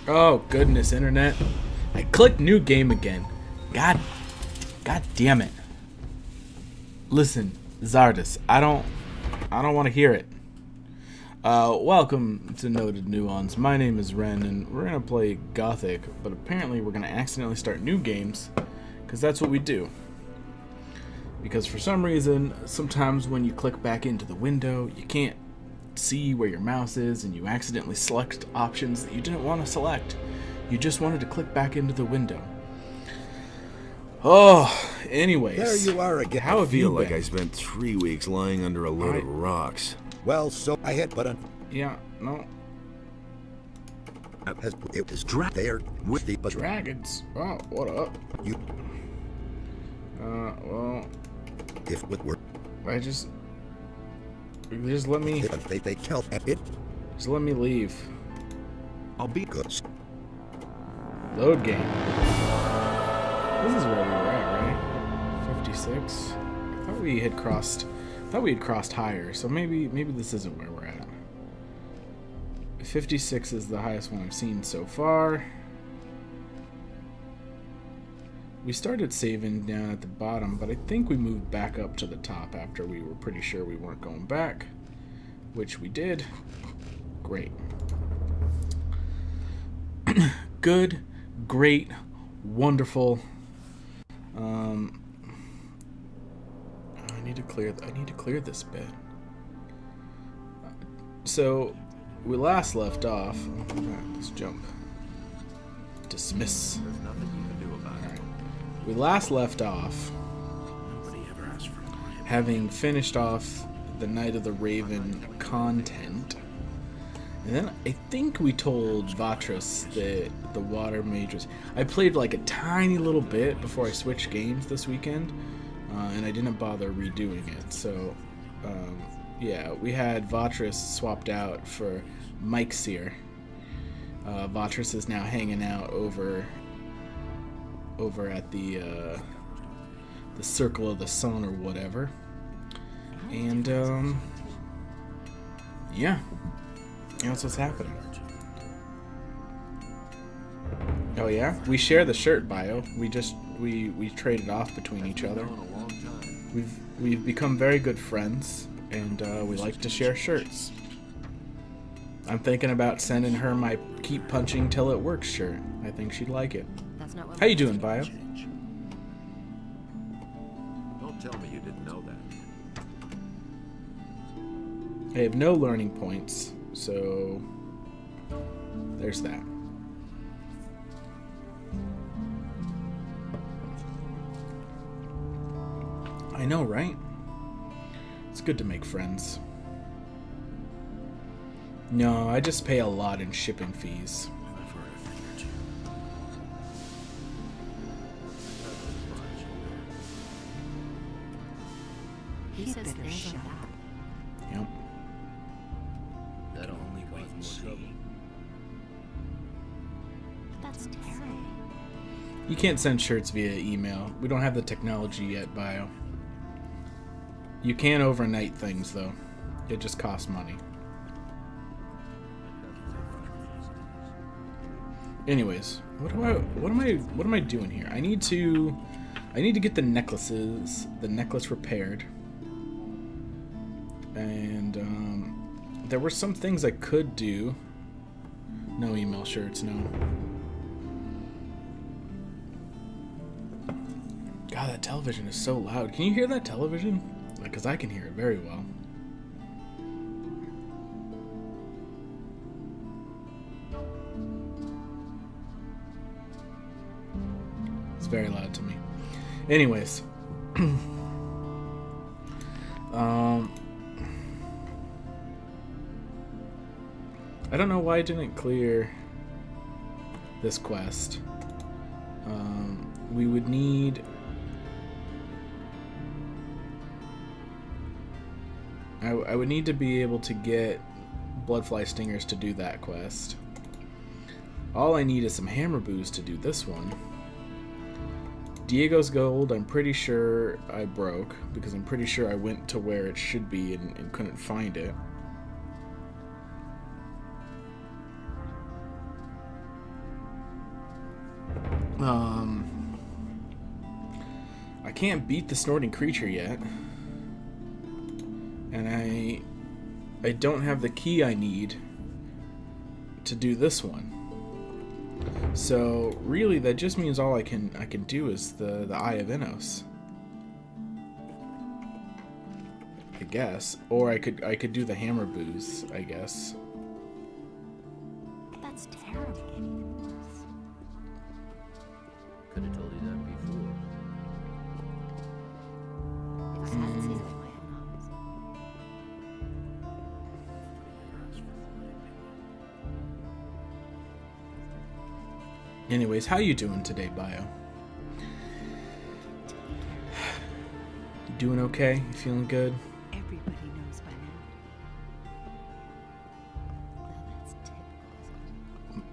Oh, goodness, internet. I clicked new game again. God damn it. Listen, Zardus, I don't want to hear it. Welcome to Noted Nuance. My name is Ren, and we're gonna play Gothic, but apparently we're gonna accidentally start new games, because that's what we do. Because for some reason, sometimes when you click back into the window, you can't see where your mouse is, and you accidentally select options that you didn't want to select. You just wanted to click back into the window. Oh, anyways. There you are again. How have you been? I feel like I spent 3 weeks lying under a load of rocks. Well, so I had, but Yeah, no. it was there with the Dragons. Oh, what up? You. Well, If it were, just let me, they tell it. just let me leave. I'll be good. Load game. This is where we were at, right? 56. I thought we had crossed higher, so maybe this isn't where we're at. 56 is the highest one I've seen so far. We started saving down at the bottom, but I think we moved back up to the top after we were pretty sure we weren't going back, which we did. Great. Good, great, wonderful. I need to clear this bit. So we last left off. Let's jump. Dismiss. There's nothing you can do about it. We last left off Nobody ever asked for more. having finished off the Night of the Raven content. And then I think we told Vatras that the water mages... I played like a tiny little bit before I switched games this weekend, and I didn't bother redoing it. So, yeah, we had Vatras swapped out for Mike Seer. Vatras is now hanging out over at the Circle of the Sun or whatever. And, yeah. That's what's happening. Oh yeah? We share the shirt, Bio. We trade it off between each other. We've become very good friends, and we like to share shirts. I'm thinking about sending her my Keep Punching Till It Works shirt. I think she'd like it. That's not what How you doing, Bio? Don't tell me you didn't know that. I have no learning points, so there's that. I know, right? It's good to make friends. No, I just pay a lot in shipping fees. I've heard a thing or two. he says things like that. Yep. That'll only cause more trouble. That's terrible. You can't send shirts via email. We don't have the technology yet, Bio. You can overnight things, though. It just costs money. Anyways, what am I doing here? I need to get the necklace repaired. And there were some things I could do. No email shirts, no. God, that television is so loud. Can you hear that television? Because I can hear it very well. It's very loud to me. Anyways. I don't know why I didn't clear this quest. We would need... I would need to be able to get Bloodfly Stingers to do that quest. All I need is some hammer boos to do this one. Diego's gold, I'm pretty sure I broke, because I'm pretty sure I went to where it should be and couldn't find it. I can't beat the snorting creature yet. And I don't have the key I need to do this one. So really that just means all I can do is the Eye of Innos. I guess. Or I could do the hammer booze, I guess. That's terrible. Could have told you that before. If I hadn't seen it with my own eyes. Anyways, how you doing today, Bio? You doing okay? You feeling good? Everybody knows by now. Well, that's typical.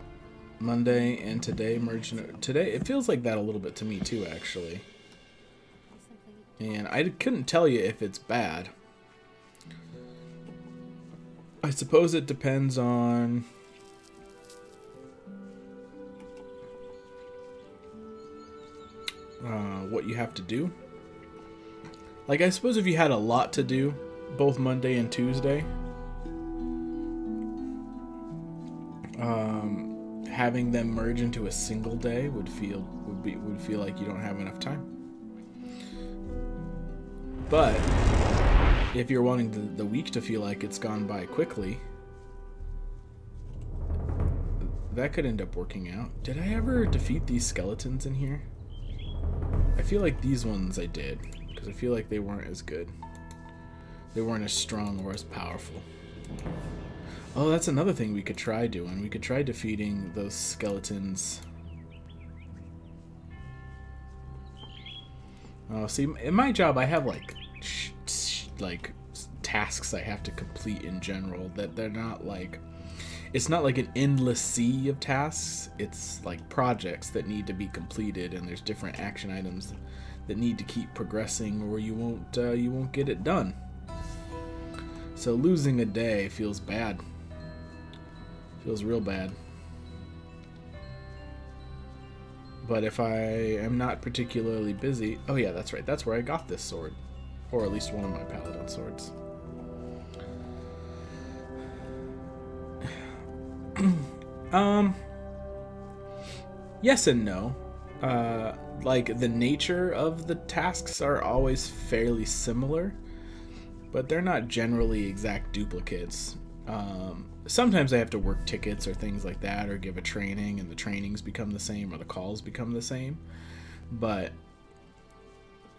Monday and today merging. Today, it feels like that a little bit to me too, actually. And I couldn't tell you if it's bad. I suppose it depends on what you have to do. Like, I suppose if you had a lot to do, both Monday and Tuesday, having them merge into a single day would feel like you don't have enough time. But if you're wanting the week to feel like it's gone by quickly, that could end up working out. Did I ever defeat these skeletons in here? I feel like these ones I did, because I feel like they weren't as good. They weren't as strong or as powerful. Oh, that's another thing we could try doing. We could try defeating those skeletons. Oh, see, in my job I have like tasks I have to complete in general that they're not like, it's not like an endless sea of tasks. It's like projects that need to be completed, and there's different action items that need to keep progressing, or you won't get it done. So losing a day feels bad. Feels real bad. But if I am not particularly busy, oh yeah, that's right. That's where I got this sword, or at least one of my paladin swords. Yes and no. Like, the nature of the tasks are always fairly similar, but they're not generally exact duplicates. Sometimes I have to work tickets or things like that, or give a training and the trainings become the same or the calls become the same. But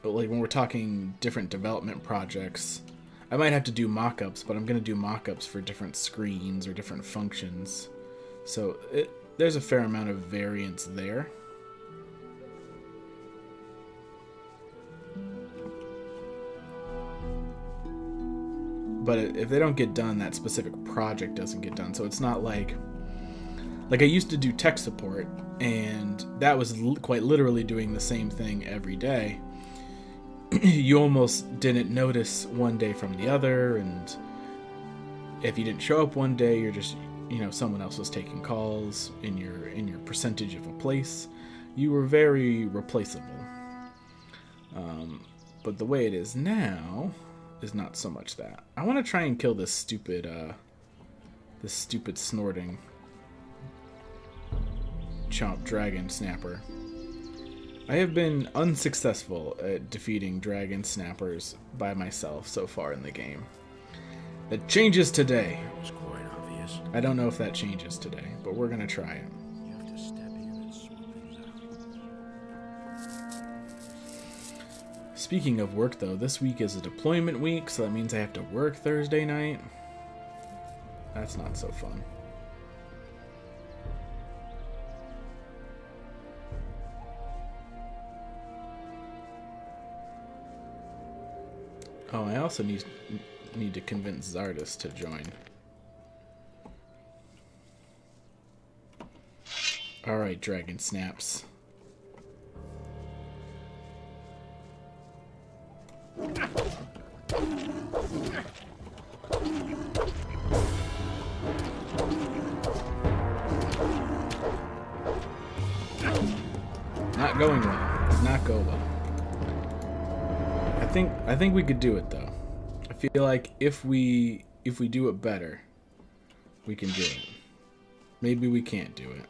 like when we're talking different development projects, I might have to do mock-ups, but I'm going to do mock-ups for different screens or different functions. So there's a fair amount of variance there. But if they don't get done, that specific project doesn't get done. So it's not like I used to do tech support, and that was quite literally doing the same thing every day. You almost didn't notice one day from the other, and if you didn't show up one day, you're just, someone else was taking calls in your percentage of a place. You were very replaceable. But the way it is now is not so much that. I want to try and kill this stupid snorting chomp dragon snapper. I have been unsuccessful at defeating dragon snappers by myself so far in the game. That changes today. It was quite obvious. I don't know if that changes today, but we're gonna try it. You have to step in and sort things out. Speaking of work, though, this week is a deployment week, so that means I have to work Thursday night. That's not so fun. Oh, I also need to convince Zardus to join. Alright, Dragon Snaps. Not going well. Did not go well. I think we could do it though. I feel like if we do it better, we can do it. Maybe we can't do it.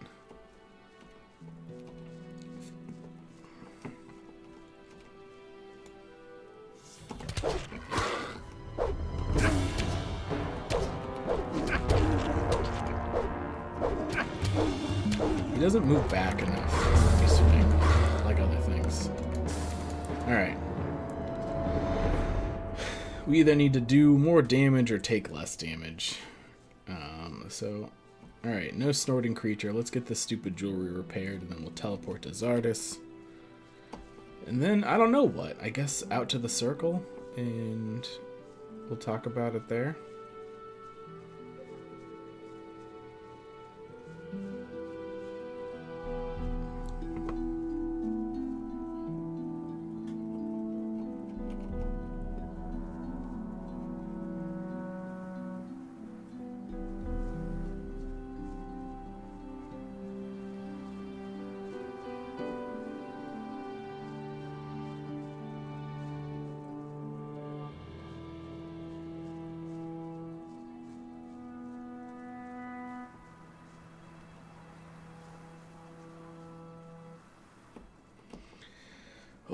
He doesn't move back enough when we swing like other things. Alright. We either need to do more damage or take less damage. Alright, no snorting creature. Let's get this stupid jewelry repaired, and then we'll teleport to Zardis. And then, I don't know what. I guess out to the circle, and we'll talk about it there.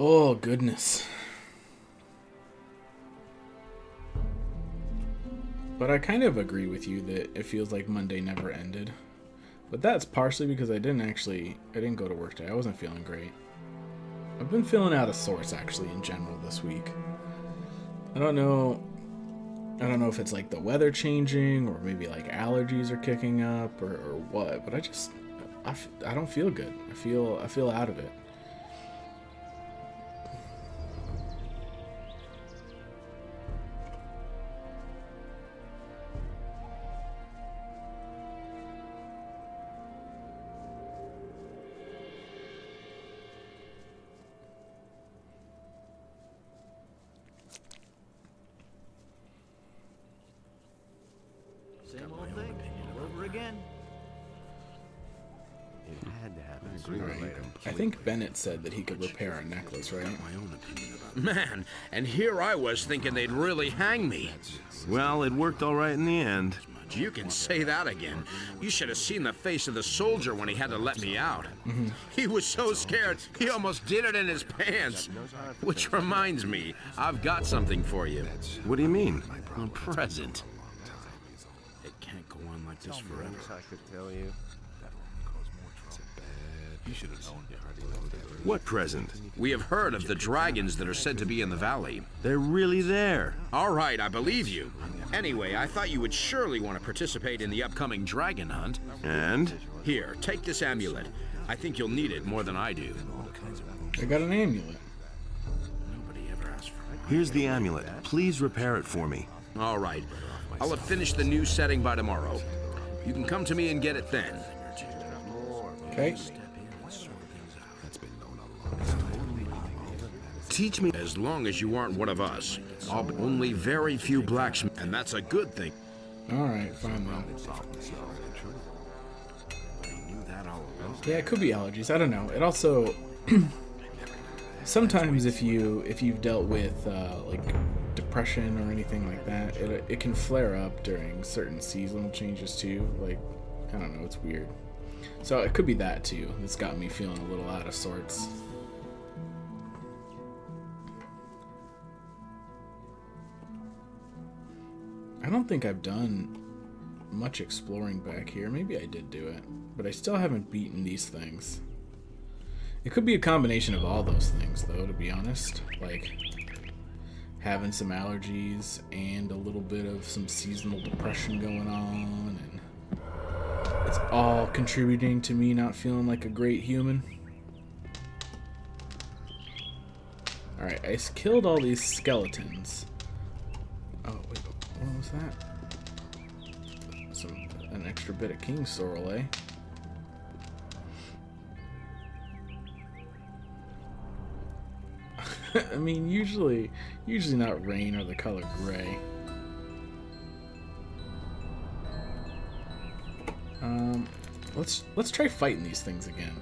Oh, goodness. But I kind of agree with you that it feels like Monday never ended. But that's partially because I didn't go to work today. I wasn't feeling great. I've been feeling out of sorts, actually, in general this week. I don't know if it's like the weather changing or maybe like allergies are kicking up or what, but I don't feel good. I feel out of it. Same old thing, all over again. It had to happen. Right. I think Bennett said that he could repair our necklace, right? Man, and here I was thinking they'd really hang me. Well, it worked all right in the end. You can say that again. You should have seen the face of the soldier when he had to let me out. He was so scared, he almost did it in his pants. Which reminds me, I've got something for you. What do you mean? A present. It can't go on like this forever. I could tell you. What present? We have heard of the dragons that are said to be in the valley. They're really there. All right, I believe you. Anyway, I thought you would surely want to participate in the upcoming dragon hunt. And? Here, take this amulet. I think you'll need it more than I do. I got an amulet. Nobody ever asked for it. Here's the amulet. Please repair it for me. All right. I'll have finished the new setting by tomorrow. You can come to me and get it then. Okay. Teach me as long as you aren't one of us. Only very few blacksmiths, and that's a good thing. Alright, fine then. Yeah, it could be allergies. I don't know. It also sometimes if you've dealt with like depression or anything like that, it can flare up during certain seasonal changes too. Like, I don't know, it's weird. So it could be that too. It's got me feeling a little out of sorts. I don't think I've done much exploring back here. Maybe I did do it, but I still haven't beaten these things. It could be a combination of all those things, though, to be honest. Like, having some allergies and a little bit of some seasonal depression going on, and it's all contributing to me not feeling like a great human. Alright, I killed all these skeletons. Oh, wait, what was that? An extra bit of king sorrel, eh? I mean, usually not rain or the color gray. Let's try fighting these things again.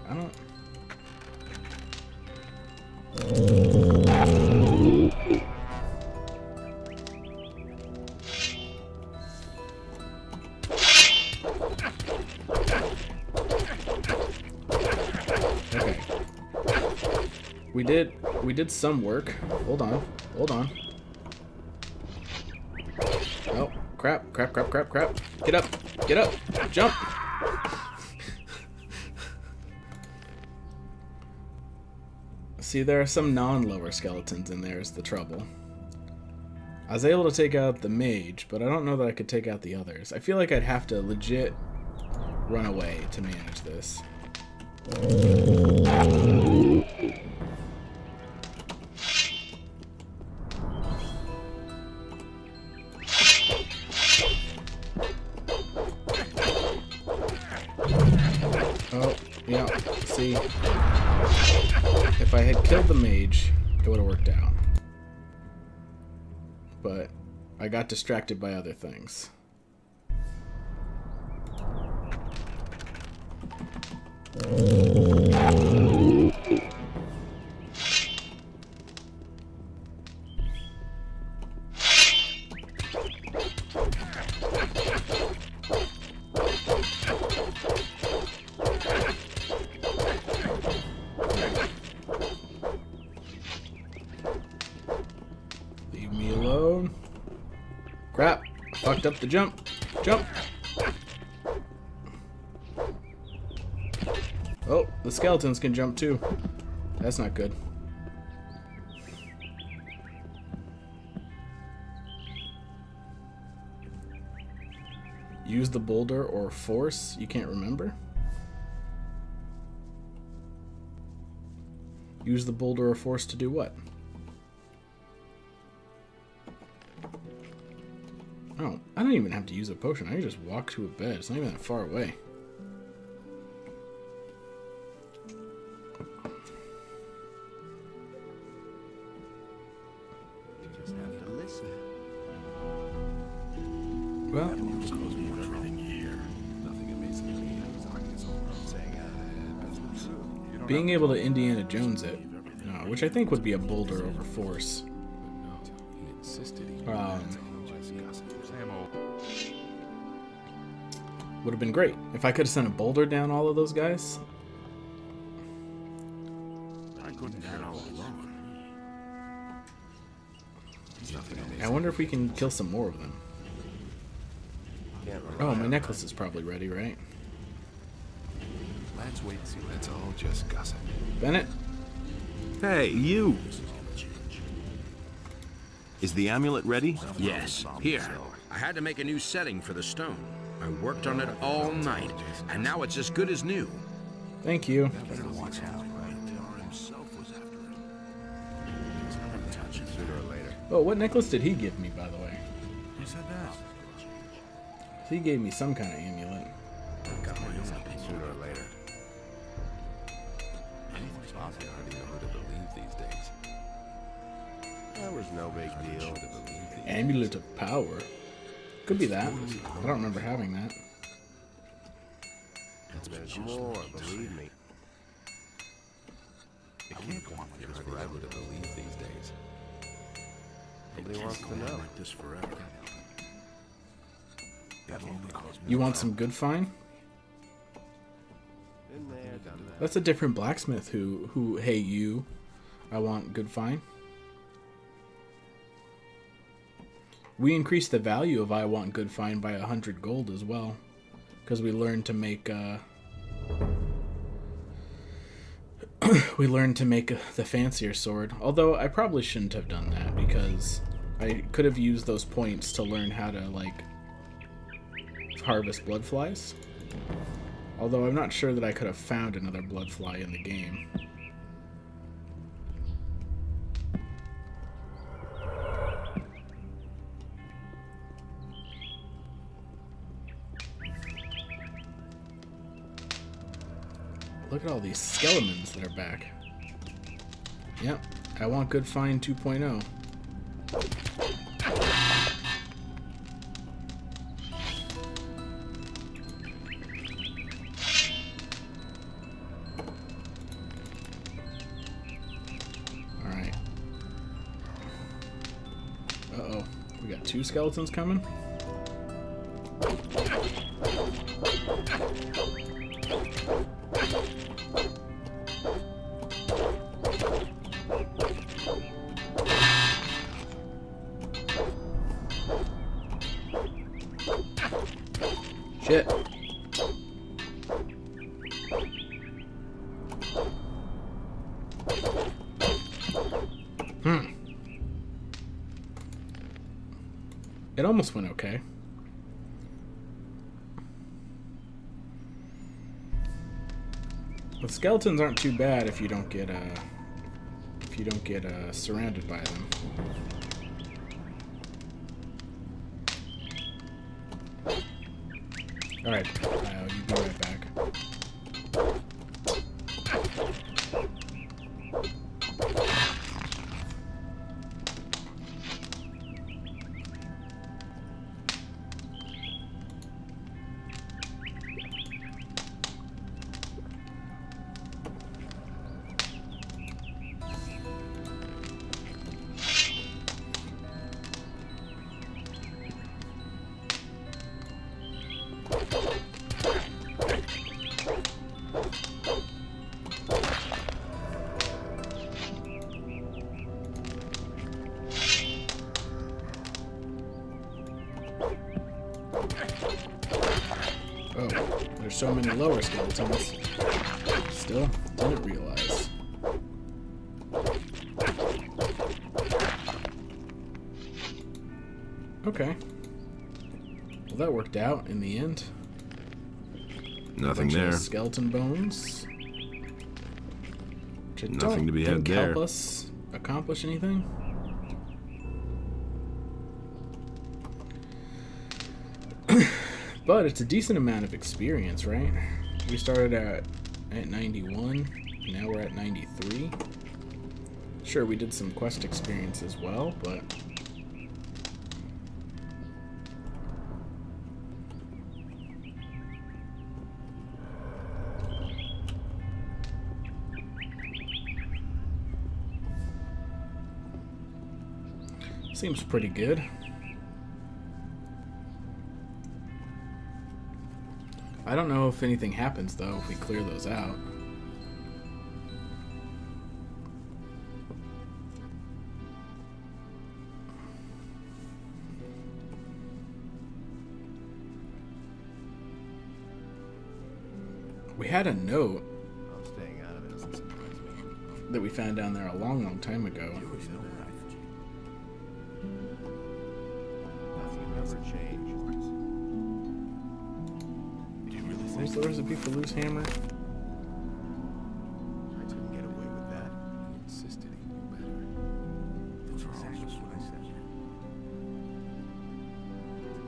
Okay. We did some work. Hold on. Hold on. Oh, crap, crap, crap, crap, crap. Get up. Get up. Jump. See, there are some non-lower skeletons in there is the trouble. I was able to take out the mage, but I don't know that I could take out the others. I feel like I'd have to legit run away to manage this. Oh, yeah, see, if I had killed the mage, it would have worked out. But I got distracted by other things. Leave me alone. Crap. I fucked up the jump. Jump. Oh, the skeletons can jump too. That's not good. Use the boulder or force? You can't remember? Use the boulder or force to do what? Oh, I don't even have to use a potion. I can just walk to a bed. It's not even that far away. Well, being able to Indiana Jones it, which I think would be a boulder over force, would have been great. If I could have sent a boulder down all of those guys. I wonder if we can kill some more of them. Oh, my necklace is probably ready, right? Let's wait and see. Let's all just gossip. Bennett? Hey, you! Is the amulet ready? Yes, here. I had to make a new setting for the stone. I worked on it all night, and now it's as good as new. Thank you. Oh, what necklace did he give me, by the way? Who said that? He gave me some kind of amulet. Got my own opinion. Sooner or later. Anything's possible. I don't know who to believe these days. That was no big deal. Amulet of Power. Could be that. I don't remember having that. There's more, believe me. It can't go on like this forever to believe these days. Nobody wants to know. Like this forever. You want some good fine? Been there, done that. That's a different blacksmith who hey you, I want good fine. We increased the value of I want good fine by 100 gold as well, because we learned to make the fancier sword. Although I probably shouldn't have done that, because I could have used those points to learn how to like harvest blood flies. Although I'm not sure that I could have found another blood fly in the game. Look at all these skeletons that are back. Yep, I want good find 2.0. 2 skeletons coming? Shit. It almost went okay. The skeletons aren't too bad if you don't get surrounded by them. All right, you be right back. Oh, there's so many lower skeletons. Still, didn't realize. Okay. Well, that worked out in the end. Nothing Bunch of there. skeleton bones. Which I Nothing to be had think there. help us accomplish anything. But it's a decent amount of experience, right? We started at 91, now we're at 93. Sure, we did some quest experience as well, but seems pretty good. I don't know if anything happens, though, if we clear those out. We had a note I'm staying out of it. Doesn't surprise me. that we found down there a long, long time ago. Nothing will ever change. Where's the recipe for loose hammer? I couldn't get away with that. He insisted he knew better. That's exactly what I said.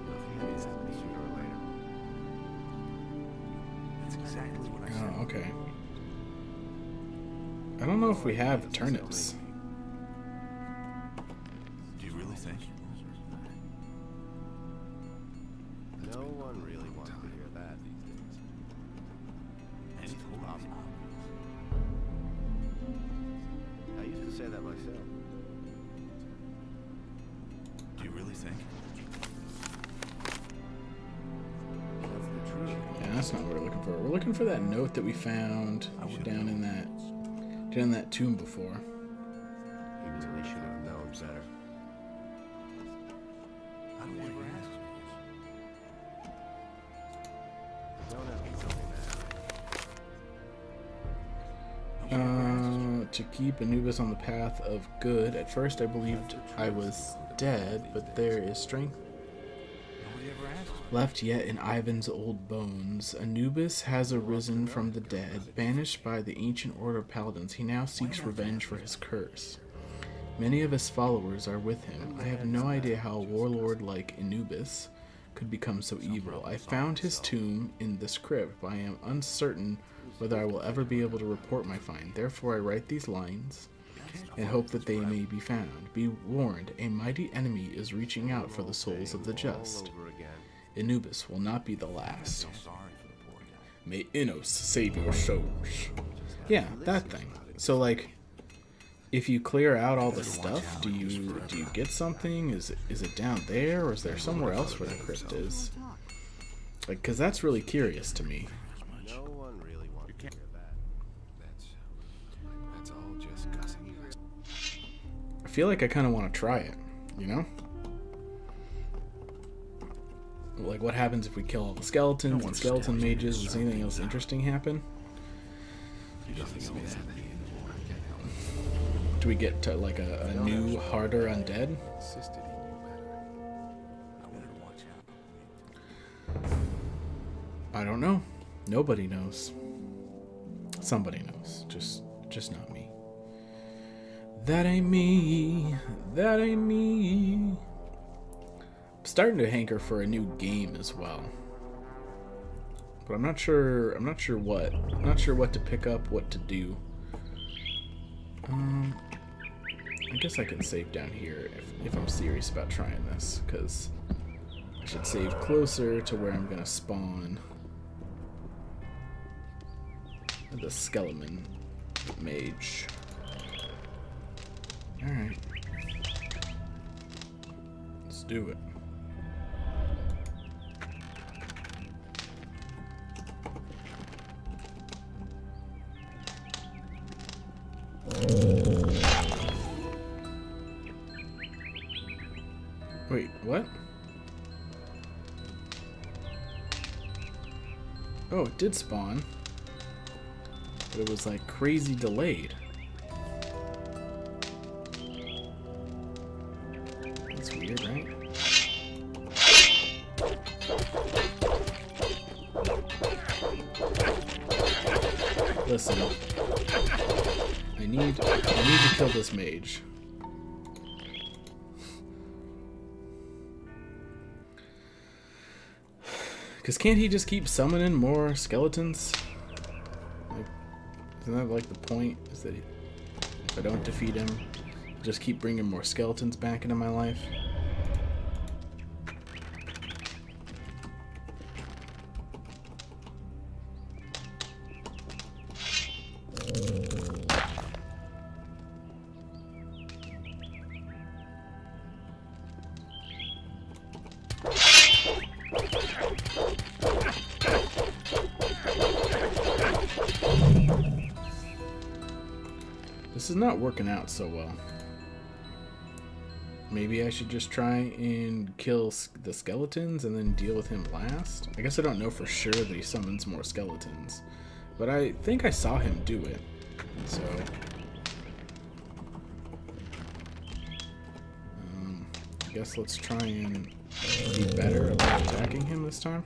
Nothing happens sooner or later. That's exactly what I said. Oh, okay. I don't know if we have turnips. Do you really think? No one really wants to hear that these days. And he told me. I used to say that myself. Do you really think? That's the truth. Yeah, that's not what we're looking for. We're looking for that note that we found down in that tomb before. He really should have known better. I don't want to ask. Don't have to tell me that. To keep Anubis on the path of good. At first I believed I was dead, but there is strength Nobody ever asked. left yet in Ivan's old bones. Anubis has arisen from the dead. Banished by the ancient order of paladins, he now seeks revenge for his curse. Many of his followers are with him. I have no idea how a warlord like Anubis could become so evil. I found his tomb in this crypt, but I am uncertain whether I will ever be able to report my find. Therefore I write these lines and hope that they may be found. Be warned, a mighty enemy is reaching out for the souls of the just. All over again. Anubis will not be the last. Sorry for the poor guy. May Innos save your souls. Yeah, that thing. So, like, if you clear out all the stuff, do you get something? Is it down there, or is there somewhere else where the crypt is? Like, cause that's really curious to me. No one really wants to hear that. That's all just guessing. I feel like I kind of want to try it, you know? Like, what happens if we kill all the skeletons and skeleton mages? Does anything else interesting happen? Do we get to, like, a new, harder undead? Insisted he knew better. I wanted to watch out. I don't know. Nobody knows. Somebody knows. Just not me. That ain't me. That ain't me. I'm starting to hanker for a new game as well. But I'm not sure what. I'm not sure what to pick up, what to do. I guess I can save down here if I'm serious about trying this, because I should save closer to where I'm gonna spawn the skeleton mage. Alright. Let's do it. Wait, what? Oh, it did spawn. But it was like crazy delayed. That's weird, right? Listen. I need to kill this mage. Because can't he just keep summoning more skeletons? Like, isn't that like the point? Is that if I don't defeat him, he'll just keep bringing more skeletons back into my life? This is not working out so well. Maybe I should just try and kill the skeletons and then deal with him last? I guess I don't know for sure that he summons more skeletons, but I think I saw him do it, so... I guess let's try and be better about attacking him this time.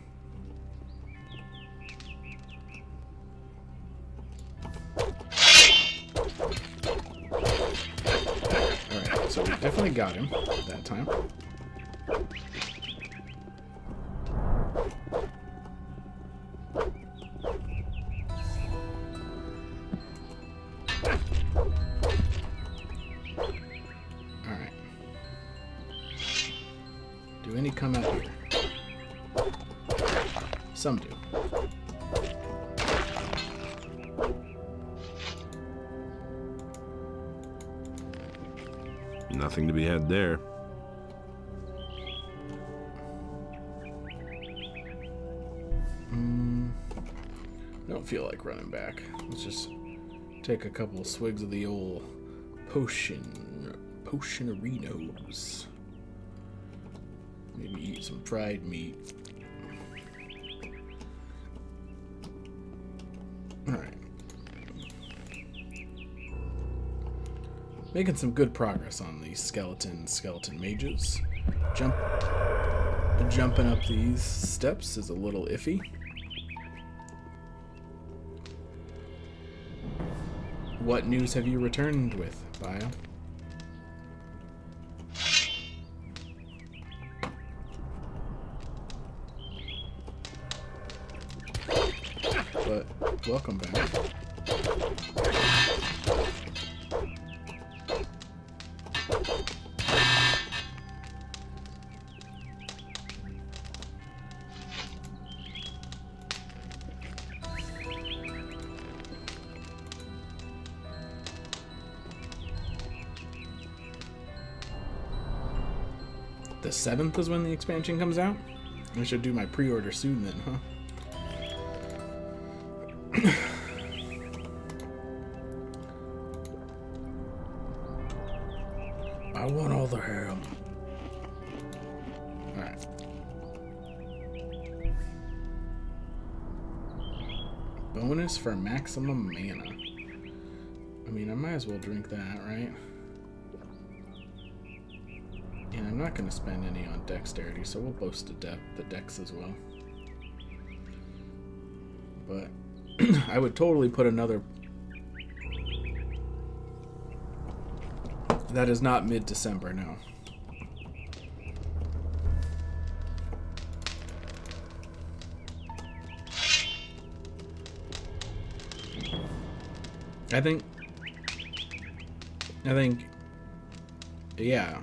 Alright, so we definitely got him that time. Alright. Do any come out here? Some do. Nothing to be had there. Don't feel like running back. Let's just take a couple of swigs of the old potionarinos. Maybe eat some fried meat. Alright. Making some good progress on these skeleton mages. Jumping up these steps is a little iffy. What news have you returned with, Bio? But welcome back. 7th is when the expansion comes out. I should do my pre-order soon then, huh? I want all the ham. Alright. Bonus for maximum mana. I mean, I might as well drink that, right? And I'm not going to spend any on dexterity, so we'll boost the dex as well. But I would totally put another... That is not mid-December, no. I think, yeah.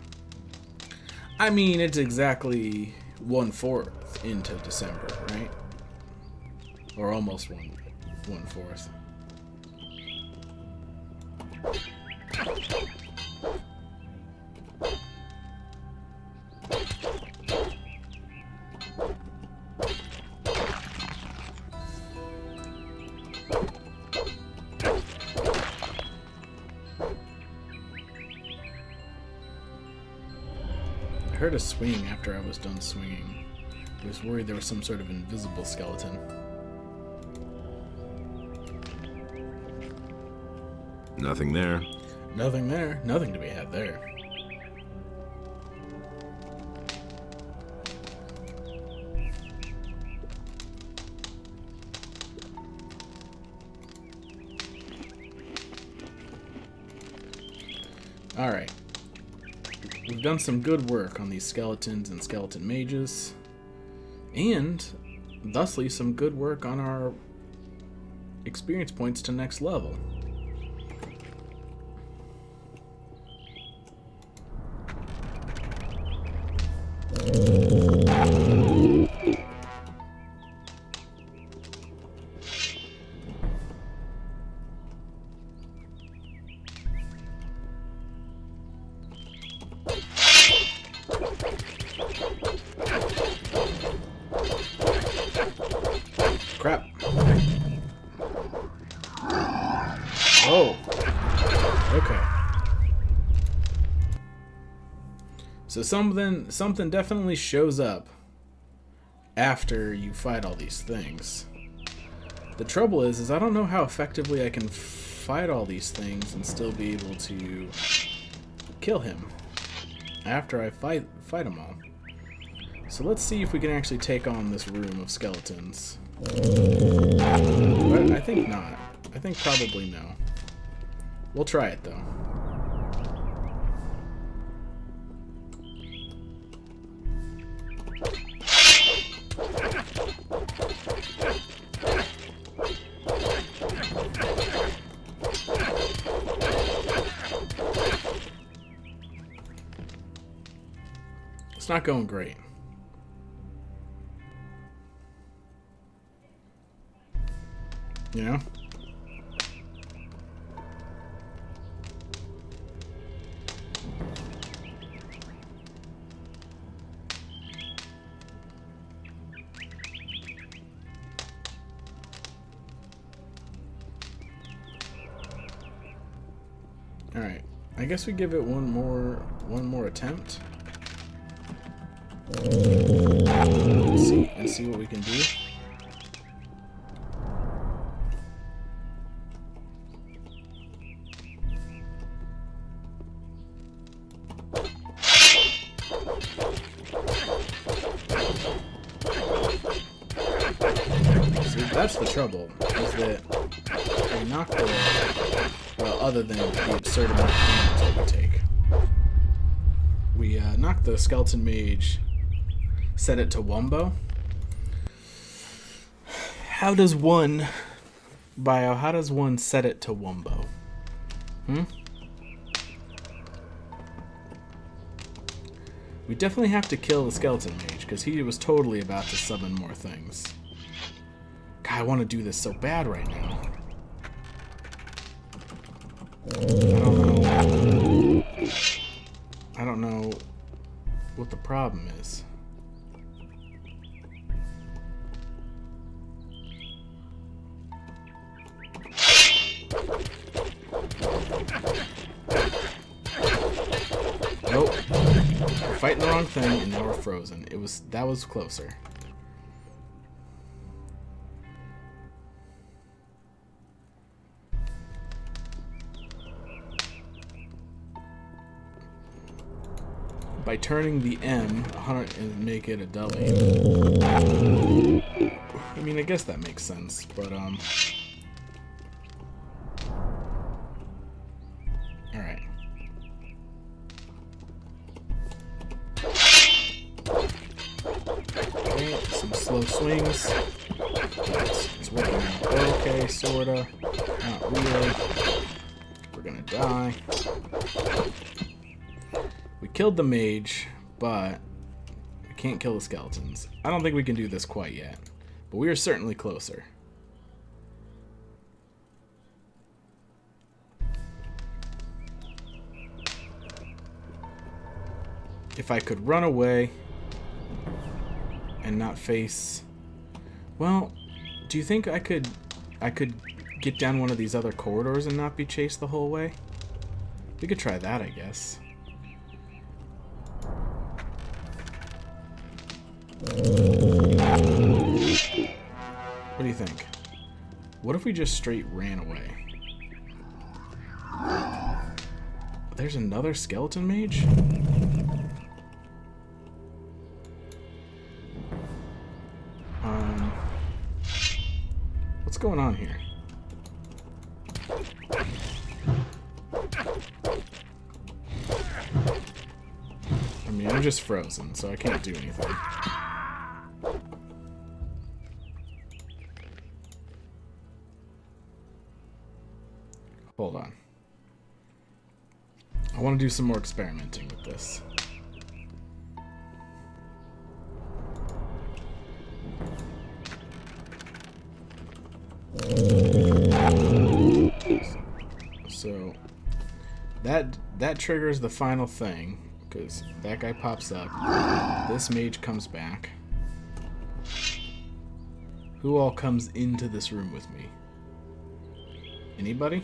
I mean, it's exactly 1/4 into December, right? Or almost 1/4. I heard a swing after I was done swinging. I was worried there was some sort of invisible skeleton. Nothing there. Nothing there. Nothing to be had there. Alright. We've done some good work on these skeletons and skeleton mages. And, thusly, some good work on our experience points to next level. Crap. Oh. Okay. So something definitely shows up after you fight all these things. The trouble is I don't know how effectively I can fight all these things and still be able to kill him after I fight them all. So let's see if we can actually take on this room of skeletons. But I think not. I think probably no. We'll try it though. It's not going great. You know? All right. I guess we give it one more attempt. And see what we can do. See, that's the trouble, is that we knock the, well, other than the absurd amount of damage that we take. We knock the skeleton mage, set it to Wumbo. How does one set it to Wumbo? We definitely have to kill the skeleton mage, because he was totally about to summon more things. God, I want to do this so bad right now. I don't know what the problem is. Nope. We're fighting the wrong thing, and now we're frozen. That was closer. By turning the M 100 and make it a W. I mean, I guess that makes sense, but all right. Okay, some slow swings. It's working out okay, sorta. Not really. We're gonna die. We killed the mage, but we can't kill the skeletons. I don't think we can do this quite yet, but we are certainly closer. If I could run away and not face... Well, do you think I could get down one of these other corridors and not be chased the whole way? We could try that, I guess. What do you think? What if we just straight ran away? There's another skeleton mage? What's going on here? I mean, I'm just frozen, so I can't do anything. Hold on. I want to do some more experimenting with this. So that triggers the final thing, because that guy pops up. This mage comes back. Who all comes into this room with me? Anybody?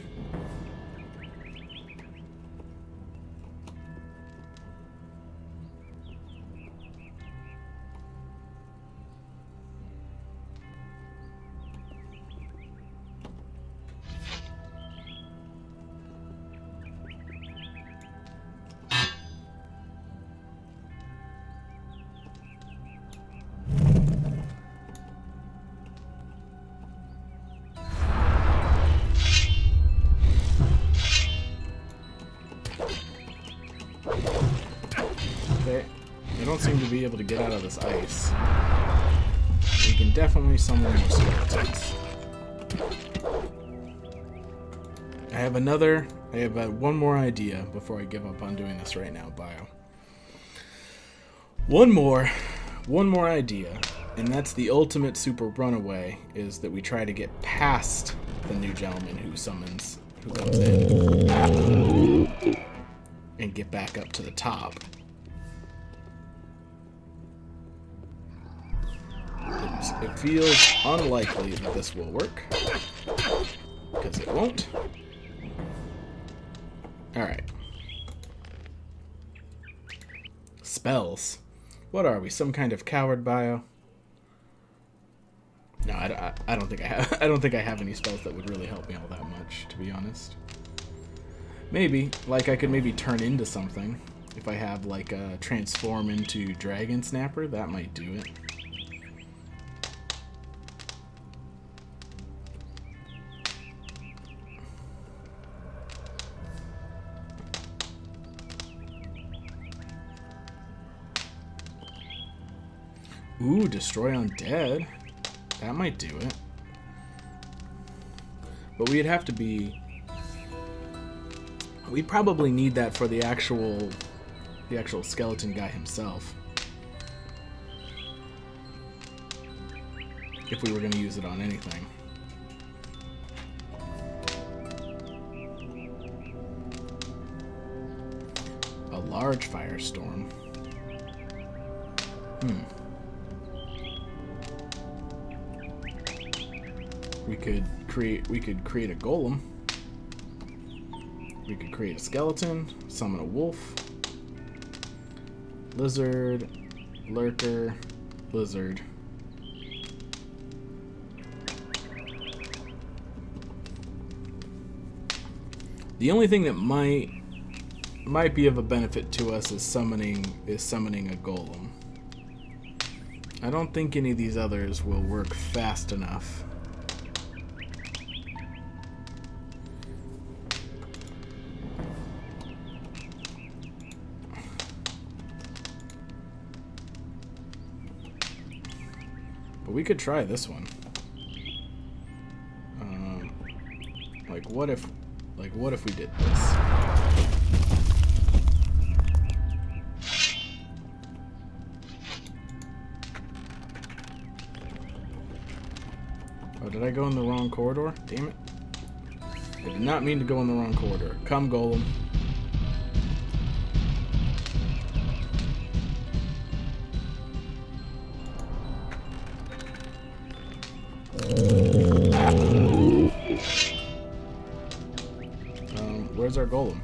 Okay, they don't seem to be able to get out of this ice. We can definitely summon more skeletons. I have one more idea before I give up on doing this right now, Bio. One more idea, and that's the ultimate super runaway, is that we try to get past the new gentleman who comes in, and get back up to the top. It feels unlikely that this will work, because it won't. Alright. Spells. What are we, some kind of coward, Bio? No, I don't think I have. I don't think I have any spells that would really help me all that much, to be honest. Maybe, like I could maybe turn into something. If I have like a transform into Dragon Snapper, that might do it. Ooh, destroy undead. That might do it. But we'd have to be... We'd probably need that for the actual skeleton guy himself. If we were going to use it on anything. A large firestorm. We could create a golem. We could create a skeleton, summon a wolf, lizard, lurker, lizard. The only thing that might be of a benefit to us is summoning a golem. I don't think any of these others will work fast enough. But we could try this one. What if we did this? Oh, did I go in the wrong corridor? Damn it. I did not mean to go in the wrong corridor. Come, golem. Where's our golem?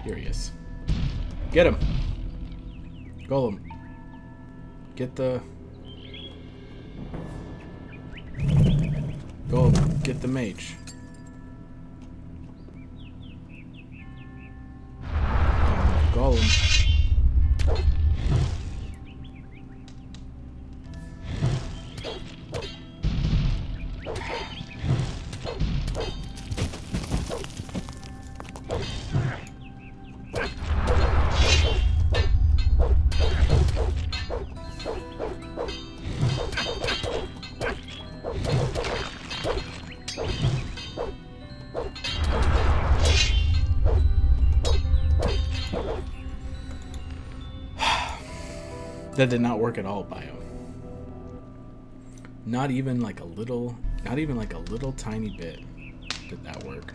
Here he is. Get him! Golem. Get the... Golem, get the mage. Golem. That did not work at all, Bio. Not even like a little tiny bit did that work.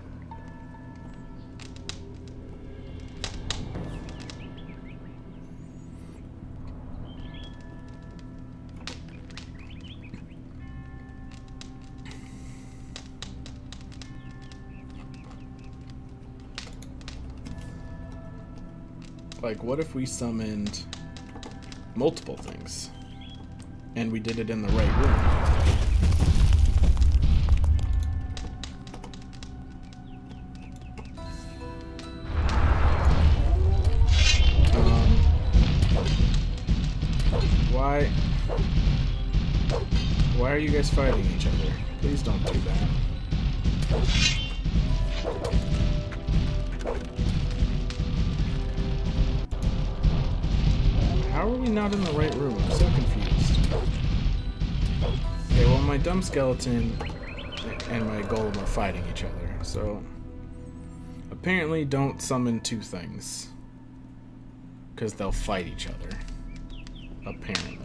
Like, what if we summoned multiple things and we did it in the right room? Why are you guys fighting each other? Please don't do that. How are we not in the right room? I'm so confused. Okay, well, my dumb skeleton and my golem are fighting each other, so apparently don't summon two things, because they'll fight each other. Apparently.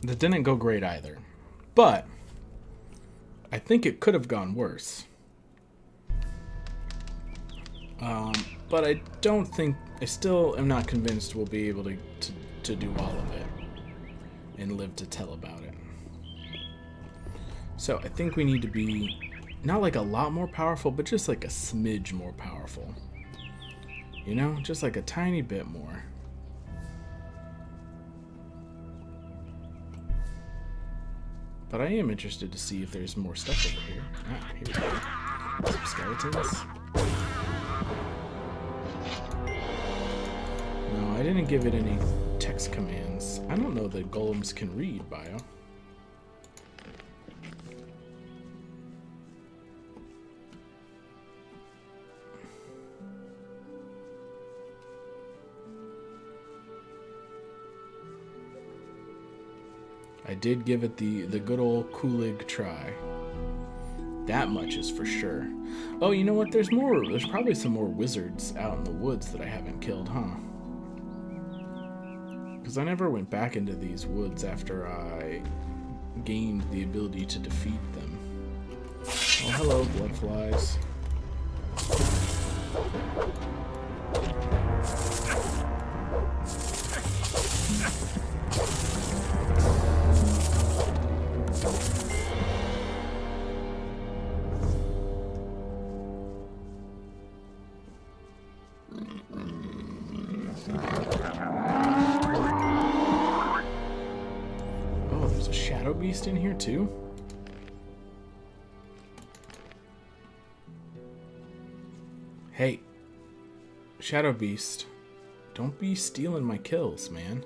That didn't go great either, but I think it could have gone worse. But I still am not convinced we'll be able to do all of it and live to tell about it. So I think we need to be not like a lot more powerful, but just like a smidge more powerful. You know, just like a tiny bit more. But I am interested to see if there's more stuff over here. Ah, here we go. Some skeletons. No, I didn't give it any text commands. I don't know that golems can read, Bio. I did give it the good old Kulig try. That much is for sure. Oh, you know what? There's more. There's probably some more wizards out in the woods that I haven't killed, huh? Because I never went back into these woods after I gained the ability to defeat them. Oh, hello, bloodflies. Beast in here too? Hey, Shadow Beast, don't be stealing my kills, man.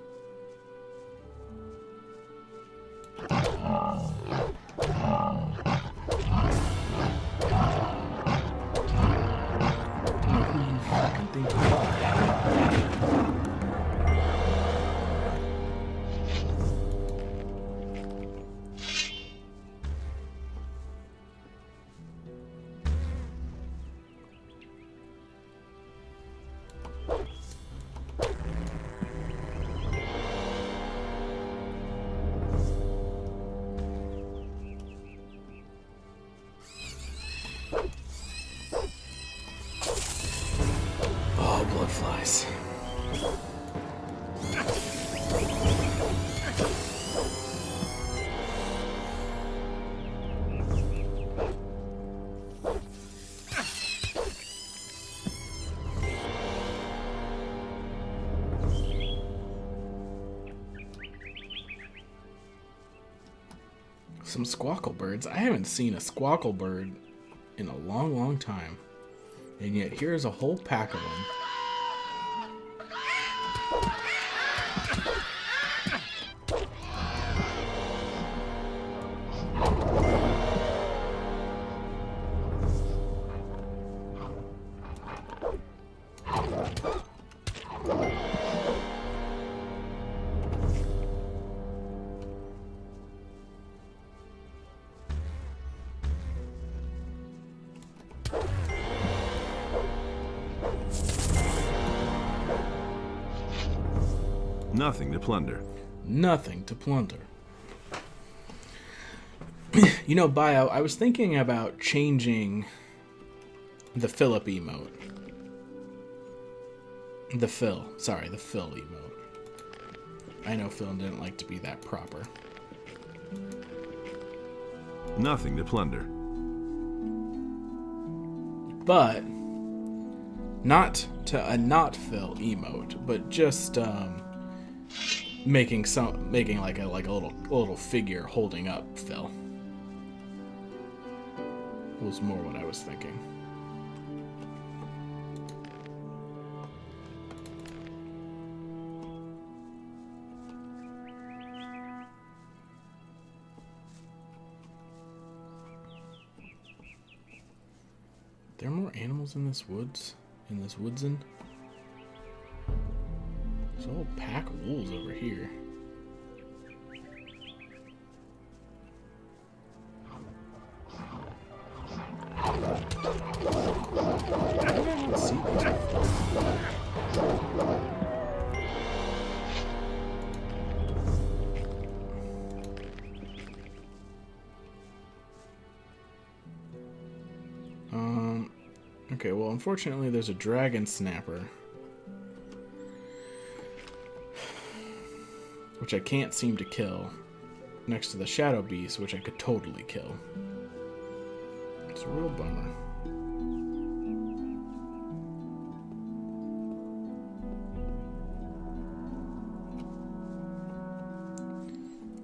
Bloodflies. Some squawkle birds. I haven't seen a squawkle bird in a long, long time. And yet here's a whole pack of them. Nothing to plunder. Nothing to plunder. You know, Bio, I was thinking about changing the Philip emote. The Phil emote. I know Phil didn't like to be that proper. Nothing to plunder. But not to a not Phil emote, but just making like a little figure holding up Phil was more what I was thinking. There are more animals in this woods? In this woodsin? There's a whole pack of wolves over here. Why did I not see these before? Okay, well, unfortunately, there's a dragon snapper, which I can't seem to kill. next to the Shadow Beast, which I could totally kill. It's a real bummer.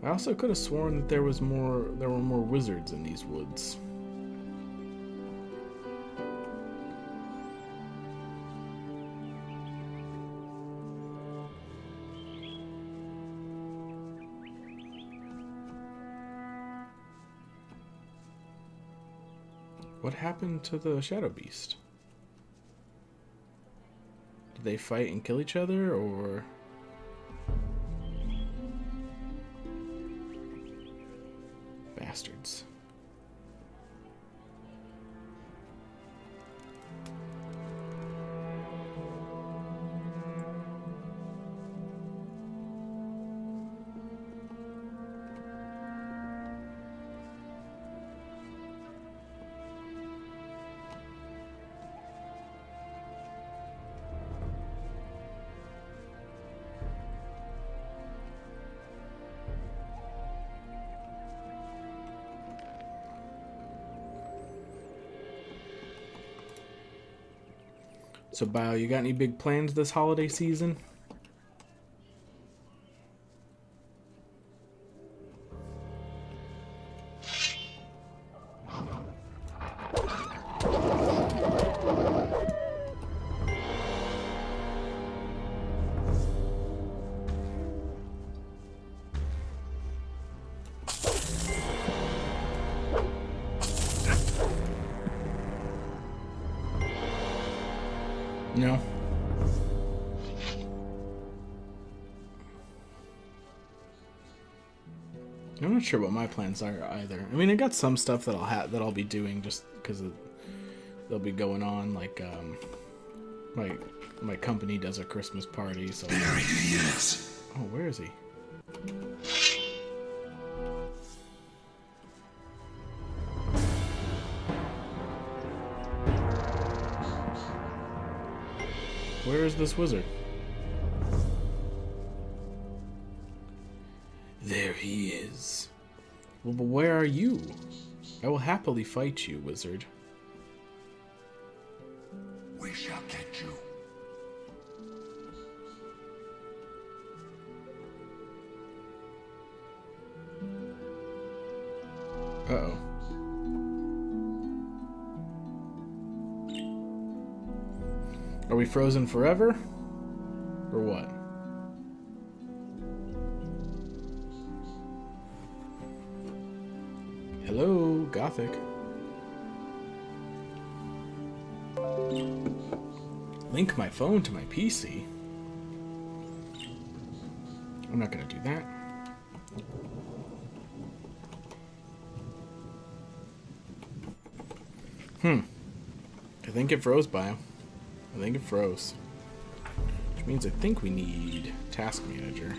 I also could have sworn that there were more wizards in these woods. What happened to the Shadow Beast? Did they fight and kill each other, or... Bastards. So, Bio, you got any big plans this holiday season? No. I'm not sure what my plans are either. I mean, I got some stuff that I'll be doing just because they'll be going on. Like, my company does a Christmas party, so. There he is. Oh, where is he? Where is this wizard? There he is. Well, but where are you? I will happily fight you, wizard. We shall get you. Uh-oh. Are we frozen forever? Or what? Hello, Gothic. Link my phone to my PC. I'm not gonna do that. I think it froze, Bio. I think it froze. Which means I think we need Task Manager.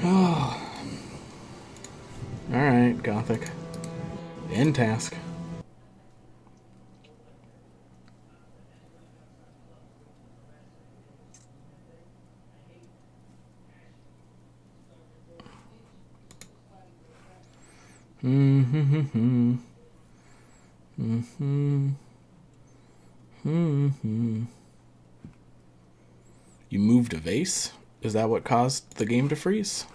Oh. Alright, Gothic. End task. You moved a vase? Is that what caused the game to freeze?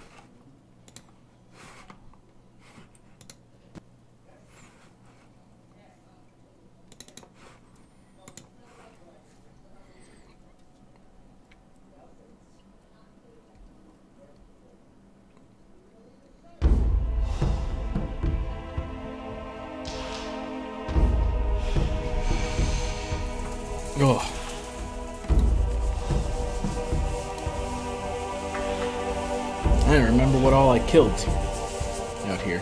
Oh. I don't remember what all I killed out here.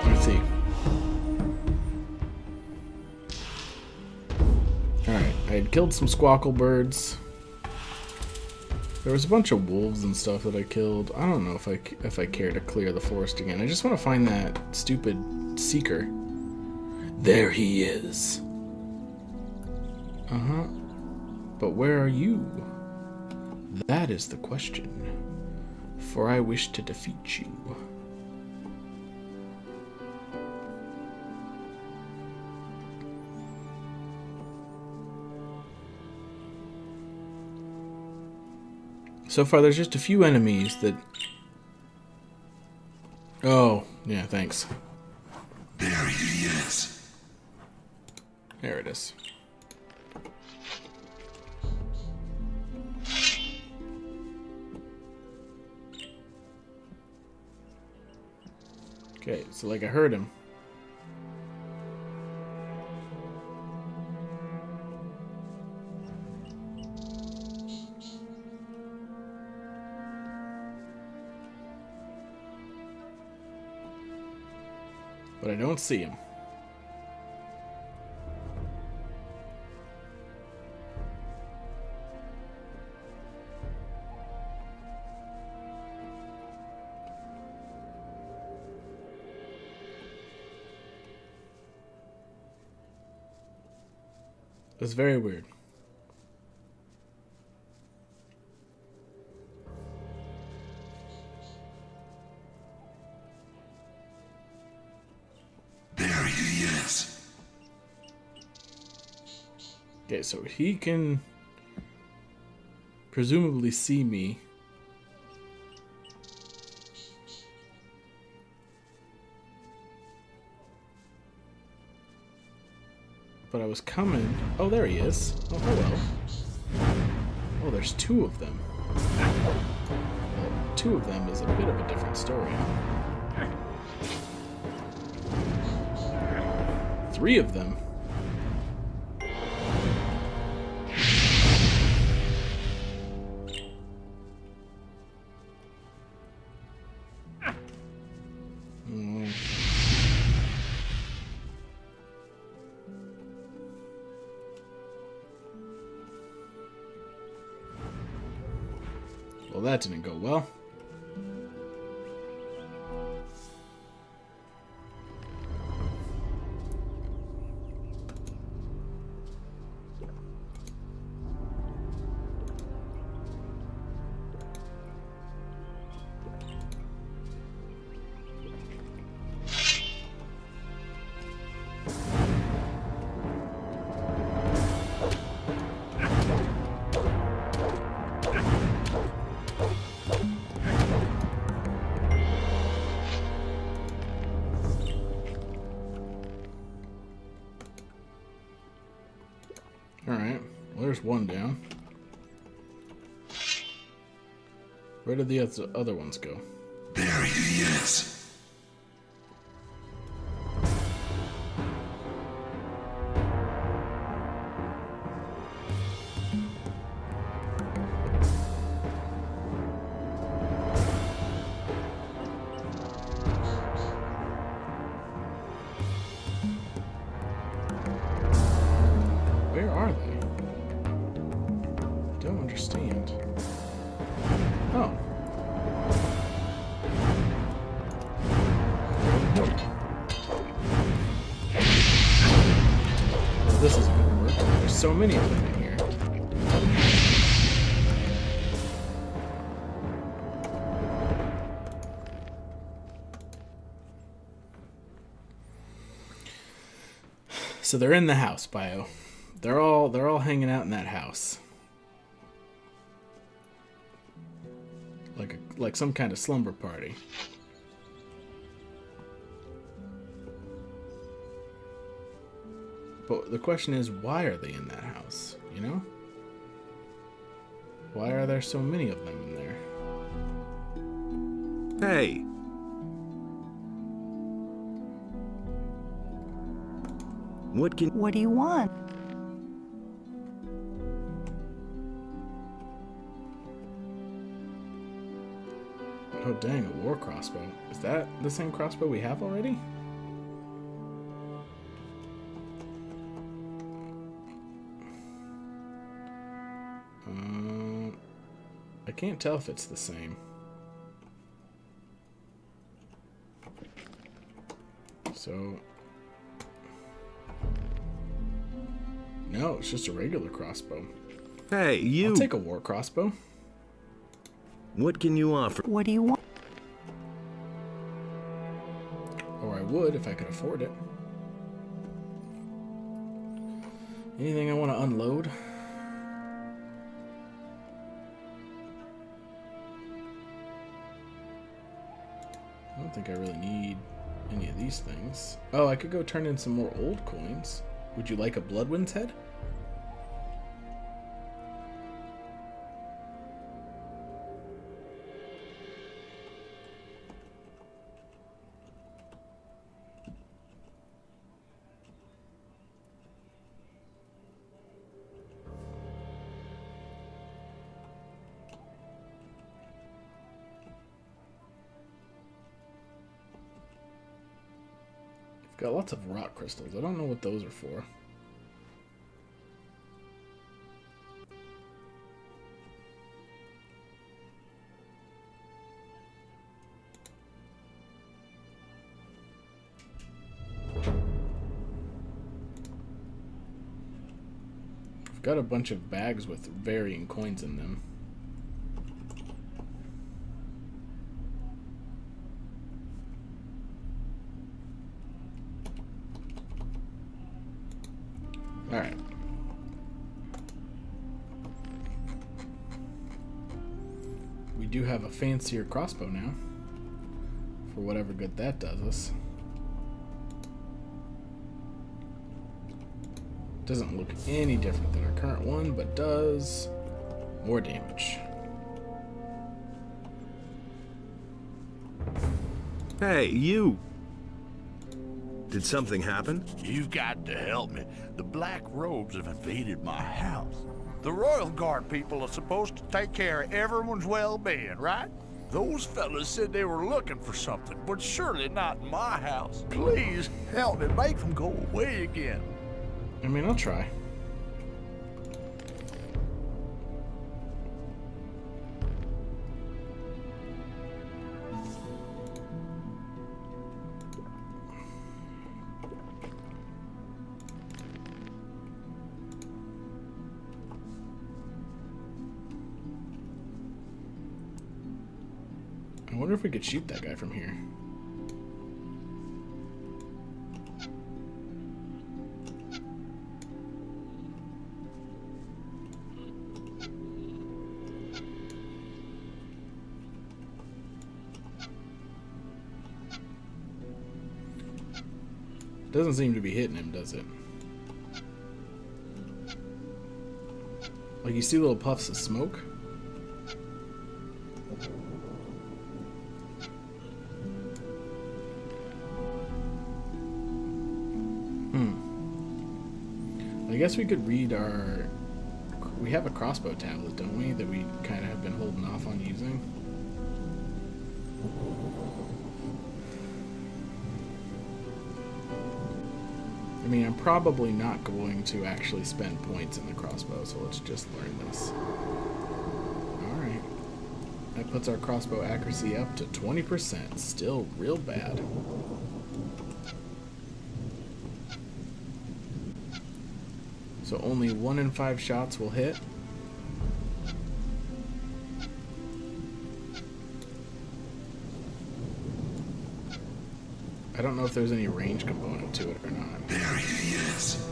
Let's see. Alright, I had killed some squawkle birds. There was a bunch of wolves and stuff that I killed. I don't know if I care to clear the forest again. I just want to find that stupid seeker. There he is. Uh-huh. But where are you? That is the question. For I wish to defeat you. So far, there's just a few enemies that... Oh, yeah, thanks. There he is. There it is. Okay, so like I heard him. But I don't see him. It's very weird. There he is. Okay, so he can presumably see me. But I was coming. Oh, there he is. Oh, hello. Oh, there's two of them. Well, two of them is a bit of a different story. Three of them. Mm. Well, that didn't go well. Alright, well, there's one down. Where did the other ones go? There he is. Where are they? I don't understand. Oh. Well, this isn't gonna work. There's so many of them in here. So they're in the house, Bio. They're all hanging out in that house. Like some kind of slumber party. But the question is, why are they in that house? You know? Why are there so many of them in there? Hey, What can... What do you want? Oh dang, a war crossbow. Is that the same crossbow we have already? I can't tell if it's the same. So... No, it's just a regular crossbow. Hey, you! I'll take a war crossbow. What can you offer? What do you want? Or I would if I could afford it. Anything I want to unload? I don't think I really need any of these things. Oh, I could go turn in some more old coins. Would you like a Bloodwind's head? Got lots of rock crystals. I don't know what those are for. I've got a bunch of bags with varying coins in them. Alright. We do have a fancier crossbow now. For whatever good that does us. Doesn't look any different than our current one, but does more damage. Hey, you! Did something happen? You've got to help me. The Black Robes have invaded my house. The Royal Guard people are supposed to take care of everyone's well-being, right? Those fellas said they were looking for something, but surely not in my house. Please help me make them go away again. I mean, I'll try. I wonder if we could shoot that guy from here. Doesn't seem to be hitting him, does it? Like, you see little puffs of smoke? I guess we could read our... We have a crossbow tablet, don't we? That we kind of have been holding off on using. I mean, I'm probably not going to actually spend points in the crossbow, so let's just learn this. Alright. That puts our crossbow accuracy up to 20%. Still real bad. So only 1 in 5 shots will hit. I don't know if there's any range component to it or not. There he is.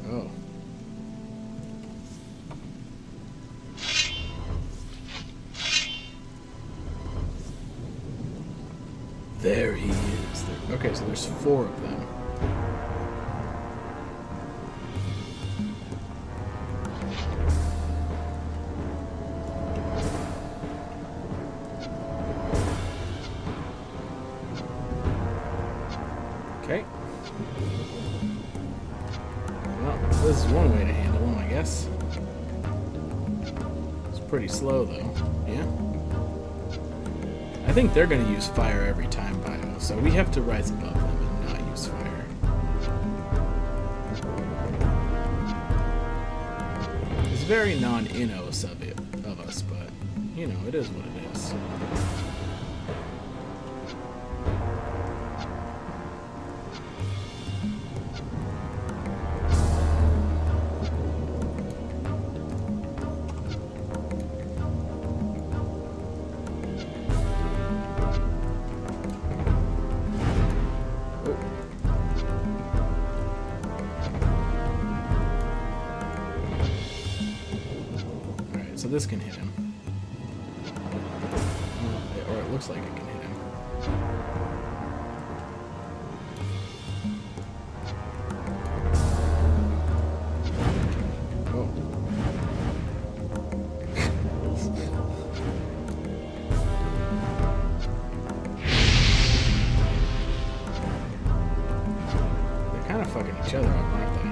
Oh. There he is. Okay, so there's 4 of them. Okay. Well, this is one way to handle them, I guess. It's pretty slow, though. Yeah. I think they're going to use fire every time, Bio, so we have to rise above them and not use fire. very non-inos of us, but you know, it is what it is. So this can hit him. Or it looks like it can hit him. Oh. They're kind of fucking each other up, aren't they?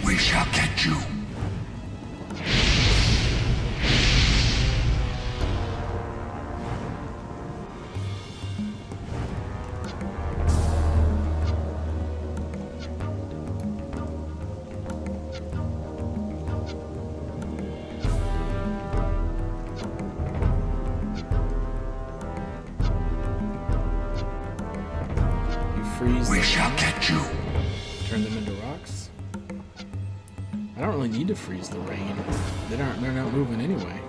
We shall get you. You freeze We them, shall get you. turn them into rocks. I don't really need to freeze the rain. They're not moving anyway.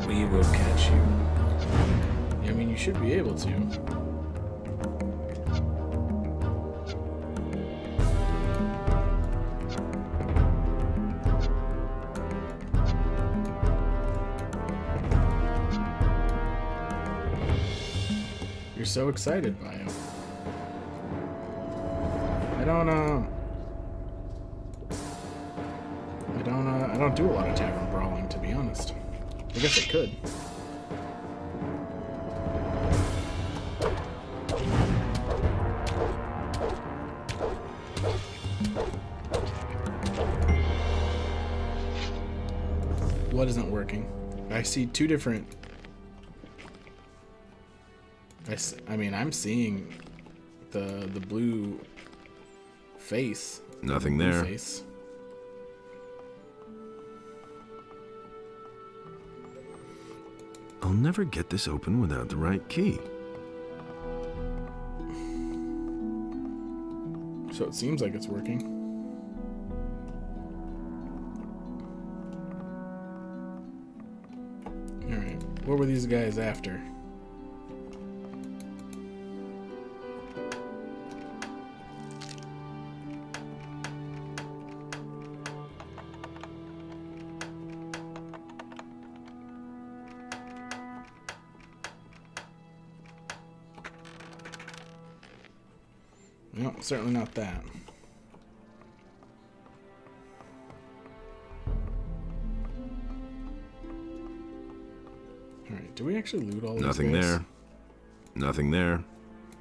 We will catch you. I mean, you should be able to. You're so excited by him. I don't do a lot of tavern brawling, to be honest. I guess I could. What isn't working? I see two different... I mean, I'm seeing the blue face. Nothing Blue there. face. I'll never get this open without the right key. So it seems like it's working. Alright, what were these guys after? No, certainly not that. Alright, do we actually loot all these Nothing guys? there. Nothing there.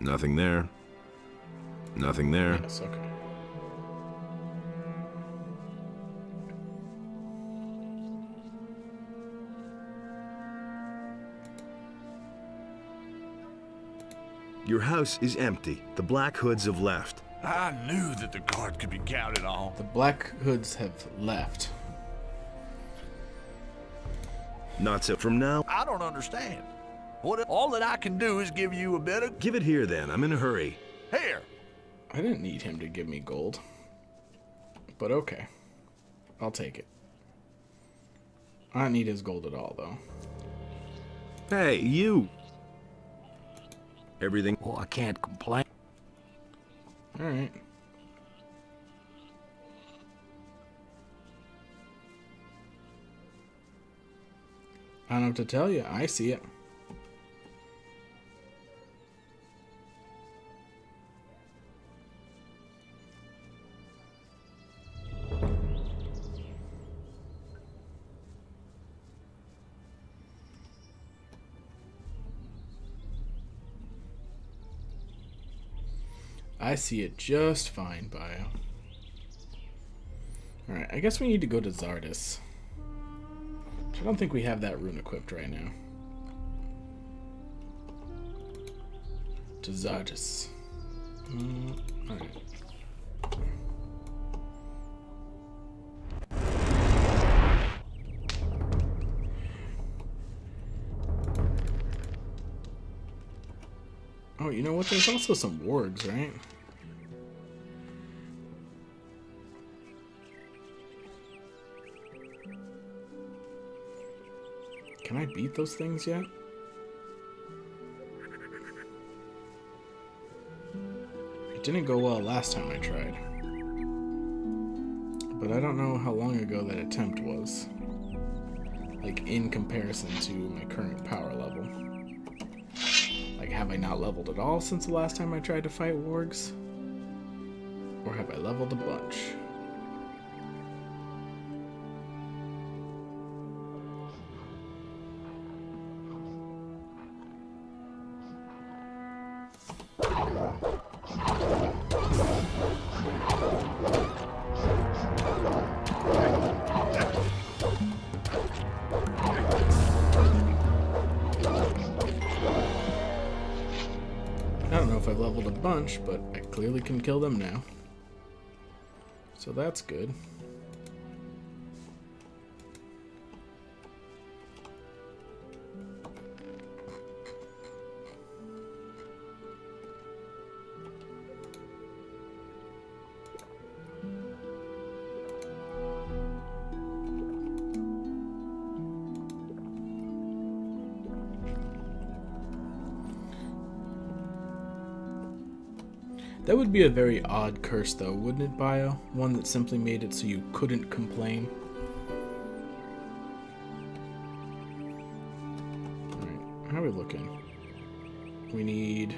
Nothing there. Nothing there. Yes, okay. Your house is empty. The Black Hoods have left. I knew that the guard could be counted on. The Black Hoods have left. Not so. From now, I don't understand. All that I can do is give you a bit of... give it here then. I'm in a hurry. Here. I didn't need him to give me gold. But okay. I'll take it. I don't need his gold at all, though. Hey, you! Everything. Well, I can't complain. Alright. I don't know what to tell you. I see it. I see it just fine, Bio. Alright, I guess we need to go to Zardis. I don't think we have that rune equipped right now. to Zardes. Alright. Oh, you know what? There's also some wargs, right? Can I beat those things yet? It didn't go well last time I tried. But I don't know how long ago that attempt was. Like, in comparison to my current power level. Like, have I not leveled at all since the last time I tried to fight wargs? Or have I leveled a bunch? I don't know if I've leveled a bunch, but I clearly can kill them now. So that's good. That would be a very odd curse, though, wouldn't it, Bio? One that simply made it so you couldn't complain. Alright, how are we looking? We need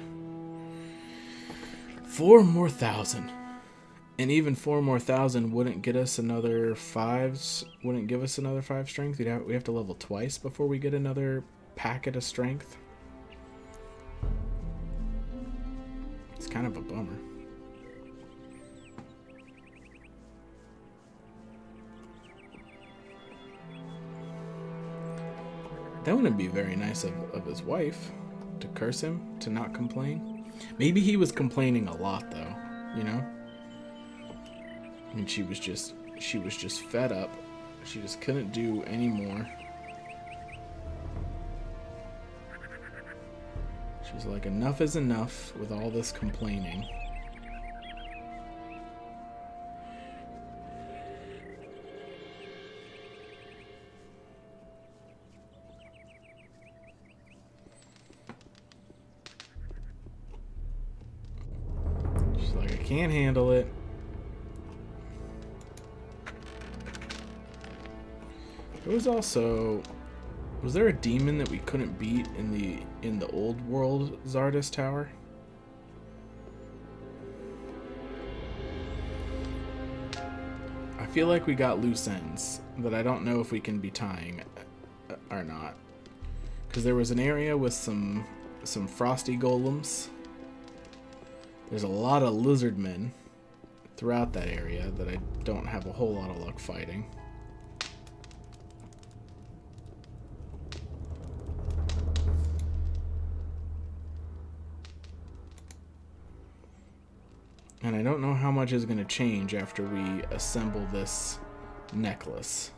4 more thousand. And even 4 more thousand wouldn't get us another 5s, wouldn't give us another 5 strength. We have to level twice before we get another packet of strength. It's kind of a bummer. That wouldn't be very nice of his wife to curse him, to not complain. Maybe he was complaining a lot, though, you know? I mean, she was just fed up. She just couldn't do any more. She's like, enough is enough with all this complaining. She's like, I can't handle it. There was also... Was there a demon that we couldn't beat in the old world Zardes Tower? I feel like we got loose ends that I don't know if we can be tying or not. Because there was an area with some frosty golems. There's a lot of lizard men throughout that area that I don't have a whole lot of luck fighting. And I don't know how much is going to change after we assemble this necklace.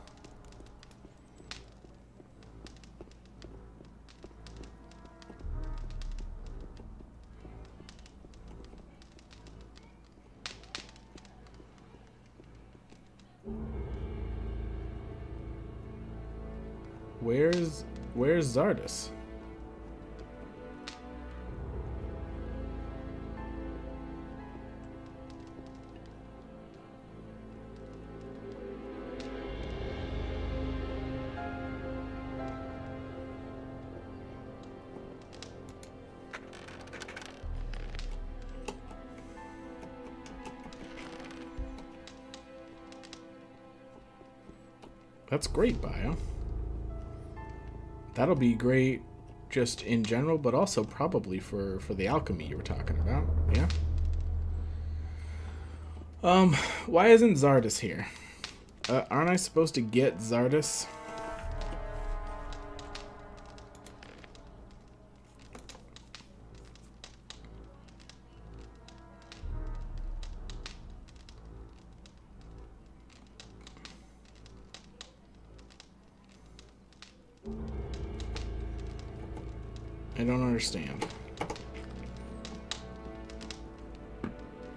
Where's Zardes? That's great, Bio. That'll be great just in general, but also probably for the alchemy you were talking about. Yeah? Why isn't Zardes here? Aren't I supposed to get Zardes? don't understand.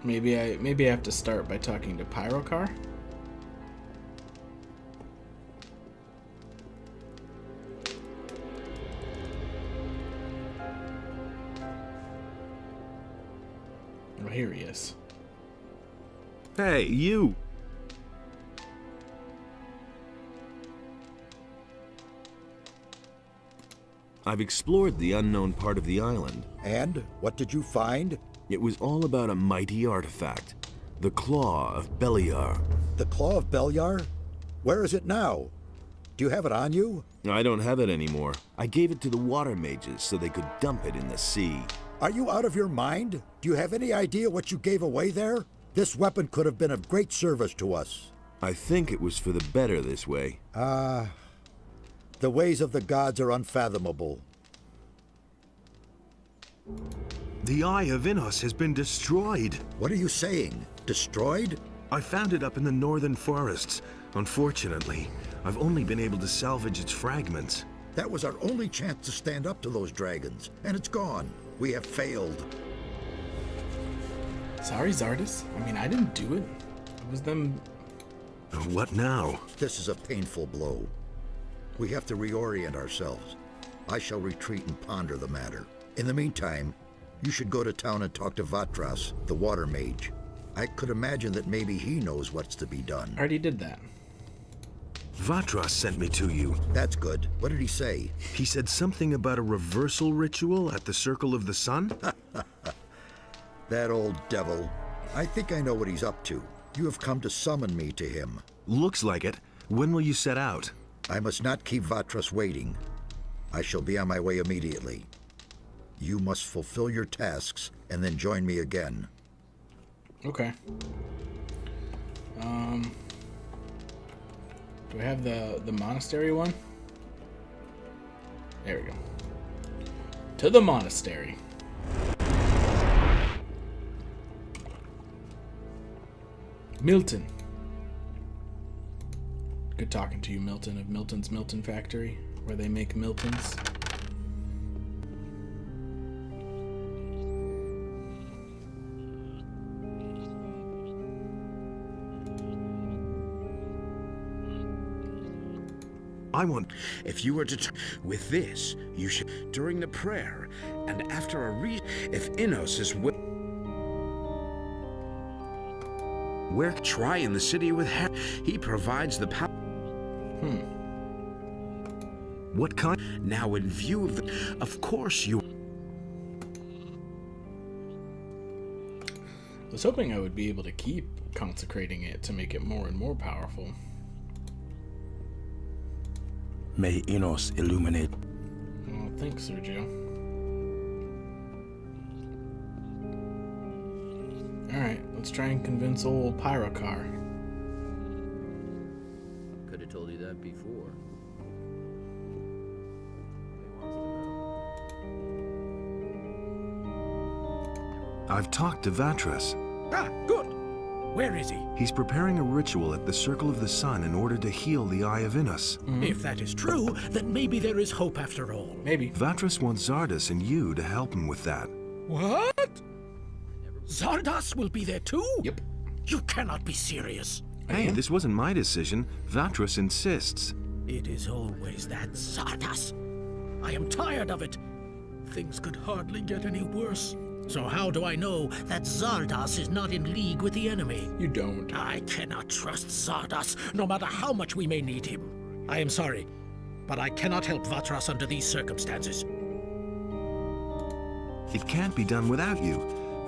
Maybe I have to start by talking to Pyrocar? Oh, here he is. Hey, you! I've explored the unknown part of the island. And what did you find? It was all about a mighty artifact, the Claw of Beliar. The Claw of Beliar? Where is it now? Do you have it on you? I don't have it anymore. I gave it to the water mages so they could dump it in the sea. Are you out of your mind? Do you have any idea what you gave away there? This weapon could have been of great service to us. I think it was for the better this way. The ways of the gods are unfathomable. The Eye of Innos has been destroyed. What are you saying? Destroyed? I found it up in the northern forests. Unfortunately, I've only been able to salvage its fragments. That was our only chance to stand up to those dragons, and it's gone. We have failed. Sorry, Zardas. I mean, I didn't do it. It was them. What now? This is a painful blow. We have to reorient ourselves. I shall retreat and ponder the matter. In the meantime, you should go to town and talk to Vatras, the water mage. I could imagine that maybe he knows what's to be done. I already did that. Vatras sent me to you. That's good. What did he say? He said something about a reversal ritual at the Circle of the Sun? That old devil. I think I know what he's up to. You have come to summon me to him. Looks like it. When will you set out? I must not keep Vatras waiting. I shall be on my way immediately. You must fulfill your tasks and then join me again. Okay. Do I have the monastery one? There we go. To the monastery. Milton. Good talking to you, Milton, of Milton's Milton Factory, where they make Miltons. I want... If you were to with this, you should during the prayer and after a if Innos is where try in the city with he provides the power. What kind? Now in view of of course you. I was hoping I would be able to keep consecrating it to make it more and more powerful. May Innos illuminate. Oh, thanks, Sergio. Alright, let's try and convince old Pyrocar. Could have told you that before. I've talked to Vatras. Ah, good. Where is he? He's preparing a ritual at the Circle of the Sun in order to heal the Eye of Innos. If that is true, then maybe there is hope after all. Maybe. Vatras wants Zardas and you to help him with that. What? Zardas will be there too? Yep. You cannot be serious. Hey, this wasn't my decision. Vatras insists. It is always that Zardas. I am tired of it. Things could hardly get any worse. So how do I know that Zardas is not in league with the enemy? You don't. I cannot trust Zardas, no matter how much we may need him. I am sorry, but I cannot help Vatras under these circumstances. It can't be done without you.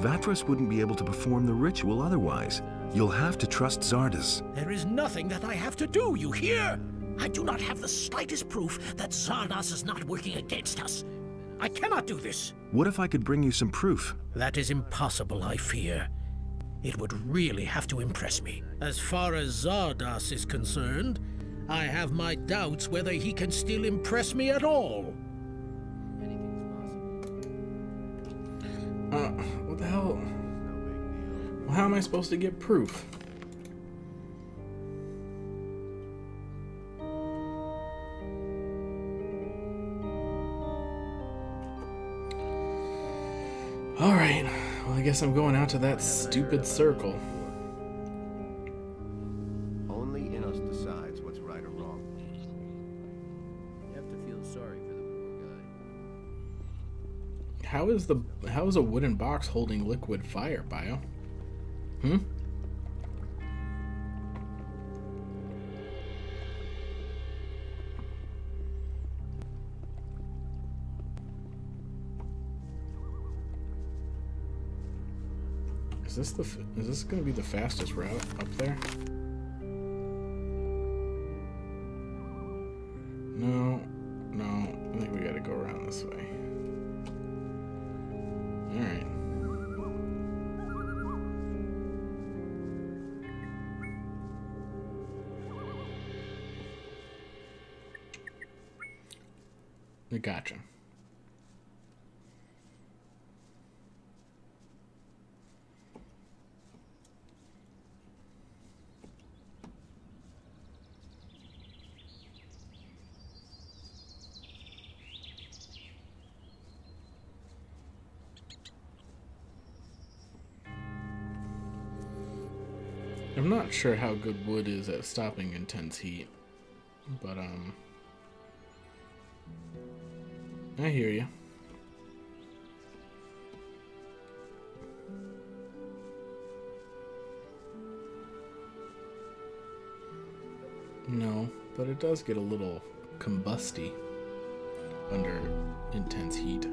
Vatras wouldn't be able to perform the ritual otherwise. You'll have to trust Zardas. There is nothing that I have to do, you hear? I do not have the slightest proof that Zardas is not working against us. I cannot do this. What if I could bring you some proof? That is impossible, I fear. It would really have to impress me. As far as Zardas is concerned, I have my doubts whether he can still impress me at all. What the hell? Well, how am I supposed to get proof? Alright, well, I guess I'm going out to that stupid circle. Only in us decides what's right or wrong. You have to feel sorry for the poor guy. How is a wooden box holding liquid fire, Bio? Hmm? Is this going to be the fastest route up there? No. I think we got to go around this way. All right. I gotcha. I'm not sure how good wood is at stopping intense heat, but I hear you. No, but it does get a little combusty under intense heat.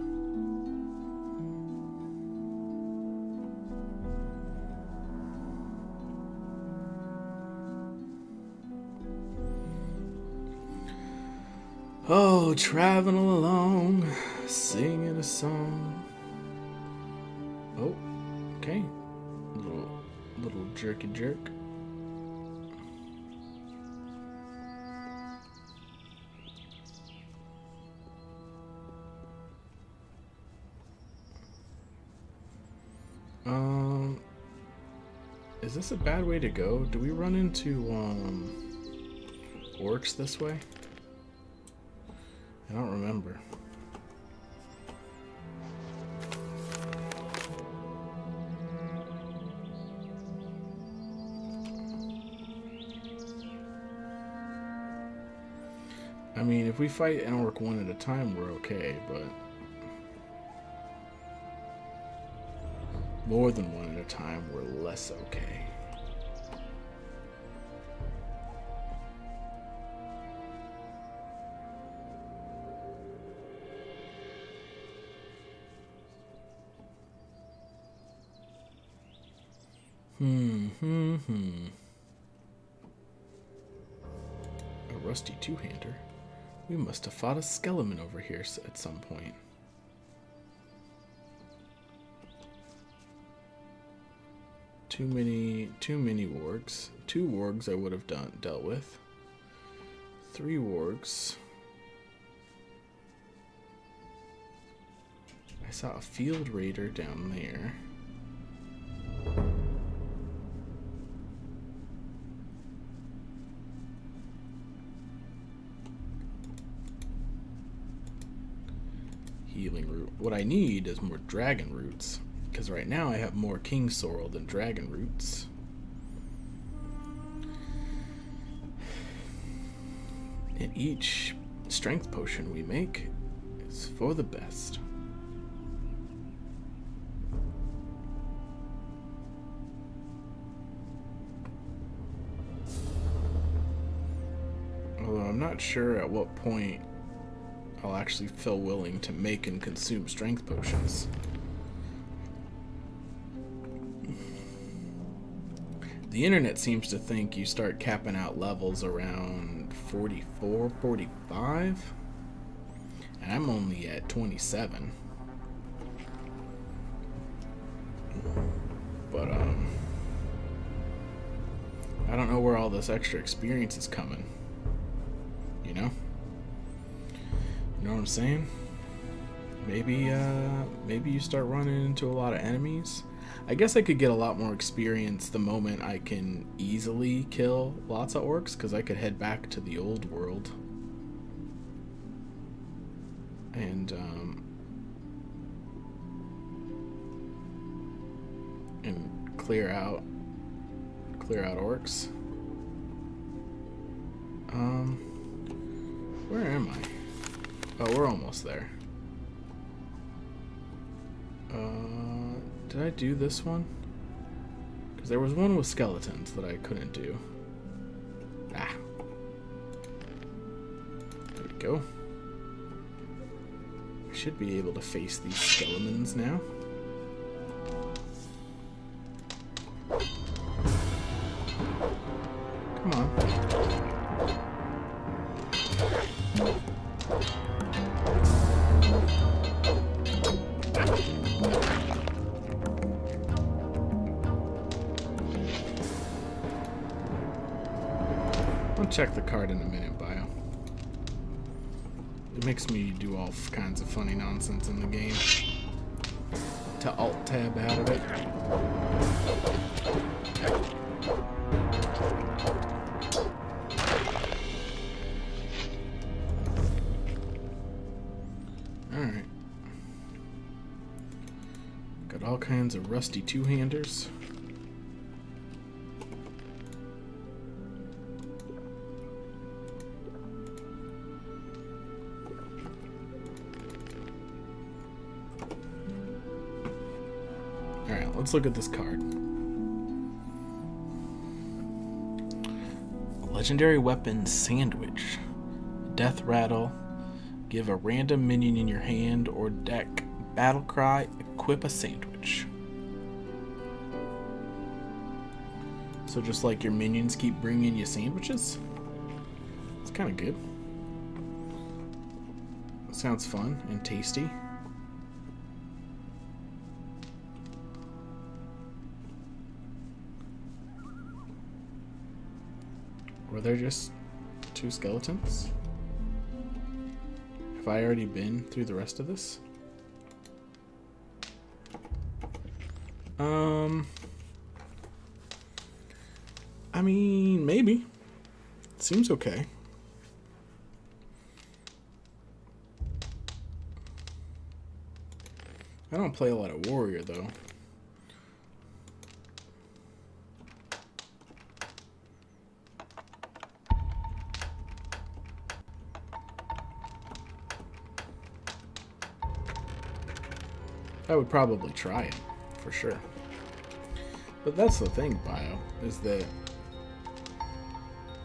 Oh, traveling along, singing a song. Oh, okay. Little jerky jerk. Is this a bad way to go? Do we run into orcs this way? I don't remember. I mean, if we fight an orc one at a time, we're okay, but more than one at a time, we're less okay. A rusty two-hander. We must have fought a skeleton over here at some point. Too many wargs. 2 wargs I would have dealt with. 3 wargs. I saw a field raider down there. Healing root. What I need is more dragon roots, because right now I have more king sorrel than dragon roots. And each strength potion we make is for the best. Although I'm not sure at what point I'll actually feel willing to make and consume strength potions. The internet seems to think you start capping out levels around 44, 45, and I'm only at 27. But I don't know where all this extra experience is coming. You know? You know what I'm saying? Maybe you start running into a lot of enemies. I guess I could get a lot more experience the moment I can easily kill lots of orcs, because I could head back to the old world. And clear out orcs. Where am I? Oh, we're almost there. Did I do this one? Because there was one with skeletons that I couldn't do. Ah. There we go. I should be able to face these skeletons now. Come on. I'll check the card in a minute, Bio. It makes me do all kinds of funny nonsense in the game. To alt-tab out of it. Alright. Got all kinds of rusty two-handers. Alright, let's look at this card. Legendary weapon Sandwich. Death Rattle. Give a random minion in your hand or deck battle cry, equip a sandwich. So just like your minions keep bringing you sandwiches? It's kind of good. Sounds fun and tasty. Were there just 2 skeletons? Have I already been through the rest of this? I mean, maybe. Seems okay. I don't play a lot of warrior though. I would probably try it, for sure. But that's the thing, Bio, is that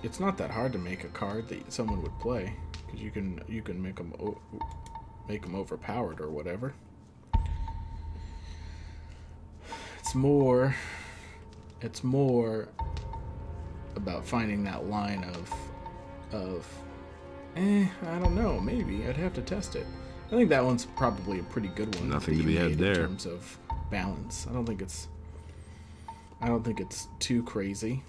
it's not that hard to make a card that someone would play, because you can make them overpowered or whatever. It's more about finding that line of I don't know, maybe I'd have to test it. I think that one's probably a pretty good one. Nothing to be had there. In terms of balance. I don't think it's too crazy.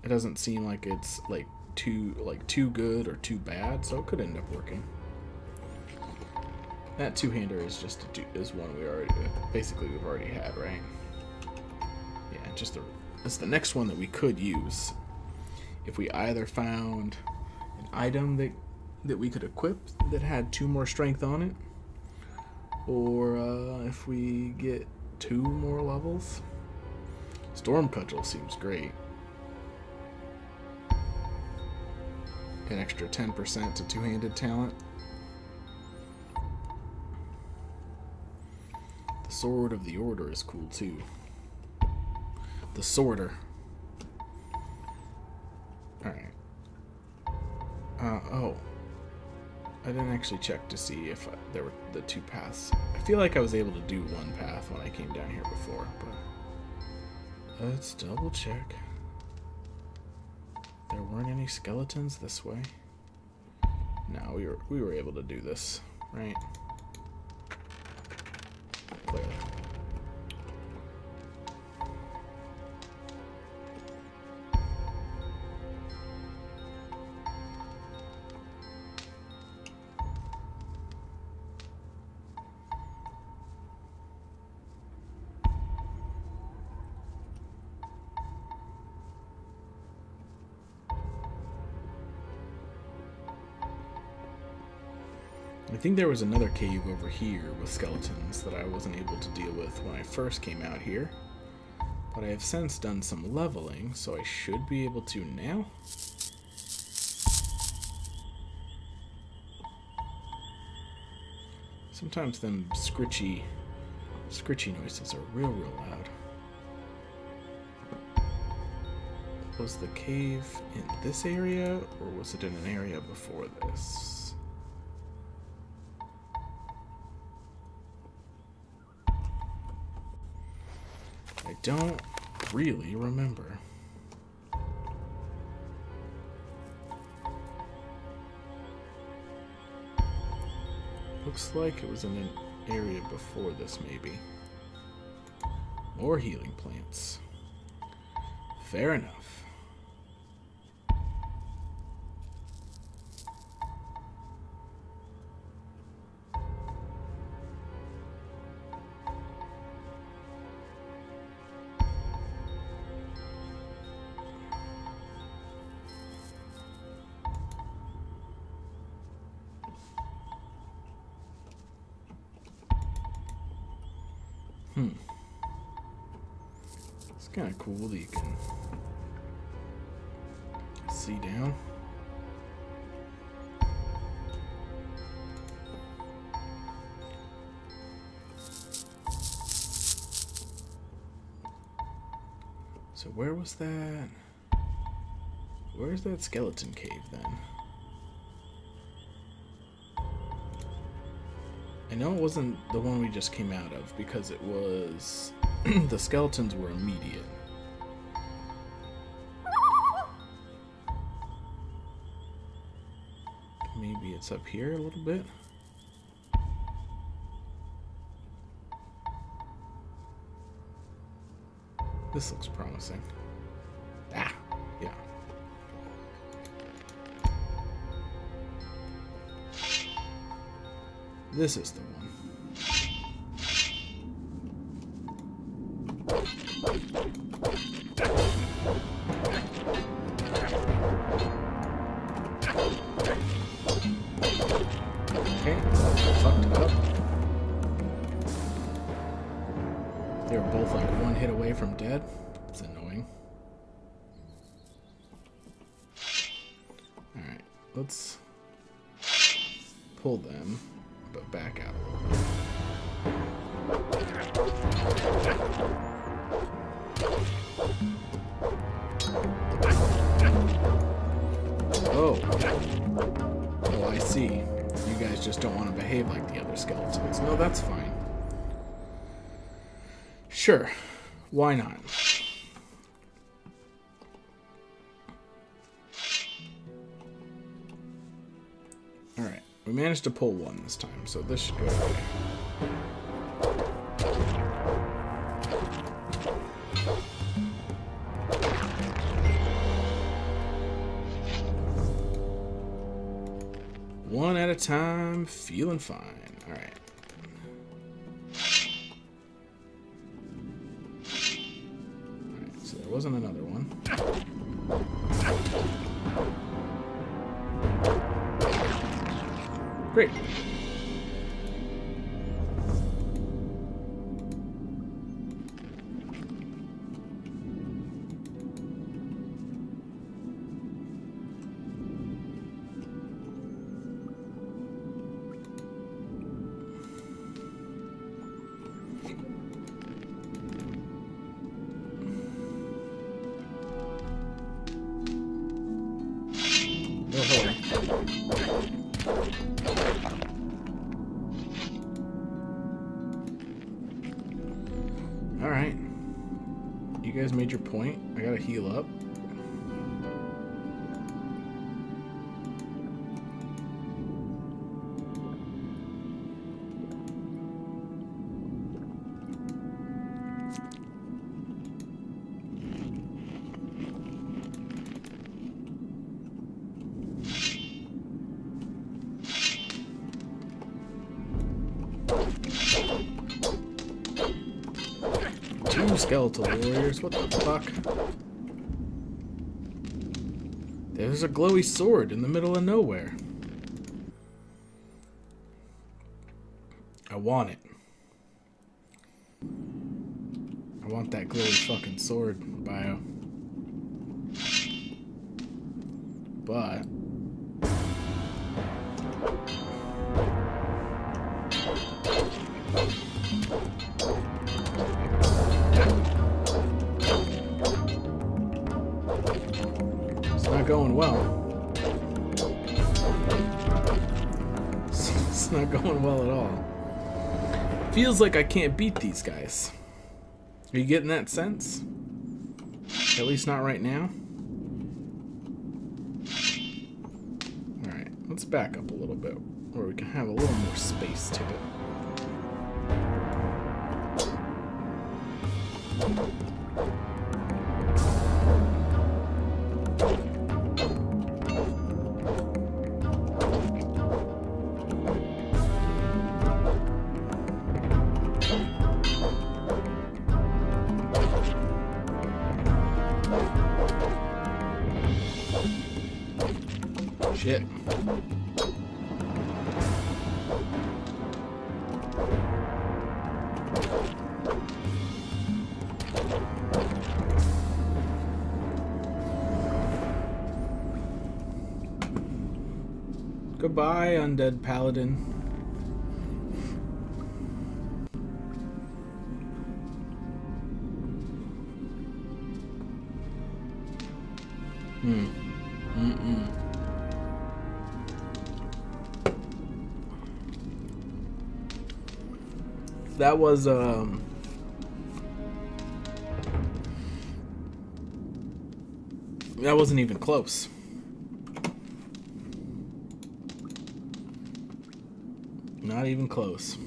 It doesn't seem like it's too good or too bad, so it could end up working. That two-hander is one we've already had, right? Yeah, it's the next one that we could use if we either found an item that we could equip that had 2 more strength on it, or if we get 2 more levels. Storm Cudgel seems great. An extra 10% to two-handed talent. The Sword of the Order is cool too. The Sworder. Alright. Oh. I didn't actually check to see if there were the 2 paths. I feel like I was able to do 1 path when I came down here before, but let's double check. There weren't any skeletons this way. No, we were able to do this, right? Clearly. I think there was another cave over here with skeletons that I wasn't able to deal with when I first came out here. But I have since done some leveling, so I should be able to now. Sometimes them scritchy noises are real loud. Was the cave in this area, or was it in an area before this? I don't really remember. Looks like it was in an area before this, maybe. More healing plants. Fair enough. It's kind of cool that you can see down. So where was that? Where's that skeleton cave then? I know it wasn't the one we just came out of because it was the skeletons were immediate. Maybe it's up here a little bit. This looks promising. Ah, yeah. This is the one. Okay, fucked up. They were both like one hit away from dead. It's annoying. Alright, let's pull them, but back out a little bit. Oh. Oh, I see. You guys just don't want to behave like the other skeletons. No, that's fine. Sure. Why not? Alright. We managed to pull one this time, so this should go okay. One at a time, feeling fine. All right. All right, so there wasn't another one. Great. Alright. You guys made your point. I gotta heal up. Two skeletal warriors, what the fuck? There's a glowy sword in the middle of nowhere. I want it. I want that glowy fucking sword, Bio. But it's not going well. It's not going well at all. Feels like I can't beat these guys. Are you getting that sense? At least not right now. Alright, let's back up a little bit where we can have a little more space to it. Shit. Goodbye, undead paladin. That was that wasn't even close. Not even close.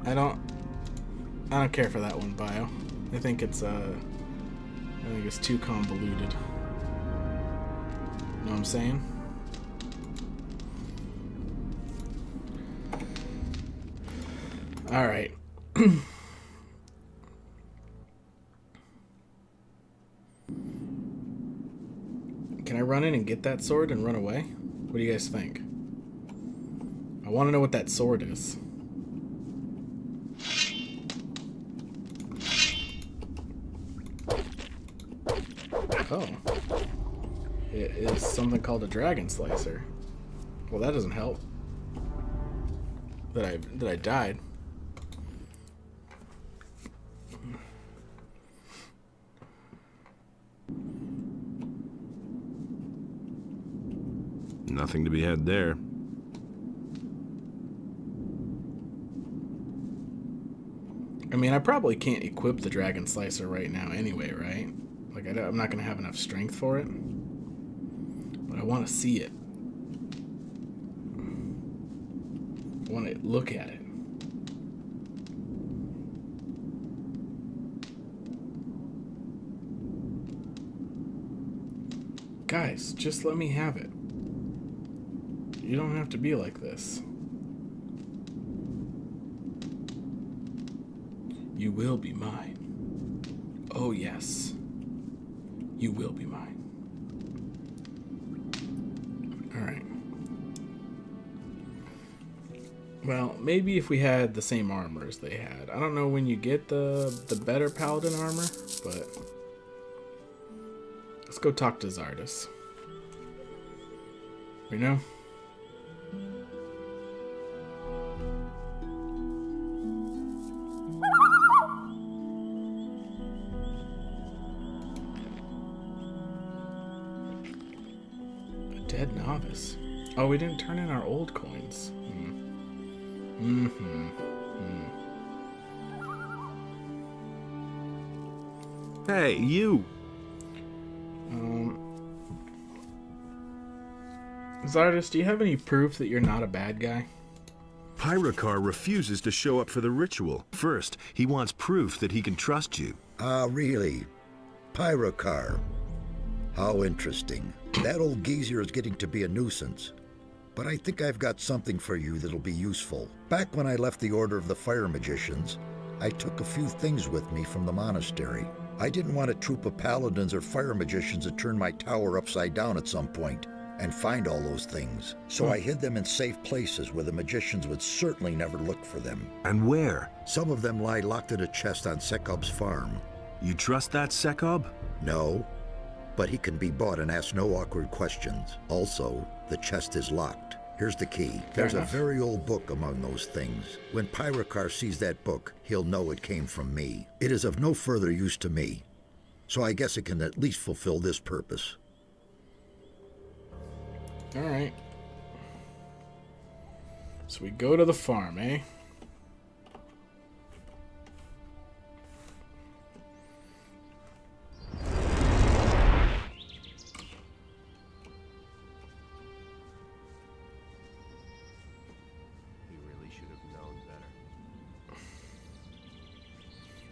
I don't care for that one, Bio. I think it's too convoluted. Know what I'm saying? All right. Can I run in and get that sword and run away? What do you guys think? I want to know what that sword is. Oh. It is something called a dragon slicer. Well, that doesn't help. That I died. Nothing to be had there. I mean, I probably can't equip the dragon slicer right now anyway, right? Like, I'm not going to have enough strength for it. But I want to see it. I want to look at it. Guys, just let me have it. You don't have to be like this. You will be mine. Oh, yes. You will be mine. Alright. Well, maybe if we had the same armor as they had. I don't know when you get the better paladin armor, but let's go talk to Zardus. You know? Dead novice. Oh, we didn't turn in our old coins. Hey, you! Zardus, do you have any proof that you're not a bad guy? Pyrocar refuses to show up for the ritual. First, he wants proof that he can trust you. Ah, really? Pyrocar. How interesting. That old geezer is getting to be a nuisance. But I think I've got something for you that'll be useful. Back when I left the Order of the Fire Magicians, I took a few things with me from the monastery. I didn't want a troop of paladins or fire magicians to turn my tower upside down at some point and find all those things. So I hid them in safe places where the magicians would certainly never look for them. And where? Some of them lie locked in a chest on Sekob's farm. You trust that Sekob? No, but he can be bought and ask no awkward questions. Also, the chest is locked. Here's the key. There's a very old book among those things. When Pyrokar sees that book, he'll know it came from me. It is of no further use to me, so I guess it can at least fulfill this purpose. All right. So we go to the farm, eh?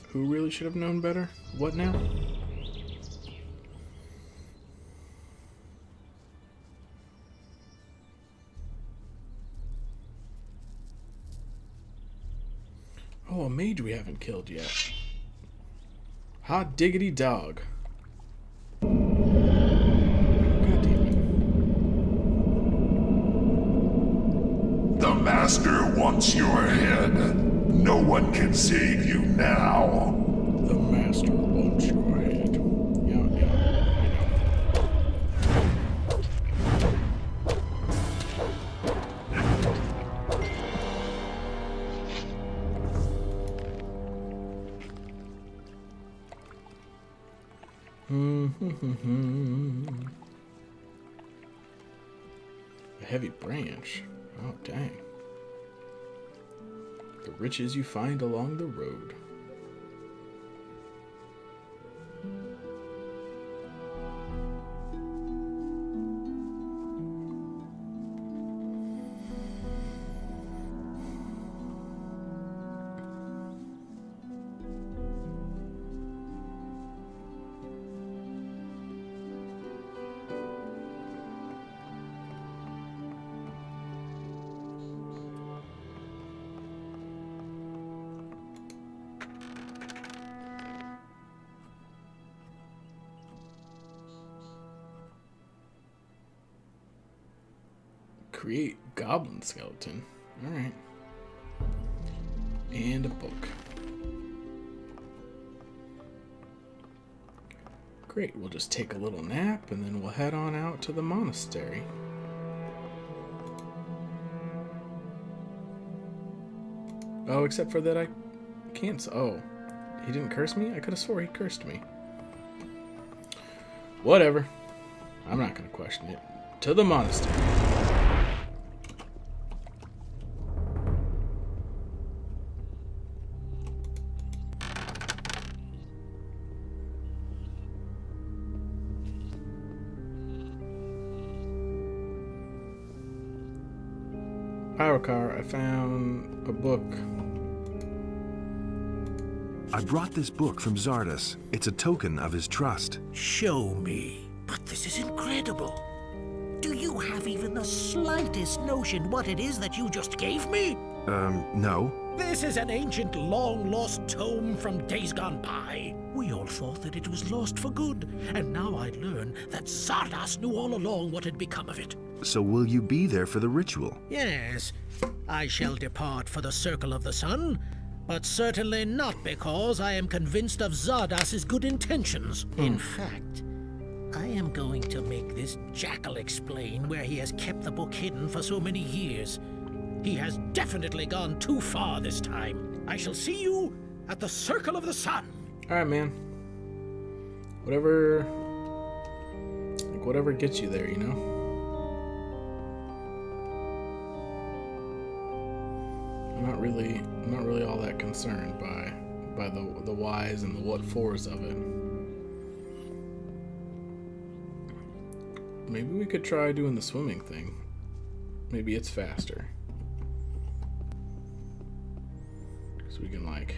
Who really should have known better? What now? Oh, a mage we haven't killed yet. Hot diggity dog. God damn it. The Master wants your head. No one can save you now. The Master wants your head. Yeah, A heavy branch. Oh, dang. The riches you find along the road. Create goblin skeleton. Alright. And a book. Great, we'll just take a little nap and then we'll head on out to the monastery. Oh, except for that I can't. Oh, he didn't curse me? I could have swore he cursed me. Whatever. I'm not going to question it. To the monastery. Pyrokar, I found a book. I brought this book from Zardas. It's a token of his trust. Show me. But this is incredible. Do you have even the slightest notion what it is that you just gave me? No. This is an ancient, long-lost tome from days gone by. We all thought that it was lost for good, and now I learn that Zardas knew all along what had become of it. So will you be there for the ritual? Yes, I shall depart for the Circle of the Sun, but certainly not because I am convinced of Zardas's good intentions. In fact, I am going to make this jackal explain where he has kept the book hidden for so many years. He has definitely gone too far this time. I shall see you at the Circle of the Sun. Alright, man. Whatever gets you there, you know? I'm not really all that concerned by the whys and the what-fors of it. Maybe we could try doing the swimming thing. Maybe it's faster. So we can, like,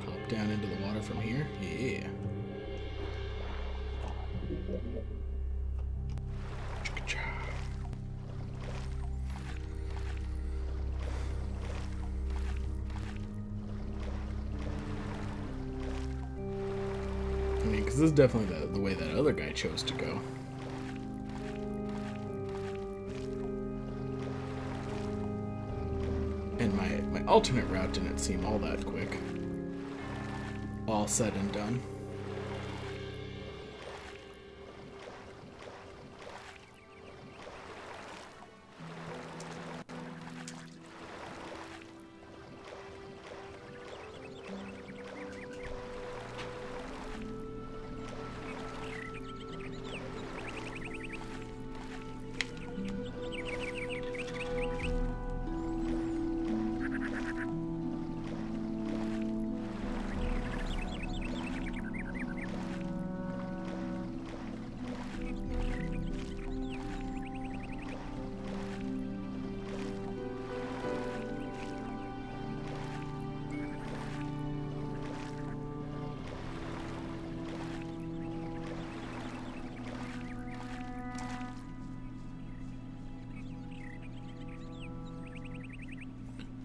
hop down into the water from here. Yeah. Chicka-cha. this is definitely the way that other guy chose to go. And my alternate route didn't seem all that quick. All said and done.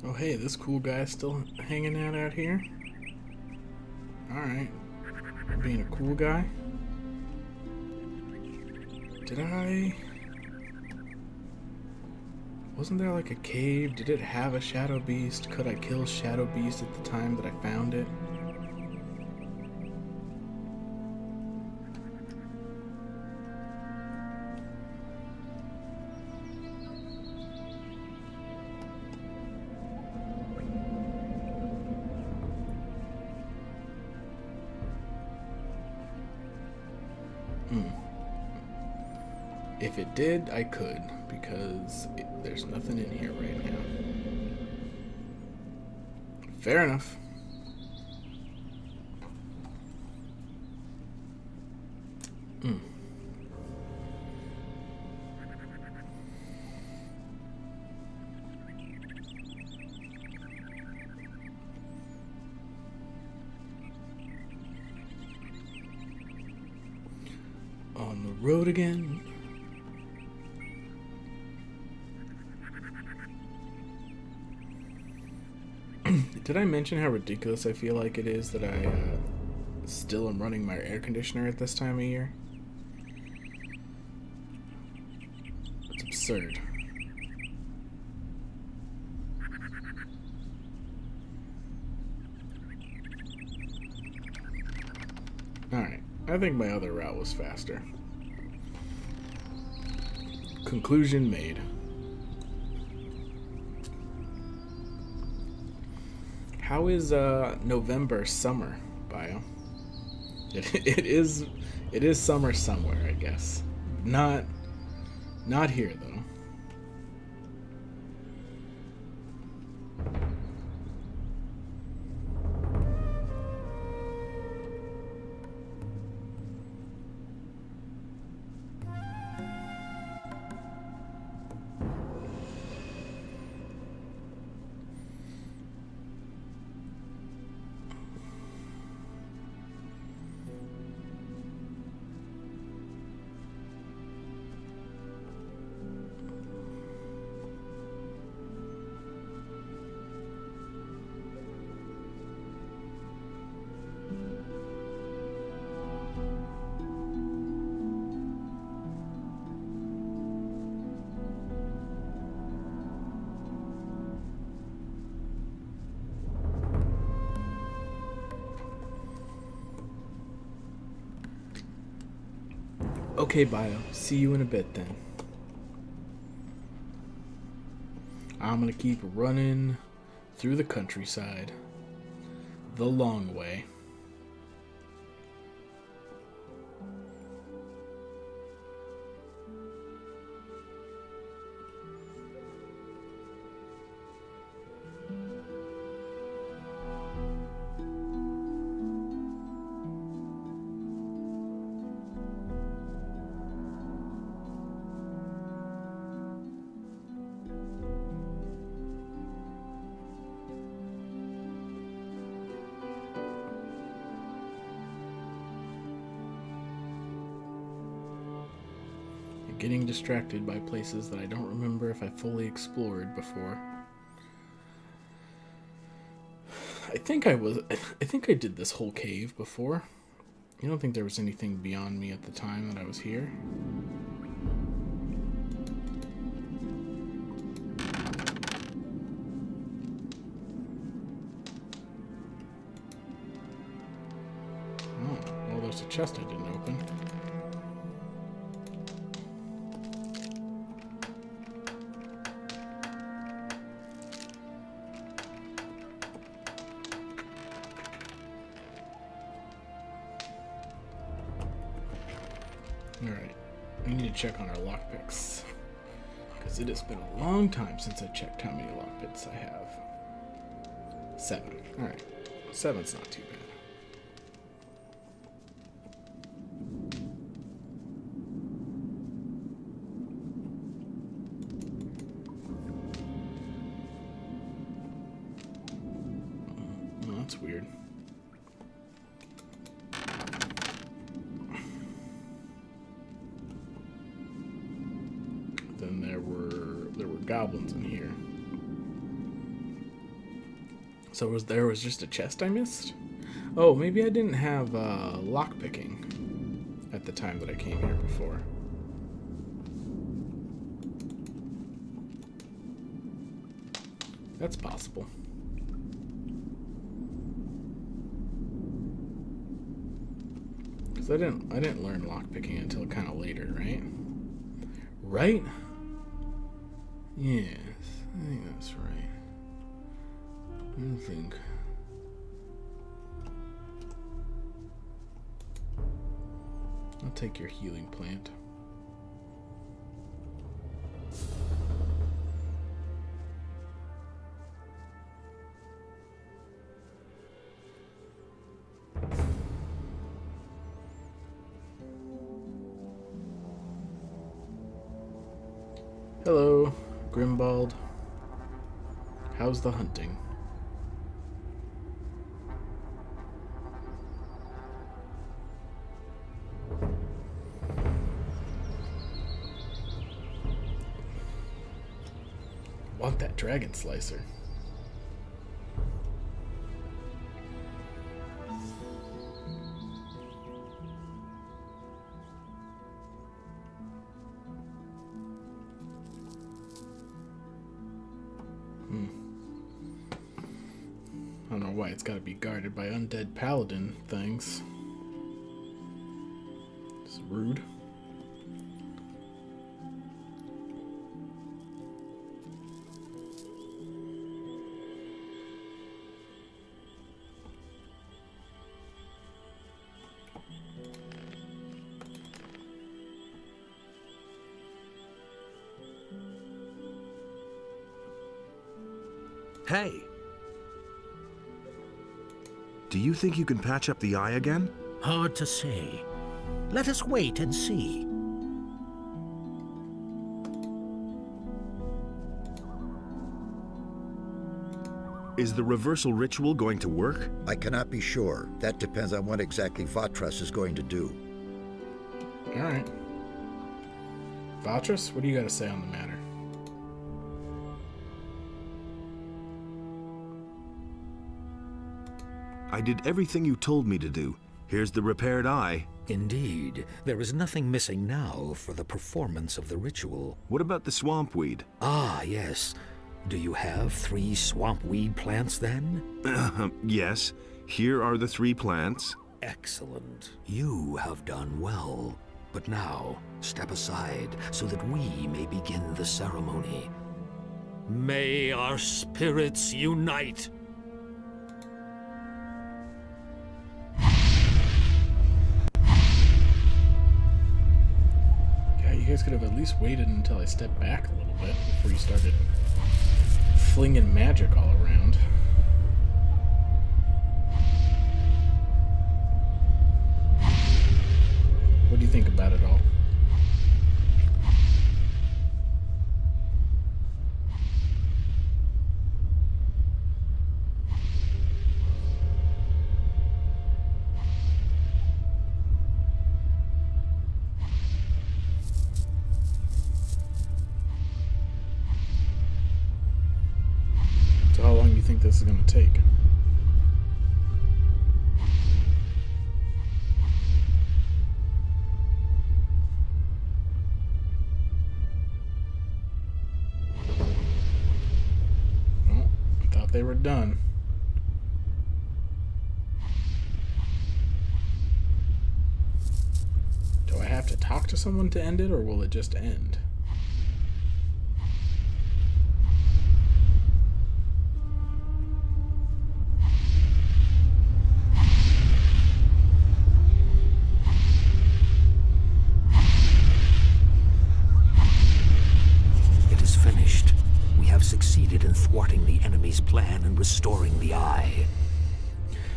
Oh hey, this cool guy's still hanging out here? Alright. Being a cool guy. Did I... Wasn't there like a cave? Did it have a shadow beast? Could I kill shadow beast at the time that I found it? If it did, I could, because there's nothing in here right now. Fair enough. On the road again. Did I mention how ridiculous I feel like it is that I still am running my air conditioner at this time of year? It's absurd. Alright, I think my other route was faster. Conclusion made. How is November summer, Bio? It is summer somewhere, I guess. Not here though. Okay, Bio. See you in a bit then. I'm gonna keep running through the countryside the long way. Getting distracted by places that I don't remember if I fully explored before. I think I did this whole cave before. You don't think there was anything beyond me at the time that I was here? Oh, well, there's a chest I didn't open. Alright, we need to check on our lockpicks. Because it has been a long time since I checked how many lockpicks I have. 7. Alright, 7's not too bad. Oh, that's weird. Then there were goblins in here. So there was just a chest I missed? Oh, maybe I didn't have lockpicking at the time that I came here before. That's possible. Because I didn't learn lockpicking until kind of later, right? Right? Yes, I think that's right. I think. I'll take your healing plant. Hello, Grimbald. How's the hunting? Want that dragon slicer? I don't know why it's got to be guarded by undead paladin things. It's rude. Hey! Do you think you can patch up the eye again? Hard to say. Let us wait and see. Is the reversal ritual going to work? I cannot be sure. That depends on what exactly Vatras is going to do. Alright. Vatras, what do you got to say on the matter? I did everything you told me to do. Here's the repaired eye. Indeed, there is nothing missing now for the performance of the ritual. What about the swamp weed? Ah, yes. Do you have 3 swamp weed plants then? Yes. Here are the 3 plants. Excellent. You have done well. But now, step aside so that we may begin the ceremony. May our spirits unite! You guys could have at least waited until I stepped back a little bit before you started flinging magic all around. What do you think about it all? How long do you think this is going to take? they were done. Do I have to talk to someone to end it, or will it just end? It is finished. We have succeeded in thwarting the enemy's plan and restoring the Eye.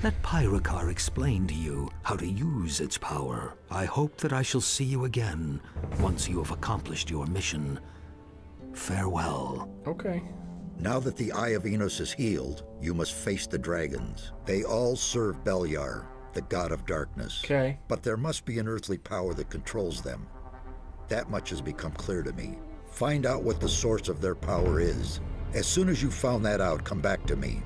Let Pyrocar explain to you how to use its power. I hope that I shall see you again once you have accomplished your mission. Farewell. Okay. Now that the Eye of Enos is healed, you must face the dragons. They all serve Beliar, the god of darkness. Okay. But there must be an earthly power that controls them. That much has become clear to me. Find out what the source of their power is. As soon as you've found that out, come back to me.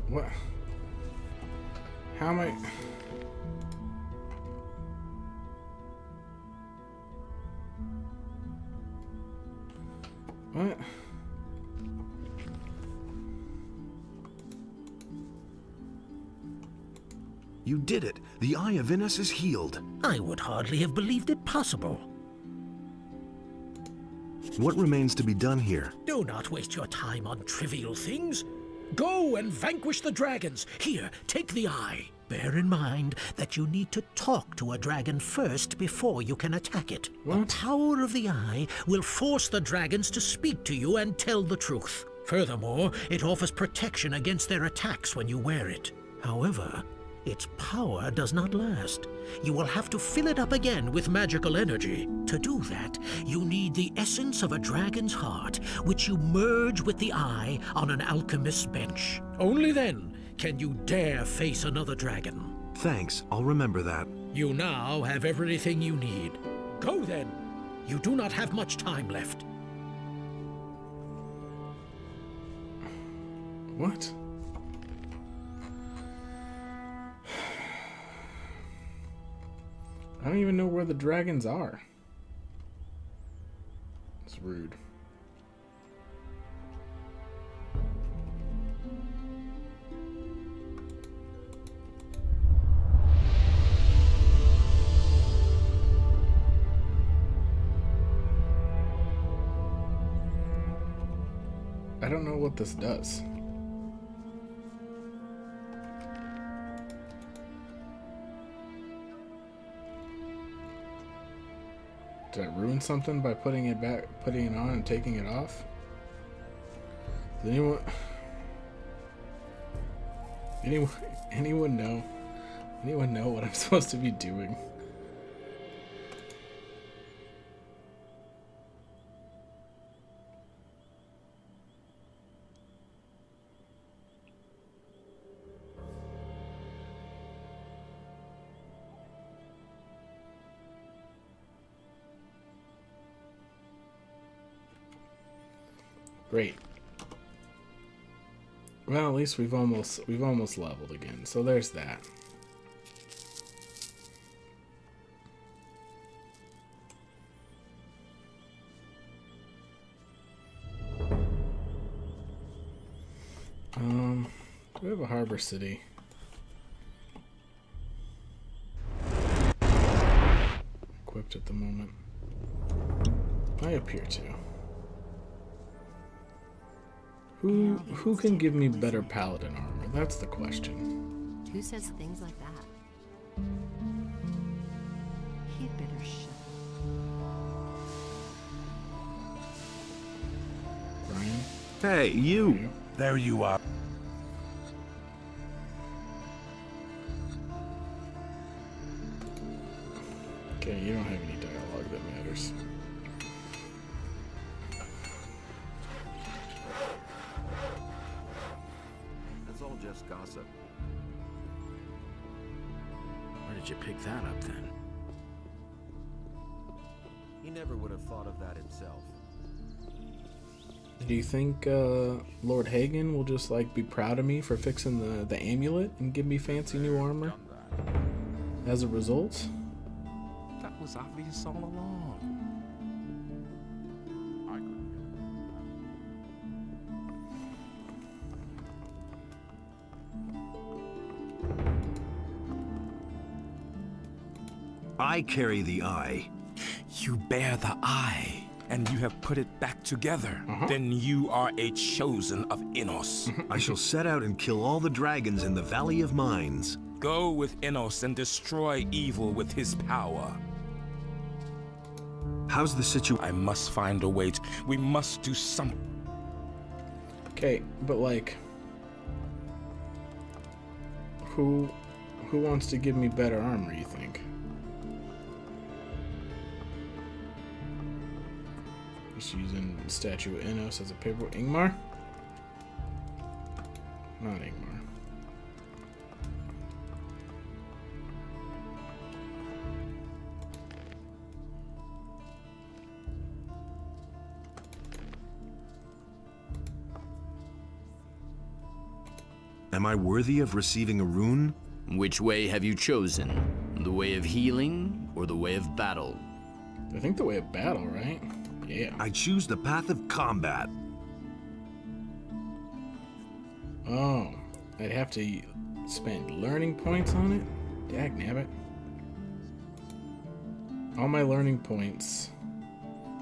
What? How am I... What? You did it. The Eye of Enos is healed. I would hardly have believed it possible. What remains to be done here? Do not waste your time on trivial things. Go and vanquish the dragons. Here, take the Eye. Bear in mind that you need to talk to a dragon first before you can attack it. What? The power of the Eye will force the dragons to speak to you and tell the truth. Furthermore, it offers protection against their attacks when you wear it. However, its power does not last. You will have to fill it up again with magical energy. To do that, you need the essence of a dragon's heart, which you merge with the Eye on an alchemist's bench. Only then can you dare face another dragon. Thanks, I'll remember that. You now have everything you need. Go then. You do not have much time left. What? I don't even know where the dragons are. It's rude. I don't know what this does. Did I ruin something by putting it back, putting it on and taking it off? Does anyone know? Anyone know what I'm supposed to be doing? Great. Well, at least we've almost leveled again. So there's that. Do we have a harbor city? Equipped at the moment. I appear to. Who can give me better paladin armor? That's the question. Who says things like that? He'd better shut up. Brian? Hey, you! There you are. Okay, you don't have any dialogue that matters. That's all just gossip. Where did you pick that up then? He never would have thought of that himself. Do you think Lord Hagen will just like be proud of me for fixing the amulet and give me fancy new armor as a result? That was obvious all along. I carry the eye. You bear the eye, and you have put it back together. Then you are a chosen of Innos. I shall set out and kill all the dragons in the Valley of Mines. Go with Innos and destroy evil with his power. How's the situation? I must find a way to... We must do something. Okay, but like, who wants to give me better armor, you think? Just using statue of Innos as a paper. Ingmar? Not Ingmar. Am I worthy of receiving a rune? Which way have you chosen? The way of healing or the way of battle? I think the way of battle, right? Yeah. I choose the path of combat. Oh, I'd have to spend learning points on it? Dagnabbit. All my learning points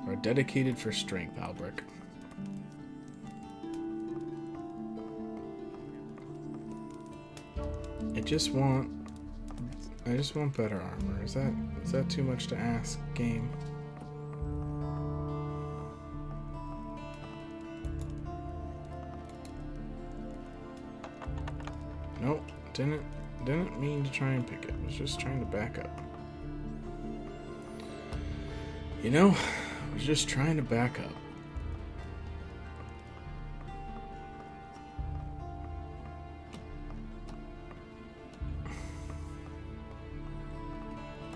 are dedicated for strength, Albrecht. I just want better armor. Is that too much to ask, game? Nope, didn't mean to try and pick it. I was just trying to back up. You know, I was just trying to back up.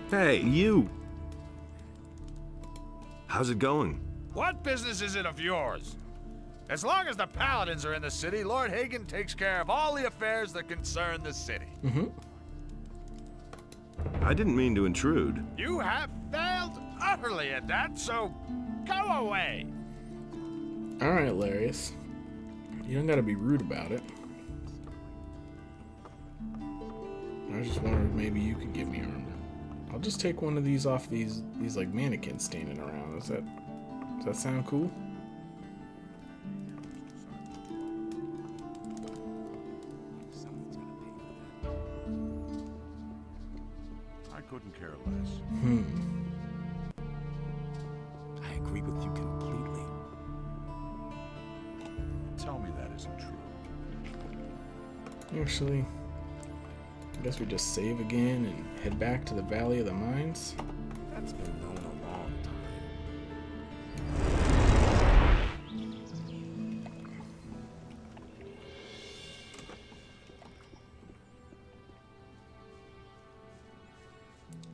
Hey, you! How's it going? What business is it of yours? As long as the paladins are in the city, Lord Hagen takes care of all the affairs that concern the city. I didn't mean to intrude. You have failed utterly at that, so go away. Alright, Larius. You don't gotta be rude about it. I was just wondering if maybe you could give me armor. I'll just take one of these off these like mannequins standing around. Does that sound cool? I couldn't care less. I agree with you completely. Tell me that isn't true. Actually, I guess we just save again and head back to the Valley of the Mines. That's been known a long time.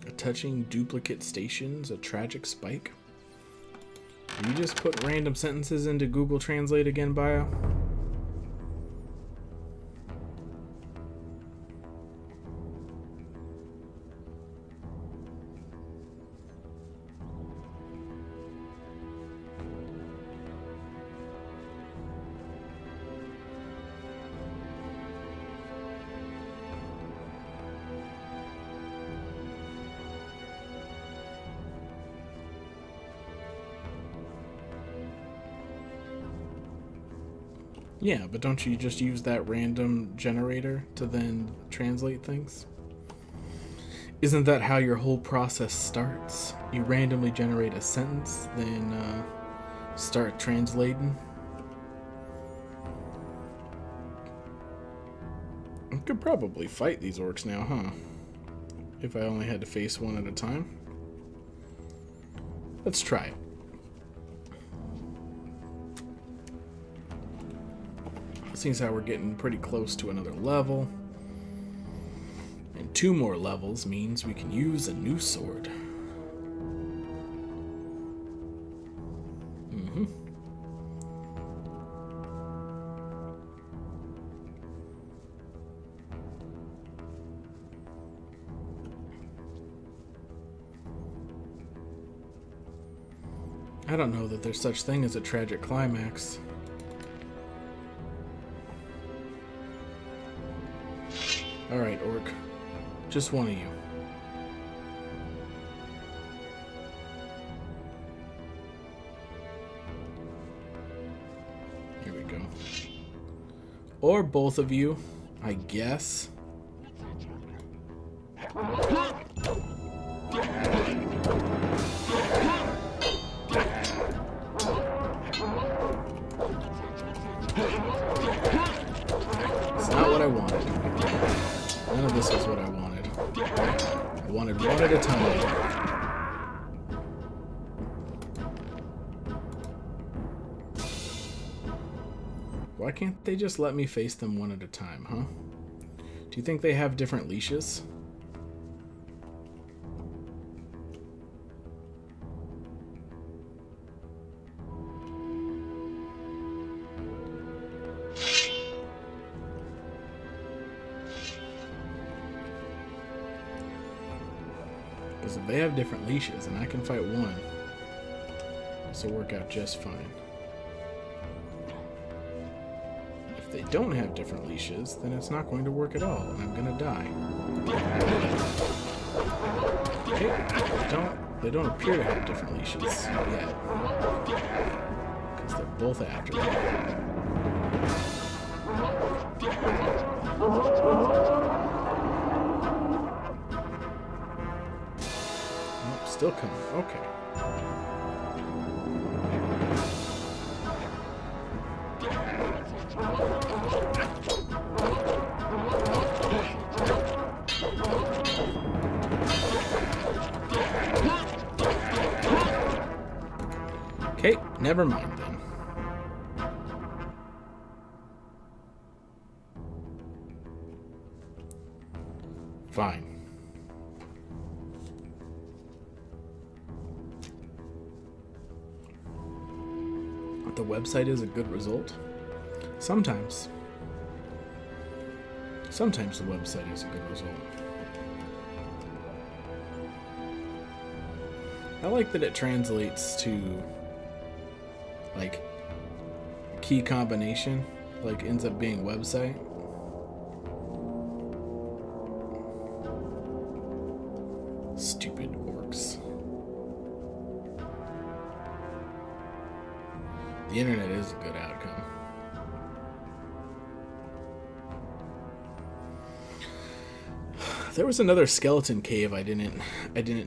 A touching duplicate stations, a tragic spike. Did you just put random sentences into Google Translate again, Bio? Yeah, but don't you just use that random generator to then translate things? Isn't that how your whole process starts? You randomly generate a sentence, then start translating? I could probably fight these orcs now, huh? If I only had to face one at a time. Let's try it. Seems how we're getting pretty close to another level. And 2 more levels means we can use a new sword. I don't know that there's such thing as a tragic climax. Alright, orc. Just one of you. go. Or both of you, I guess. It's not what I wanted. None of this is what I wanted. I wanted one at a time. Why can't they just let me face them one at a time, huh? Do you think they have different leashes? Because if they have different leashes and I can fight one, this will work out just fine. If they don't have different leashes, then it's not going to work at all, and I'm gonna die. Okay, they don't appear to have different leashes yet. Because they're both after me. Nope, still coming. Okay. Okay, never mind then. Fine. The website is a good result. Sometimes. Sometimes the website is a good result. I like that it translates to like key combination, like ends up being website. Stupid orcs. The internet is a good outcome. There was another skeleton cave I didn't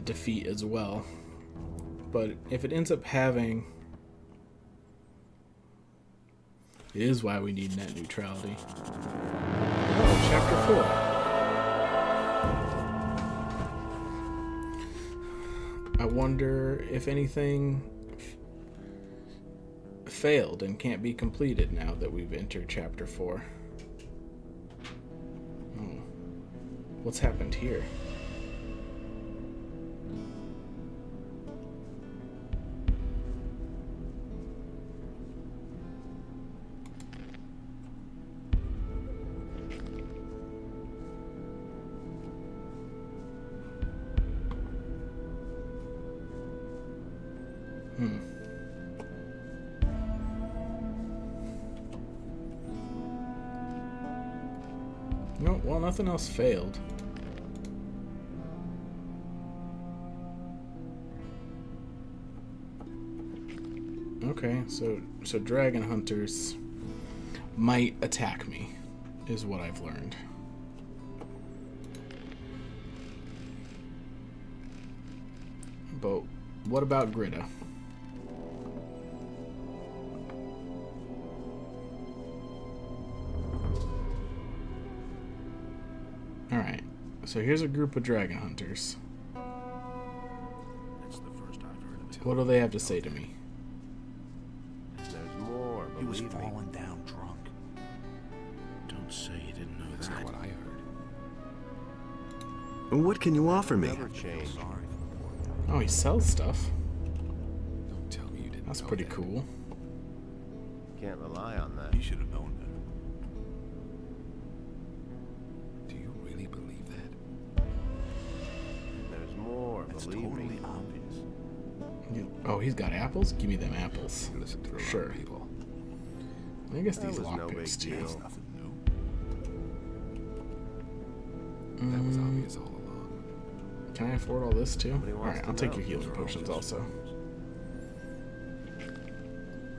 defeat as well. But if it ends up having, it is why we need net neutrality. Oh, chapter 4. I wonder if anything failed and can't be completed now that we've entered chapter 4. Oh. What's happened here? No, well, nothing else failed. Okay, so dragon hunters might attack me, is what I've learned. But what about Grida? Alright, so here's a group of dragon hunters. That's the first I've heard of it. What do they have to say to me? There's more. He was falling down drunk. Don't say you didn't know That's that. not what I heard. What can you offer me? Never change. Oh, he sells stuff. Don't tell me you didn't That's know pretty that. cool. Can't rely on that. You should have known better. Do you really believe that? There's more. That's Believe totally me. obvious. Oh, he's got apples? Give me them apples. You listen to the Sure. wrong people. I guess That these was no lockpicks big too. deal. Nothing new. That was obvious all along. Can I afford all this too? Nobody wants Alright, to I'll take know. your healing Those are all potions just also.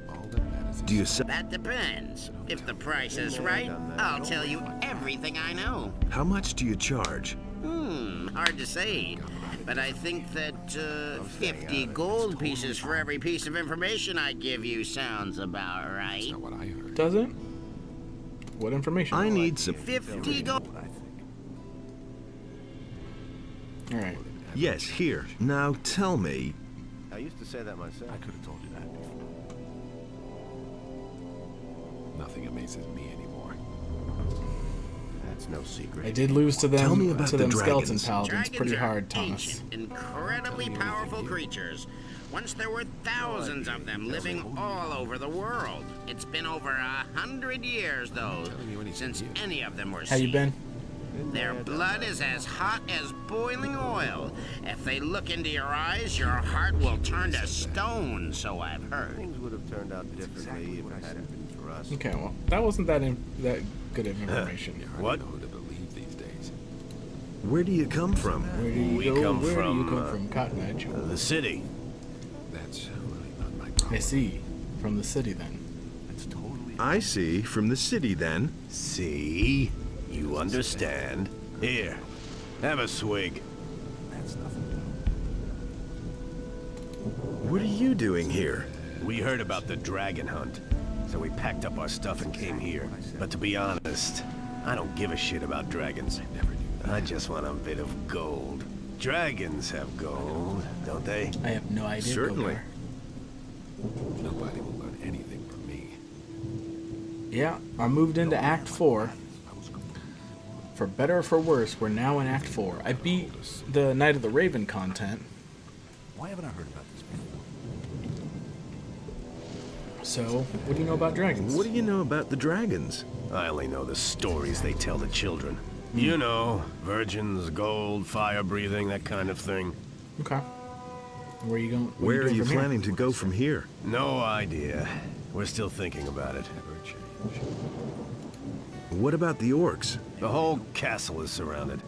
All that matters Do you sell? That depends. If the price is right, I'll tell you everything I know. How much do you charge? Hard to say. But I think that 50 gold pieces for every piece of information I give you sounds about right. That's not what I heard. Does it? What information? I need some. 50 gold. All right. Yes, here. Now tell me. I used to say that myself. I could have told you that before. Nothing amazes me anymore. That's no secret. I did lose to them. Tell me about to the them skeleton dragons. paladins pretty Dragons are hard, Thomas. ancient, incredibly powerful creatures. Once there were thousands of them living all over the world. It's been over 100 years, though, since any of them were seen. How you been? Their blood is as hot as boiling oil. If they look into your eyes, your heart will turn to stone, so I've heard. Things would have turned out differently if it hadn't been for us. Okay, well, that wasn't that good of information. What? Know who to believe these days. Where do you come from? Where do you We go? come Where do you from, come from, Cotton Edge? The city. That's really not my problem. I see. From the city, then. That's totally. I see. From the city, then. See? You understand. Here, have a swig. That's nothing. What are you doing here? We heard about the dragon hunt, so we packed up our stuff and came here. But to be honest, I don't give a shit about dragons. I never knew that. I just want a bit of gold. Dragons have gold, don't they? I have no idea. Certainly. Gilgar. Nobody will learn anything from me. Yeah, I moved into Act 4. For better or for worse, we're now in Act 4. I beat the Night of the Raven content. Why haven't I heard about this before? So, what do you know about dragons? What do you know about the dragons? I only know the stories they tell the children. You know, virgins, gold, fire breathing, that kind of thing. Okay. Where are you going? Where are you from here? planning to go from here? No idea. We're still thinking about it. Never change. What about the orcs? The whole castle is surrounded.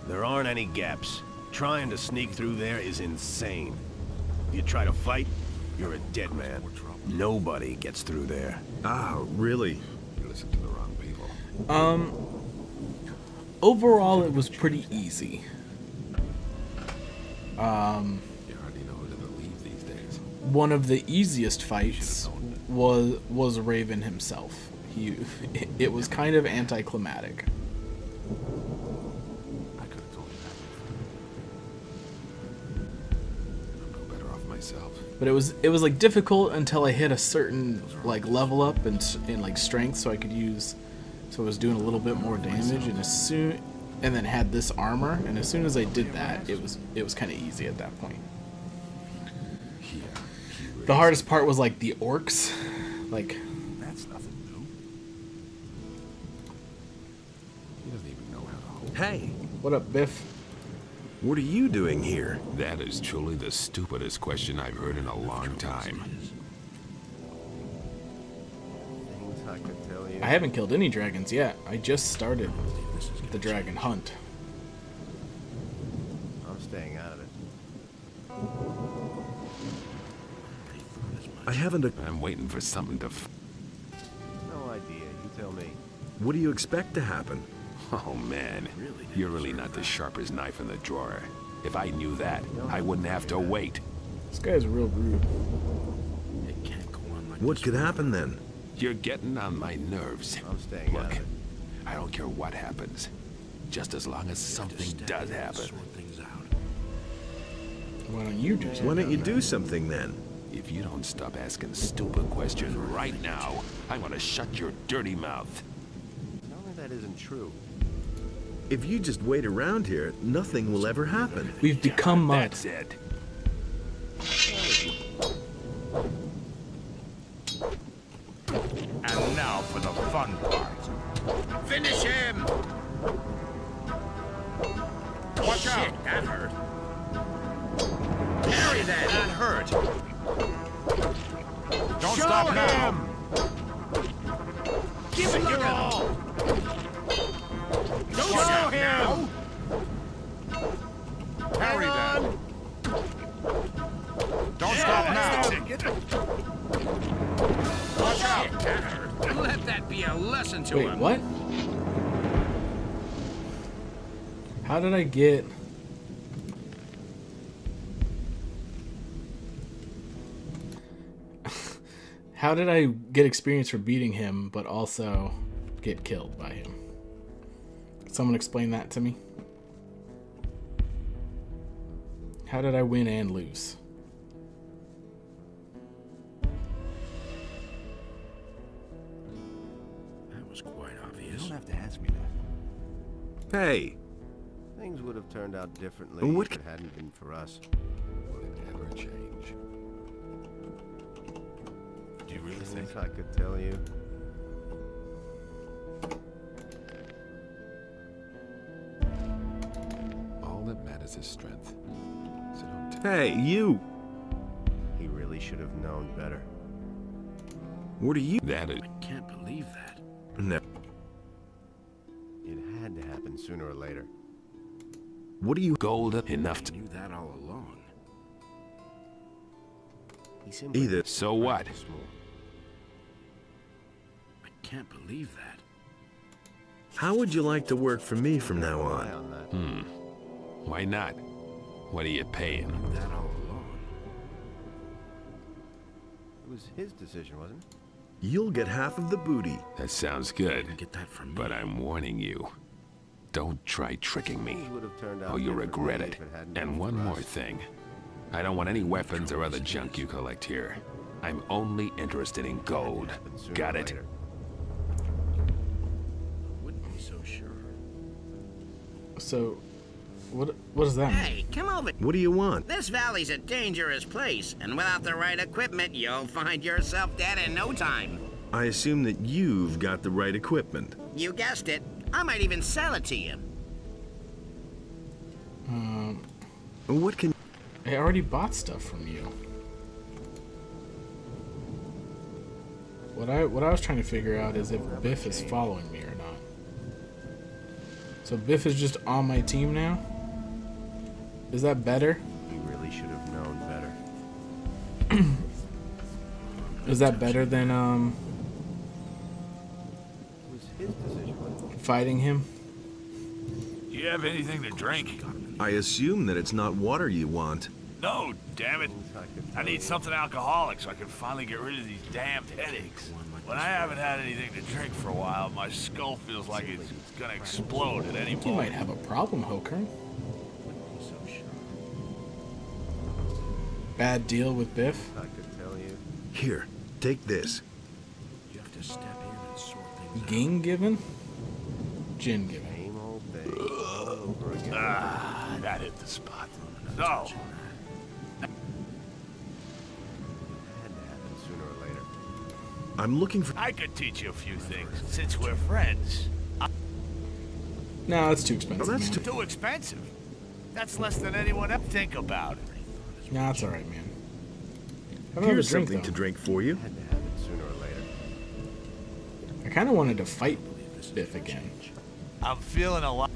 There aren't any gaps. Trying to sneak through there is insane. If you try to fight, you're a dead man. Nobody gets through there. Ah, really? You listen to the wrong people. Overall, it was pretty easy. You hardly know who to believe these days. One of the easiest fights was Raven himself. It was kind of anticlimactic. I could have told you that. I'm no better off myself. But it was like difficult until I hit a certain like level up in like strength, so I could use. So I was doing a little bit more damage, and then had this armor, and as soon as I did that, it was kind of easy at that point. The hardest part was like the orcs, like. That's nothing new. He doesn't even know how to hold. Hey, What up, Biff? what are you doing here? That is truly the stupidest question I've heard in a long time. Things I could tell you. I haven't killed any dragons yet. I just started the dragon hunt. I'm staying out of it. I haven't a... I'm waiting for something to. No idea. You tell me. What do you expect to happen? Oh man, you're really not the sharpest knife in the drawer. If I knew that, I wouldn't have to wait. This guy's real rude. It can't go on like What this. could happen then? You're getting on my nerves. I'm staying out Look, of it. I don't care what happens, just as long as something does happen. Sort things out. Why don't you do Why something? don't you do something then? If you don't stop asking stupid questions right now, I'm gonna shut your dirty mouth. Tell me that isn't true. If you just wait around here, nothing will ever happen. We've become mud. That's it. And now for the fun part. Finish him! Watch out! That hurt. Parry that! That hurt. Don't Show stop him! now. Give it your all! Show him! Parry that. Don't stop now. Watch out! a lesson to Wait, him. what? How did I get... How did I get experience for beating him, but also get killed by him? Could someone explain that to me? How did I win and lose? That was quite obvious. You don't have to ask me that. Hey, Things would have turned out differently What if it hadn't been for us. Will it ever change? Do you really Things think? I could tell you. All that matters is strength. So don't hey, you! He really should have known better. What are you? That is. I can't believe that. No. It had to happen sooner or later. What are you? Gold enough to. I knew that all along. He simply Either. So what? small. I can't believe that. How would you like to work for me from now Eye on? on that. Why not? What are you paying? Knew that all along. It was his decision, wasn't it? You'll get half of the booty. That sounds good. Didn't get that from me. But I'm warning you. Don't try tricking me. Things would have turned out Oh, you'll differently regret it. if hadn't been And for one more us. thing. I don't want any weapons or other junk you collect here. I'm only interested in gold. Happen sooner Got or it? later. Wouldn't be so sure. So, what does that mean? Hey, come over. What do you want? This valley's a dangerous place, and without the right equipment, you'll find yourself dead in no time. I assume that you've got the right equipment. You guessed it. I might even sell it to you. What can... I already bought stuff from you. What I was trying to figure out is if Biff is following me or not. So Biff is just on my team now? Is that better? He really should have known better. Is that better than It was his decision, wasn't it? fighting him? Do you have anything to drink? I assume that it's not water you want. No, damn it. I need something alcoholic so I can finally get rid of these damned headaches. When I haven't had anything to drink for a while, my skull feels like it's gonna explode at any You might moment. have a problem, Hokern. Bad deal with Biff? I could tell you. Here, take this. You have to step in and sort things out. Ging given? Gin given. Same old thing. All over again. Ah, that hit the spot. So, It had to happen sooner or later. I'm looking for... I could teach you a few things since we're friends. No, that's too expensive, Oh, that's man. Too expensive. That's less than anyone else think about it. No, it's alright, man. Have another Here's drink, something though. to drink for you. Had to happen sooner or later. I kind of wanted to fight Biff again. I'm feeling a lot.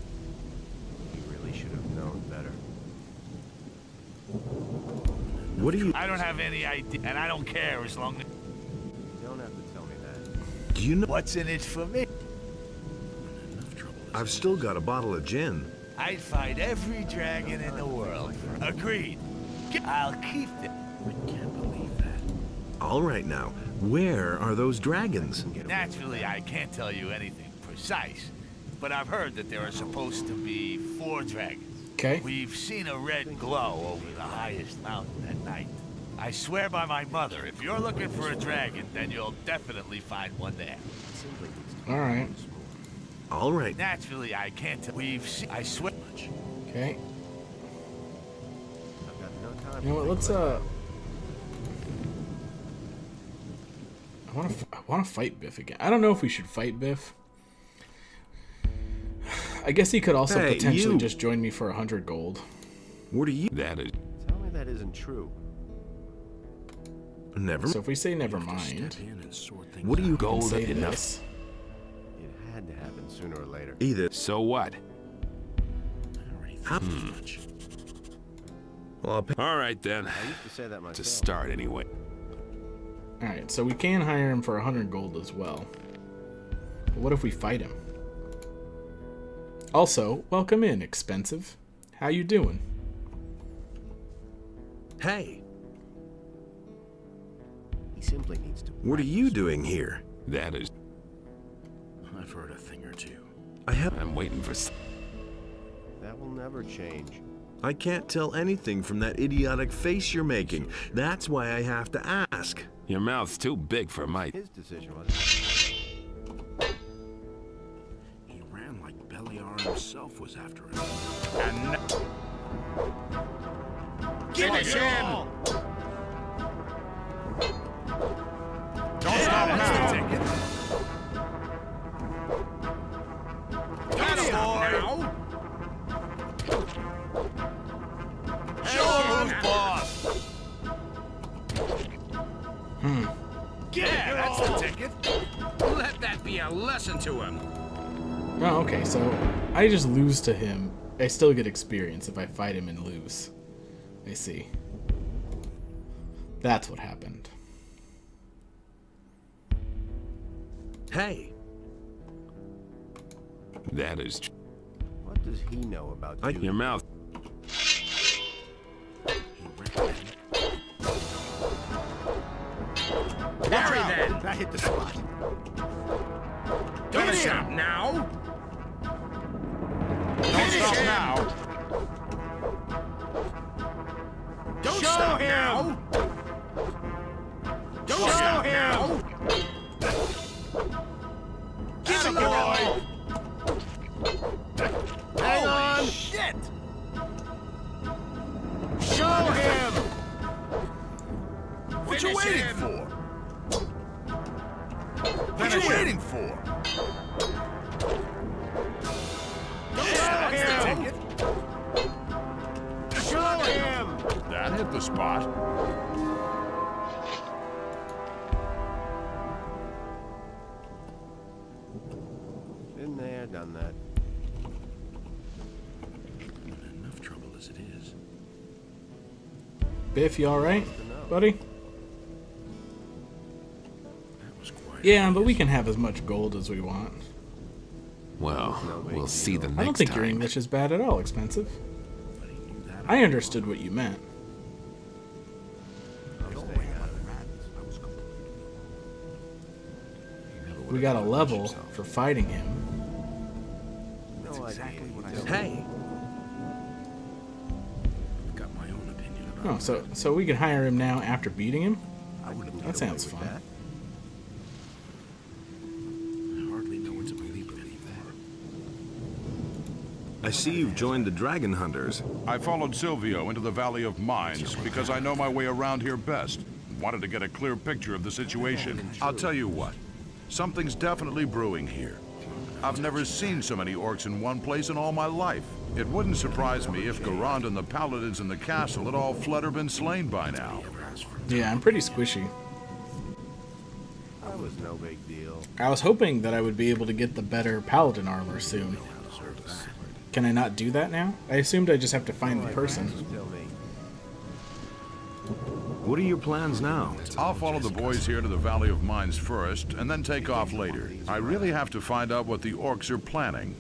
He really should have known better. What do you... I don't have any idea, and I don't care as long as... You don't have to tell me that. Do you know... What's in it for me? I've still got a bottle of gin. I'd fight every dragon in the world. Agreed. I'll keep it. I can't believe that. All right now, where are those dragons? Naturally, I can't tell you anything precise, but I've heard that there are supposed to be 4 dragons. Okay. We've seen a red glow over the highest mountain at night. I swear by my mother, if you're looking for a dragon, then you'll definitely find one there. Alright. All right. Naturally, I can't tell. We've seen... I swear... Okay. I've got no time You know what, let's, I want to fight Biff again. I don't know if we should fight Biff. I guess he could also Hey, potentially you. just join me for 100 gold. What are you... That is. Tell me that isn't true. Never... So if we say never mind, Step in and sort things What are you... and Gold say enough. this. It had to happen sooner or later. Either... So what? I already thought as much. Well, I'll pay... All right then. I used to say that myself. To start anyway. Alright, so we can hire him for 100 gold as well. What if we fight him? Also, welcome in, Expensive. How you doing? Hey, He simply needs to. what are you doing here? That is. I've heard a thing or two. I'm waiting for. That will never change. I can't tell anything from that idiotic face you're making. That's why I have to ask. Your mouth's too big for my. His decision was. He ran like Beliar himself was after him. And finish him! Don't stop now. Now! Show him who's boss. Yeah, that's the ticket. Let that be a lesson to him. Oh, okay, so I just lose to him. I still get experience if I fight him and lose. I see. That's what happened. Hey, That is. What does he know about you? Your mouth. Parry then! That hit the spot. Don't stop now! Don't stop now. Don't stop now! Don't stop now! Give it, boy. Hang on! Shit. Show him! What you Finish waiting him. for? What you waiting for? Yeah, that's the ticket. Show him! That hit the spot. Been there, done that. Enough trouble as it is. Biff, you alright, buddy? That was quiet. Yeah, but we can have as much gold as we want. Well, we'll see the next I don't think time. your English is bad at all, Expensive. I understood what you meant. We got a level for fighting him. No idea. hey, I've got my own opinion about Oh, so we can hire him now after beating him? I wouldn't That sounds fun. it. I hardly know what to believe anymore. I see you've joined the Dragon Hunters. I followed Silvio into the Valley of Mines because I know my way around here best. Wanted to get a clear picture of the situation. I'll tell you what, something's definitely brewing here. I've never seen so many orcs in one place in all my life. It wouldn't surprise me if Garand and the paladins in the castle had all fled or been slain by now. Yeah, I'm pretty squishy. That was no big deal. I was hoping that I would be able to get the better paladin armor soon. Can I not do that now? I assumed I just have to find the person. Tell me. What are your plans now? I'll follow the boys here to the Valley of Mines first, and then take off later. I really have to find out what the orcs are planning.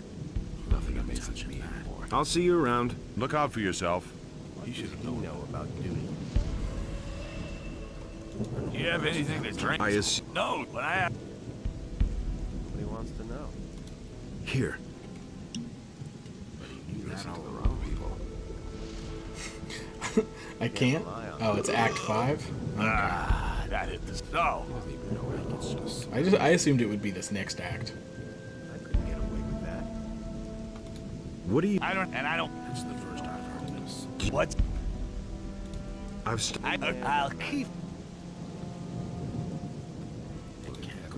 Nothing amazes me anymore. I'll see you around. Look out for yourself. You should know about duty. You have anything to drink? I assume. No, but I have. Nobody wants to know. Here. I can't? Oh, it's Act 5? Ah, that hit the stove. I assumed it would be this next act. I couldn't get away with that. What do you? I don't. That's the first I've heard of this. What? I'll keep.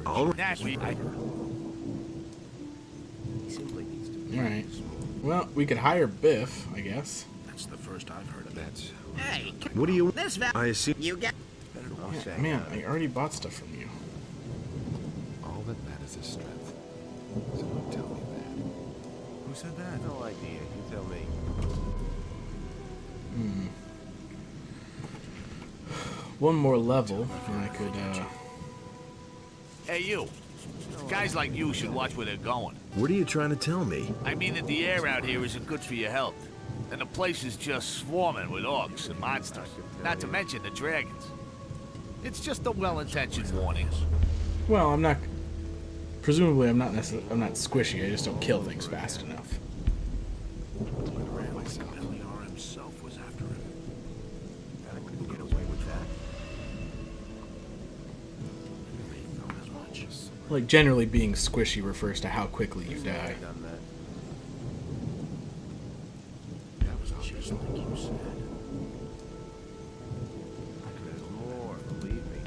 All right. That we. He simply needs to. Alright. Well, we could hire Biff, I guess. That's the first I've heard of it. Hey, What do you? this I assume. you get. Yeah, man, I already bought stuff from you. All that matters is strength. So don't tell me that. Who said that? No idea. You tell me. One more level, and I could, Hey, you. Guys like you should watch where they're going. What are you trying to tell me? I mean that the air out here isn't good for your health. And the place is just swarming with orcs and monsters. Not to mention the dragons. It's just a well-intentioned warning. Well, I'm not. Presumably, I'm not squishy. I just don't kill things fast enough. Like, generally being squishy refers to how quickly you die.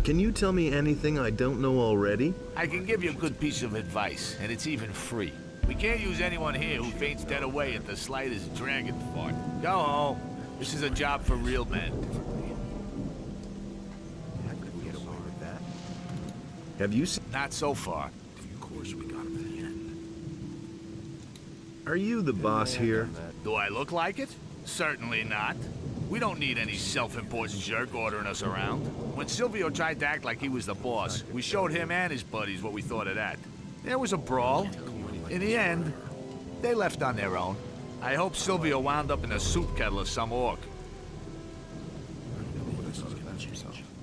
Can you tell me anything I don't know already? I can give you a good piece of advice, and it's even free. We can't use anyone here who faints dead away at the slightest dragon fart. Go home. This is a job for real men. Have you seen? Not so far. Of course, we got him in the end. Are you the boss here? Do I look like it? Certainly not. We don't need any self-important jerk ordering us around. When Silvio tried to act like he was the boss, we showed him and his buddies what we thought of that. There was a brawl. In the end, they left on their own. I hope Silvio wound up in a soup kettle of some orc.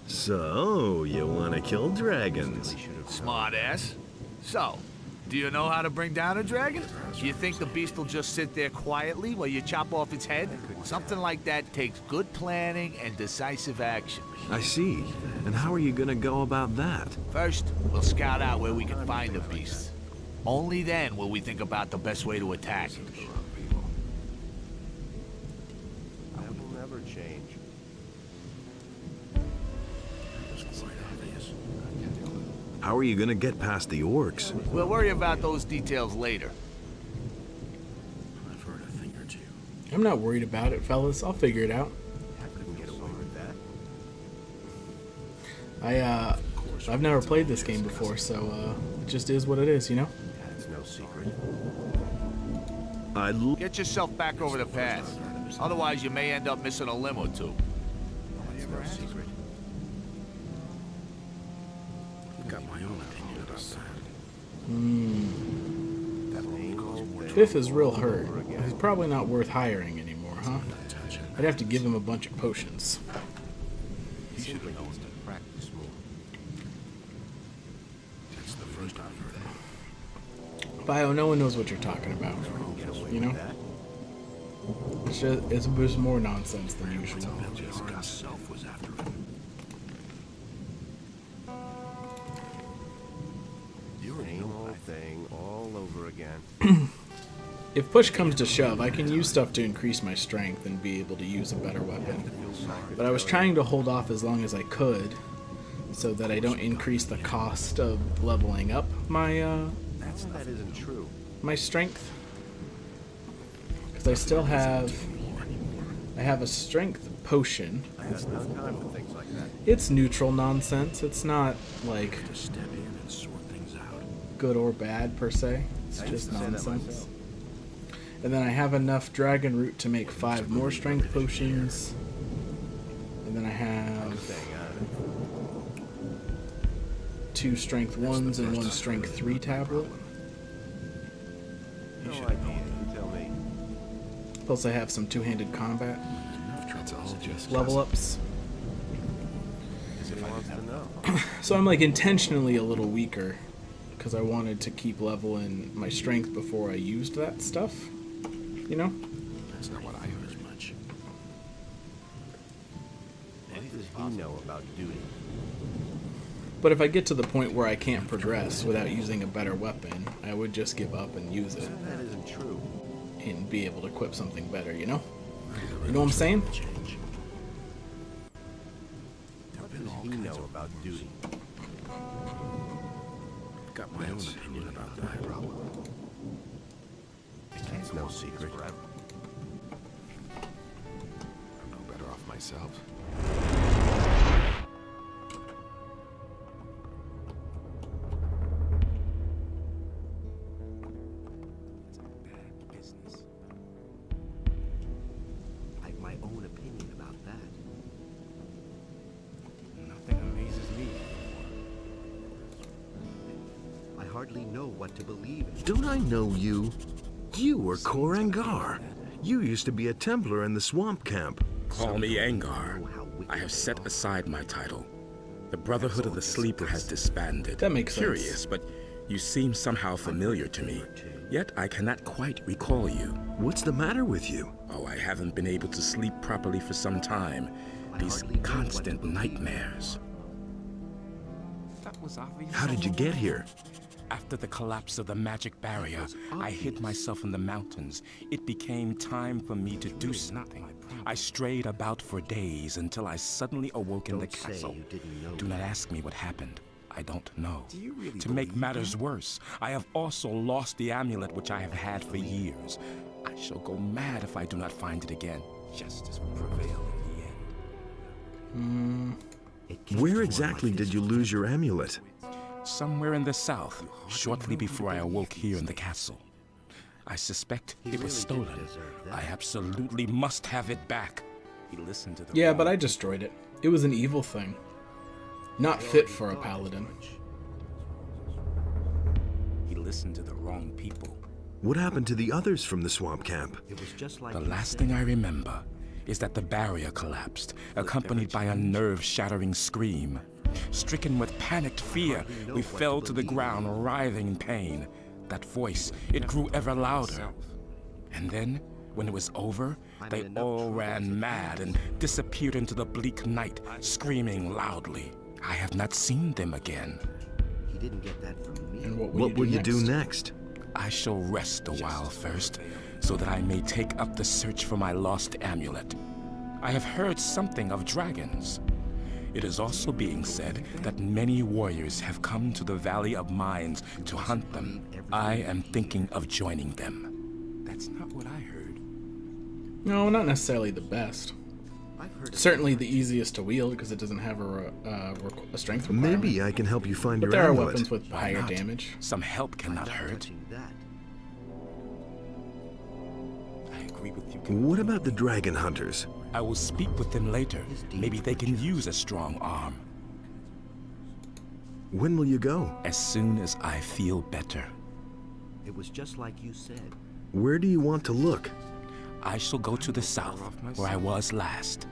So, you want to kill dragons? Smart ass. So, do you know how to bring down a dragon? Do you think the beast will just sit there quietly while you chop off its head? Something like that takes good planning and decisive action. I see. And how are you gonna go about that? First, we'll scout out where we can find the beast. Only then will we think about the best way to attack it. I will never change. How are you gonna get past the orcs? We'll worry about those details later. I've heard a thing or two. I'm not worried about it, fellas. I'll figure it out. I couldn't get away with that. I've never played this game before, so it just is what it is, you know? That's no secret. Get yourself back over the path. Otherwise, you may end up missing a limb or two. That's no secret. I've got my own opinion about that. Biff is real hurt. He's probably not worth hiring anymore, huh? I'd have to give him a bunch of potions. He should have known to practice more. That's the first I've heard of. Bio, no one knows what you're talking about. You know? It's just more nonsense than usual. Himself was after him. Same old thing all over again. If push comes to shove, I can use stuff to increase my strength and be able to use a better weapon. But I was trying to hold off as long as I could, so that I don't increase the cost of leveling up my That isn't true. my strength. Because I still have a strength potion. I have no time for things like that. It's neutral nonsense. It's not like Just step in and sort things out. good or bad per se. It's just nonsense. And then I have enough dragon root to make 5 more strength potions. And then I have 2 strength 1s and 1 strength 3 tablet. No idea. You tell me. Plus I have some 2-handed combat That's all just level ups. If I wants to know. So I'm like intentionally a little weaker because I wanted to keep leveling my strength before I used that stuff. You know? That's not what I heard as much. What does he know about duty? But if I get to the point where I can't progress without using a better weapon, I would just give up and use it. That isn't true. And be able to equip something better, you know? You know what I'm saying? What does he know about duty? I've got my own opinion about that. It's no secret. I'm no better off myself. It's a bad business. I have my own opinion about that. Nothing amazes me anymore. I hardly know what to believe in. Don't I know you? You were Korangar. You used to be a Templar in the swamp camp. Call me Angar. I have set aside my title. The Brotherhood of the Sleeper has disbanded. That makes sense. Curious, but you seem somehow familiar to me. Yet I cannot quite recall you. What's the matter with you? Oh, I haven't been able to sleep properly for some time. These constant nightmares. How did you get here? After the collapse of the magic barrier, I hid myself in the mountains. It became time for me to do something. I strayed about for days until I suddenly awoke in the castle. Do not ask me what happened. I don't know. To make matters worse, I have also lost the amulet which I have had for years. I shall go mad if I do not find it again. Justice will prevail in the end. Where exactly did you lose your amulet? Somewhere in the south, shortly before I awoke here in the castle. I suspect it was stolen. I absolutely must have it back. He listened to the Yeah, but I destroyed it. It was an evil thing. Not fit for a paladin. He listened to the wrong people. What happened to the others from the swamp camp? The last thing I remember is that the barrier collapsed, accompanied by a nerve-shattering scream. Stricken with panicked fear, we fell to the ground, writhing in pain. That voice, it grew ever louder. And then, when it was over, they all ran mad and disappeared into the bleak night, screaming loudly. I have not seen them again. He didn't get that from me. And what will you do next? I shall rest a while first, so that I may take up the search for my lost amulet. I have heard something of dragons. It is also being said that many warriors have come to the Valley of Mines to hunt them. I am thinking of joining them. That's not what I heard. No, not necessarily the best. Certainly the easiest to wield because it doesn't have a strength requirement. Maybe I can help you find but your there are amulet. weapons with Why higher not? damage. Some help cannot hurt. I agree with you. What about the dragon hunters? I will speak with them later. Maybe they can use a strong arm. When will you go? As soon as I feel better. It was just like you said. Where do you want to look? I shall go to the south, where I was last.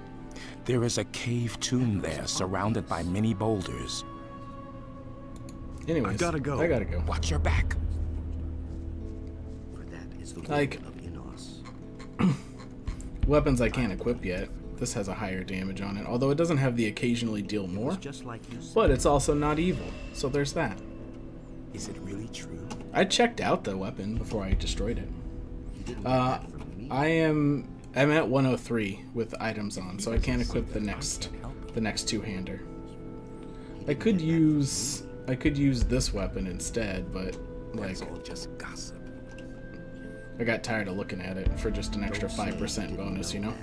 There is a cave tomb there, surrounded by many boulders. Anyways, I gotta go. Watch your back. For that is the Like, of Inos. weapons I can't equip yet. This has a higher damage on it, although it doesn't have the occasionally deal more. Just like you said. But it's also not evil, so there's that. Is it really true? I checked out the weapon before I destroyed it. I'm at 103 with items on, so I can't equip the next two-hander. I could use this weapon instead, but like, just gossip. I got tired of looking at it for just an extra 5% bonus, you know.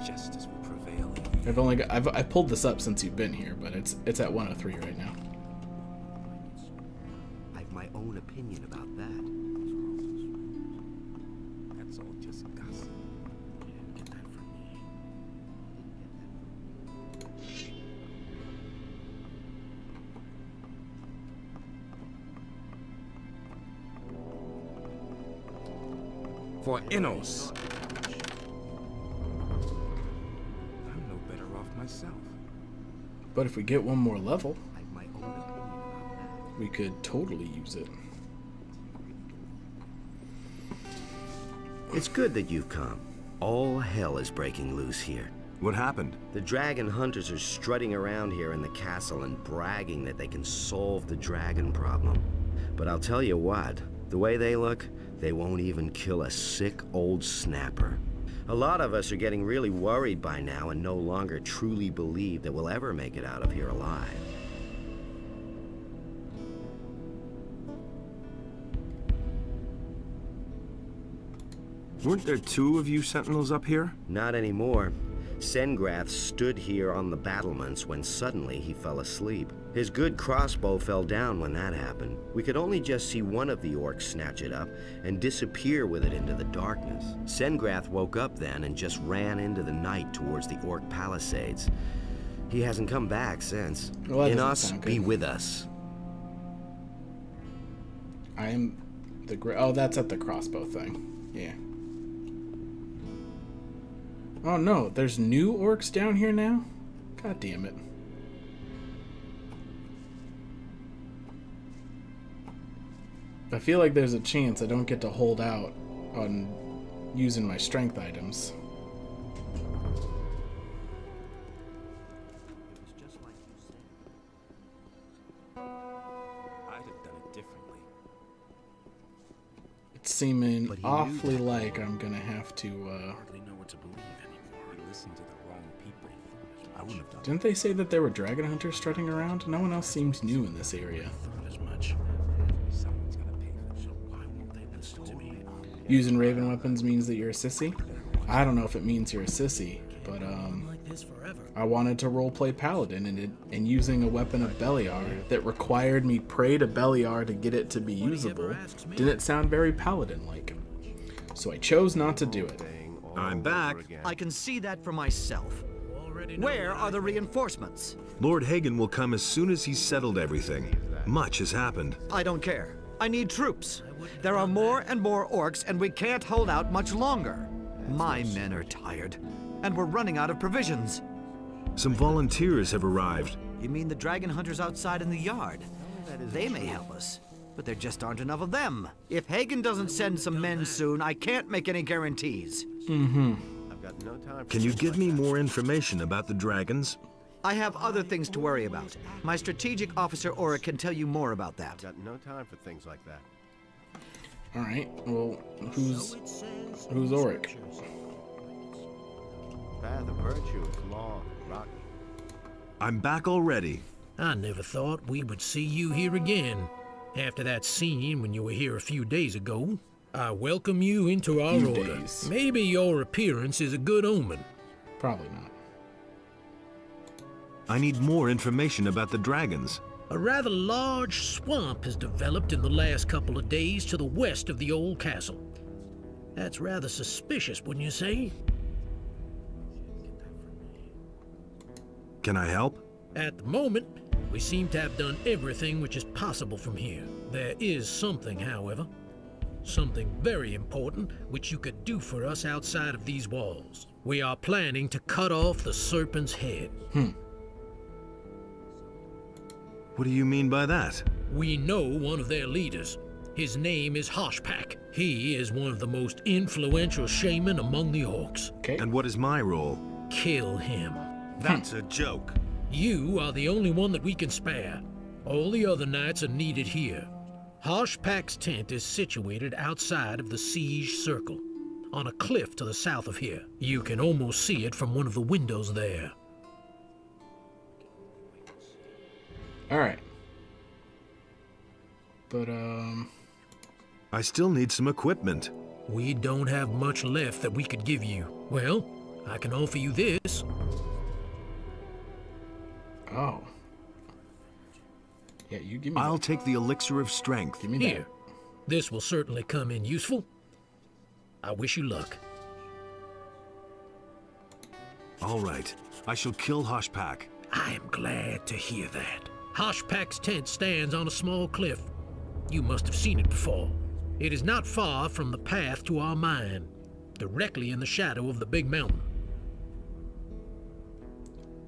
Justice will prevail. I've pulled this up since you've been here, but it's at 103 right now. I've my own opinion about that. That's all just gossip. Get that from me. For Inos. I'm no better off myself. But if we get one more level, I've my own opinion about that. we could totally use it. It's good that you've come. All hell is breaking loose here. What happened? The dragon hunters are strutting around here in the castle and bragging that they can solve the dragon problem. But I'll tell you what, the way they look, they won't even kill a sick old snapper. A lot of us are getting really worried by now and no longer truly believe that we'll ever make it out of here alive. Weren't there two of you sentinels up here? Not anymore. Sengrath stood here on the battlements when suddenly he fell asleep. His good crossbow fell down when that happened. We could only just see one of the orcs snatch it up and disappear with it into the darkness. Sengrath woke up then and just ran into the night towards the orc palisades. He hasn't come back since. Well, that doesn't Inos, sound be good. with us. I am the oh, that's at the crossbow thing. Yeah. Oh no, there's new orcs down here now? God damn it. I feel like there's a chance I don't get to hold out on using my strength items. It's seeming awfully like I'm gonna have to, Hardly know what to believe anymore. You listen to the wrong people. I wouldn't have done Didn't they say that there were dragon hunters strutting around? No one else seems new in this area. as much. Someone's gotta pay for it. So why won't they listen to me? Using raven weapons means that you're a sissy? I don't know if it means you're a sissy, but I wanted to roleplay paladin and using a weapon of Beliar that required me pray to Beliar to get it to be usable didn't sound very paladin-like. So I chose not to do it. I'm back. I can see that for myself. Where are the reinforcements? Lord Hagen will come as soon as he's settled everything. Much has happened. I don't care. I need troops. There are more and more orcs, and we can't hold out much longer. My men are tired, and we're running out of provisions. Some volunteers have arrived. You mean the dragon hunters outside in the yard? They may help us, but there just aren't enough of them. If Hagen doesn't send some men soon, I can't make any guarantees. Can you give me more information about the dragons? I have other things to worry about. My strategic officer Aura can tell you more about that. Got no time for things like that. Alright, well, who's Auric? Path of virtue is long, rocky. I'm back already. I never thought we would see you here again. After that scene when you were here a few days ago, I welcome you into our order. Maybe your appearance is a good omen. Probably not. I need more information about the dragons. A rather large swamp has developed in the last couple of days to the west of the old castle. That's rather suspicious, wouldn't you say? Can I help? At the moment, we seem to have done everything which is possible from here. There is something, however. Something very important which you could do for us outside of these walls. We are planning to cut off the serpent's head. What do you mean by that? We know one of their leaders. His name is Hoshpak. He is one of the most influential shaman among the orcs. And what is my role? Kill him. That's a joke. You are the only one that we can spare. All the other knights are needed here. Hoshpak's tent is situated outside of the siege circle, on a cliff to the south of here. You can almost see it from one of the windows there. Alright. But, I still need some equipment. We don't have much left that we could give you. Well, I can offer you this. Oh. Yeah, you give me I'll take the elixir of strength. Give me Here. This will certainly come in useful. I wish you luck. All right. I shall kill Hoshpak. I am glad to hear that. Hoshpak's tent stands on a small cliff. You must have seen it before. It is not far from the path to our mine, directly in the shadow of the big mountain.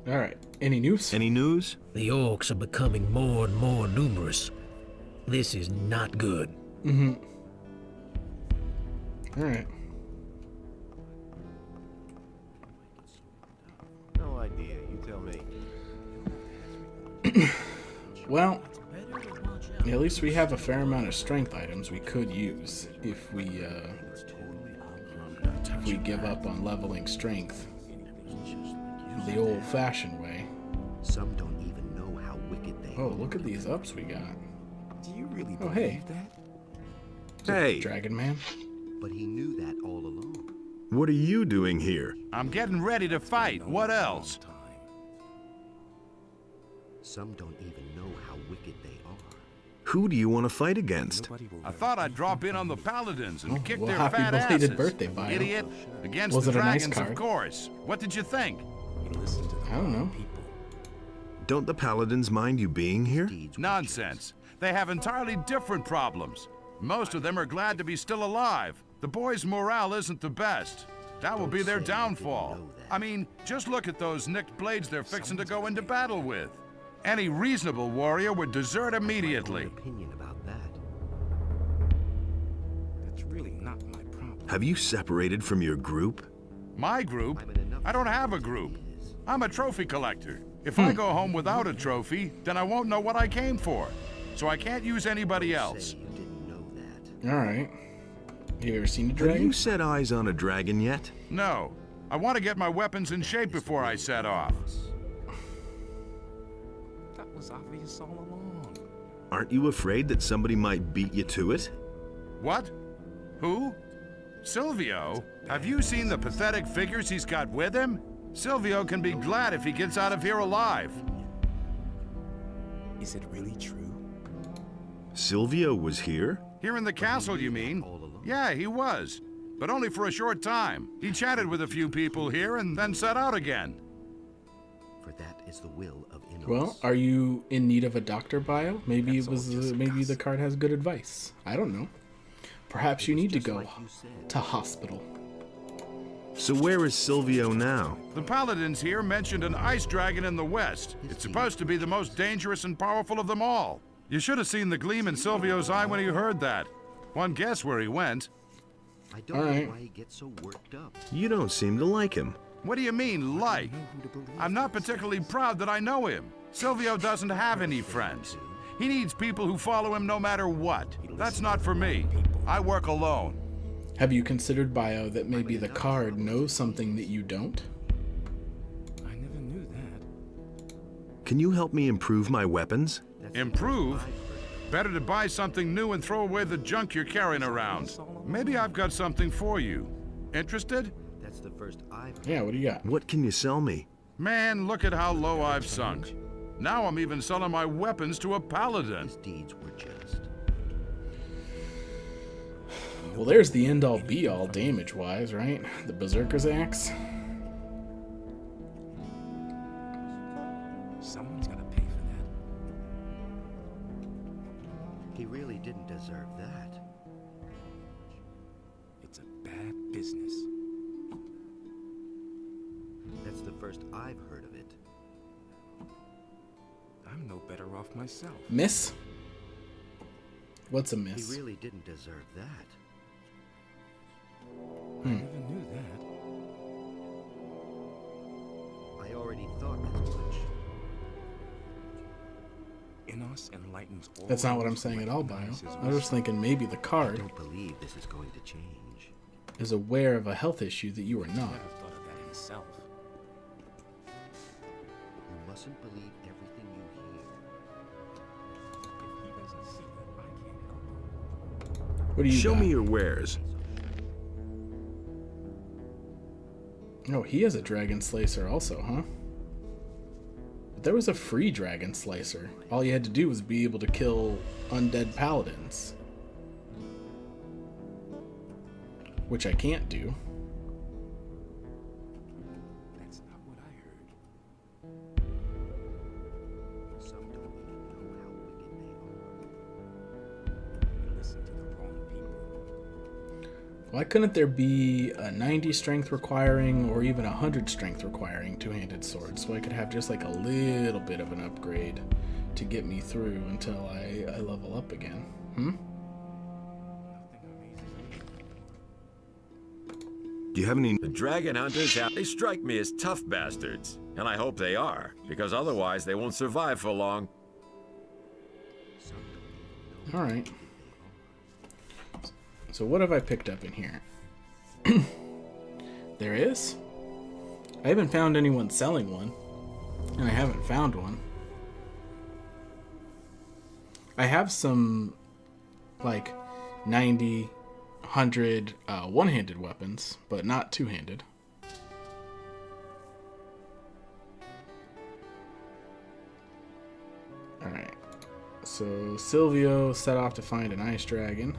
Alright, any news? Any news? The orcs are becoming more and more numerous. This is not good. Alright. No idea, you tell me. Well, at least we have a fair amount of strength items we could use if we give up on leveling strength the old-fashioned way. Some don't even know how wicked they are. Oh, look at these ups we got. Do you really Oh, hey. Hey. Dragon Man. But he knew that all along. What are you doing here? I'm getting ready to fight. What else? Some don't even know how wicked they are. Who do you want to fight against? I thought I'd drop in on the paladins and kick well, their happy fat belated asses. birthday, Bio. Idiot. Against Was the it a nice dragons, card? of course. What did you think? I don't know. Don't the paladins mind you being here? Nonsense. They have entirely different problems. Most of them are glad to be still alive. The boys' morale isn't the best. That will be their downfall. I mean, just look at those nicked blades they're fixing to go into battle with. Any reasonable warrior would desert immediately. Opinion about that. That's really not my problem. Have you separated from your group? My group? I don't have a group. I'm a trophy collector. If I go home without a trophy, then I won't know what I came for. So I can't use anybody else. Alright. Have you ever seen a Have dragon? you set eyes on a dragon yet? No. I want to get my weapons in shape before I set off. That was obvious all along. Aren't you afraid that somebody might beat you to it? What? Who? Silvio? Have you seen the pathetic figures he's got with him? Silvio can be glad if he gets out of here alive. Is it really true? Silvio was here? Here in the castle, you mean? Yeah, he was. But only for a short time. He chatted with a few people here and then set out again. For that is the will of Innos. Well, are you in need of a doctor, Bio? Maybe it was. Maybe the card has good advice. I don't know. Perhaps you need to go to hospital. So where is Silvio now? The paladins here mentioned an ice dragon in the west. It's supposed to be the most dangerous and powerful of them all. You should have seen the gleam in Silvio's eye when he heard that. One guess where he went. I don't know why he gets so worked up. You don't seem to like him. What do you mean, like? I'm not particularly proud that I know him. Silvio doesn't have any friends. He needs people who follow him no matter what. That's not for me. I work alone. Have you considered, Bio, that maybe the card knows something that you don't? I never knew that. Can you help me improve my weapons? Improve? Better to buy something new and throw away the junk you're carrying around. Maybe I've got something for you. Interested? That's the first I've heard. Yeah, what do you got? What can you sell me? Man, look at how low I've sunk. Now I'm even selling my weapons to a paladin. His deeds were just. Well, there's the end-all be-all damage-wise, right? The Berserker's Axe. Someone's gotta pay for that. He really didn't deserve that. It's a bad business. That's the first I've heard of it. I'm no better off myself. Miss? What's a miss? He really didn't deserve that. I never knew that. I already thought as much. Innos enlightens all. That's not what I'm saying at all, Bio. I was just thinking maybe the card I don't believe this is going to change. is aware of a health issue that you are He not. never thought of that himself. You mustn't believe everything you hear. If he doesn't see that, I can't help him. What do you Show got? me your wares. Oh, he has a Dragon Slicer also, huh? But there was a free Dragon Slicer. All you had to do was be able to kill undead paladins. Which I can't do. That's not what I heard. Some don't even know how wicked they are. You listen to the wrong people. Why couldn't there be a 90 strength requiring or even a 100 strength requiring two-handed sword so I could have just like a little bit of an upgrade to get me through until I level up again? Hmm? Do you have any... The dragon hunters, they strike me as tough bastards. And I hope they are, because otherwise they won't survive for long. Alright. So what have I picked up in here? There is? I haven't found anyone selling one. And I haven't found one. I have some, like, 90, 100 one-handed weapons, but not two-handed. Alright. So Silvio set off to find an ice dragon.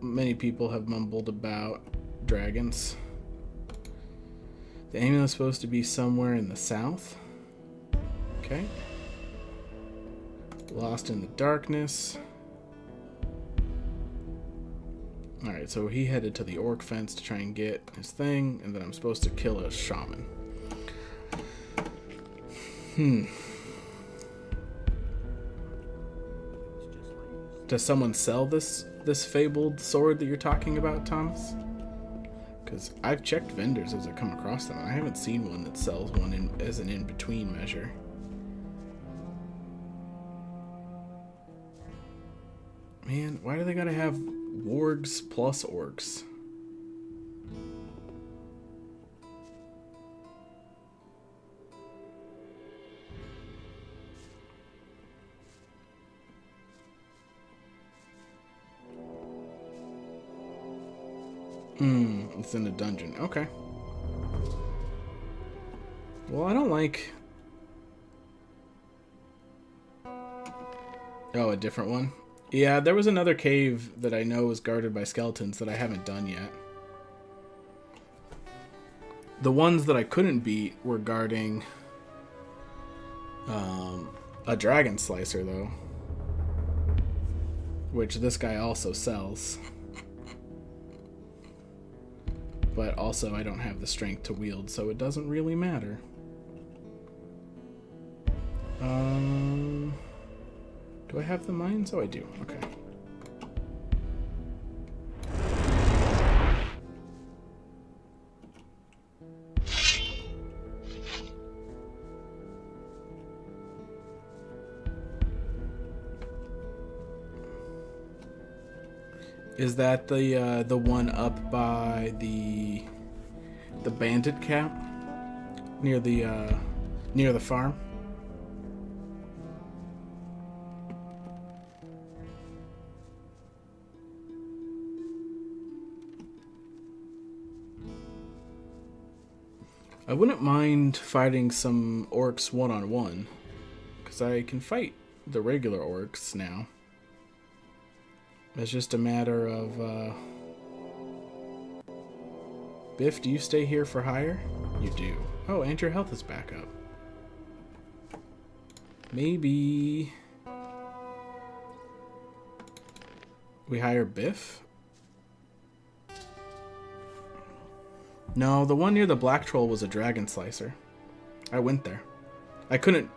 Many people have mumbled about dragons. The amulet is supposed to be somewhere in the south. Okay. Lost in the darkness. Alright, so he headed to the orc fence to try and get his thing, and then I'm supposed to kill a shaman. Does someone sell this fabled sword that you're talking about, Thomas? Because I've checked vendors as I come across them, and I haven't seen one that sells one as an in-between measure. Man, why do they gotta have wargs plus orcs? It's in a dungeon. Okay. Well, I don't like... Oh, a different one? Yeah, there was another cave that I know is guarded by skeletons that I haven't done yet. The ones that I couldn't beat were guarding a dragon slicer, though. Which this guy also sells. But also I don't have the strength to wield, so it doesn't really matter. Do I have the mines? Oh, I do. Okay. Is that the one up by the bandit camp near the farm? I wouldn't mind fighting some orcs one-on-one, because I can fight the regular orcs now. It's just a matter of, Biff, do you stay here for hire? You do. Oh, and your health is back up. Maybe... we hire Biff? No, the one near the Black Troll was a dragon slicer. I went there. I couldn't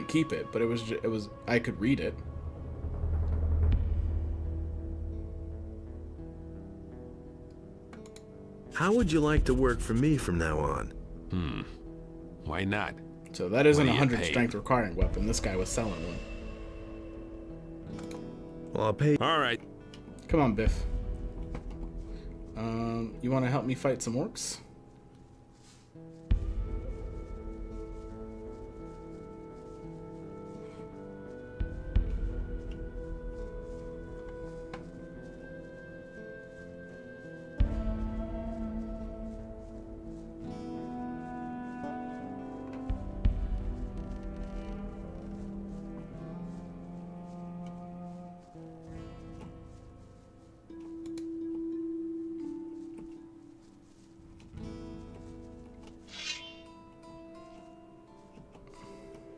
keep it, but it was I could read it. How would you like to work for me from now on? Why not? So that isn't a 100 strength requiring weapon. This guy was selling one. Well, I'll pay. All right. Come on, Biff. You want to help me fight some orcs?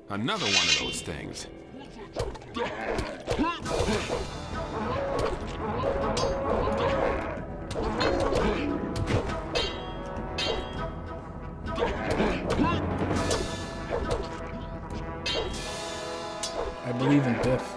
Another one of those things. I believe in Biff.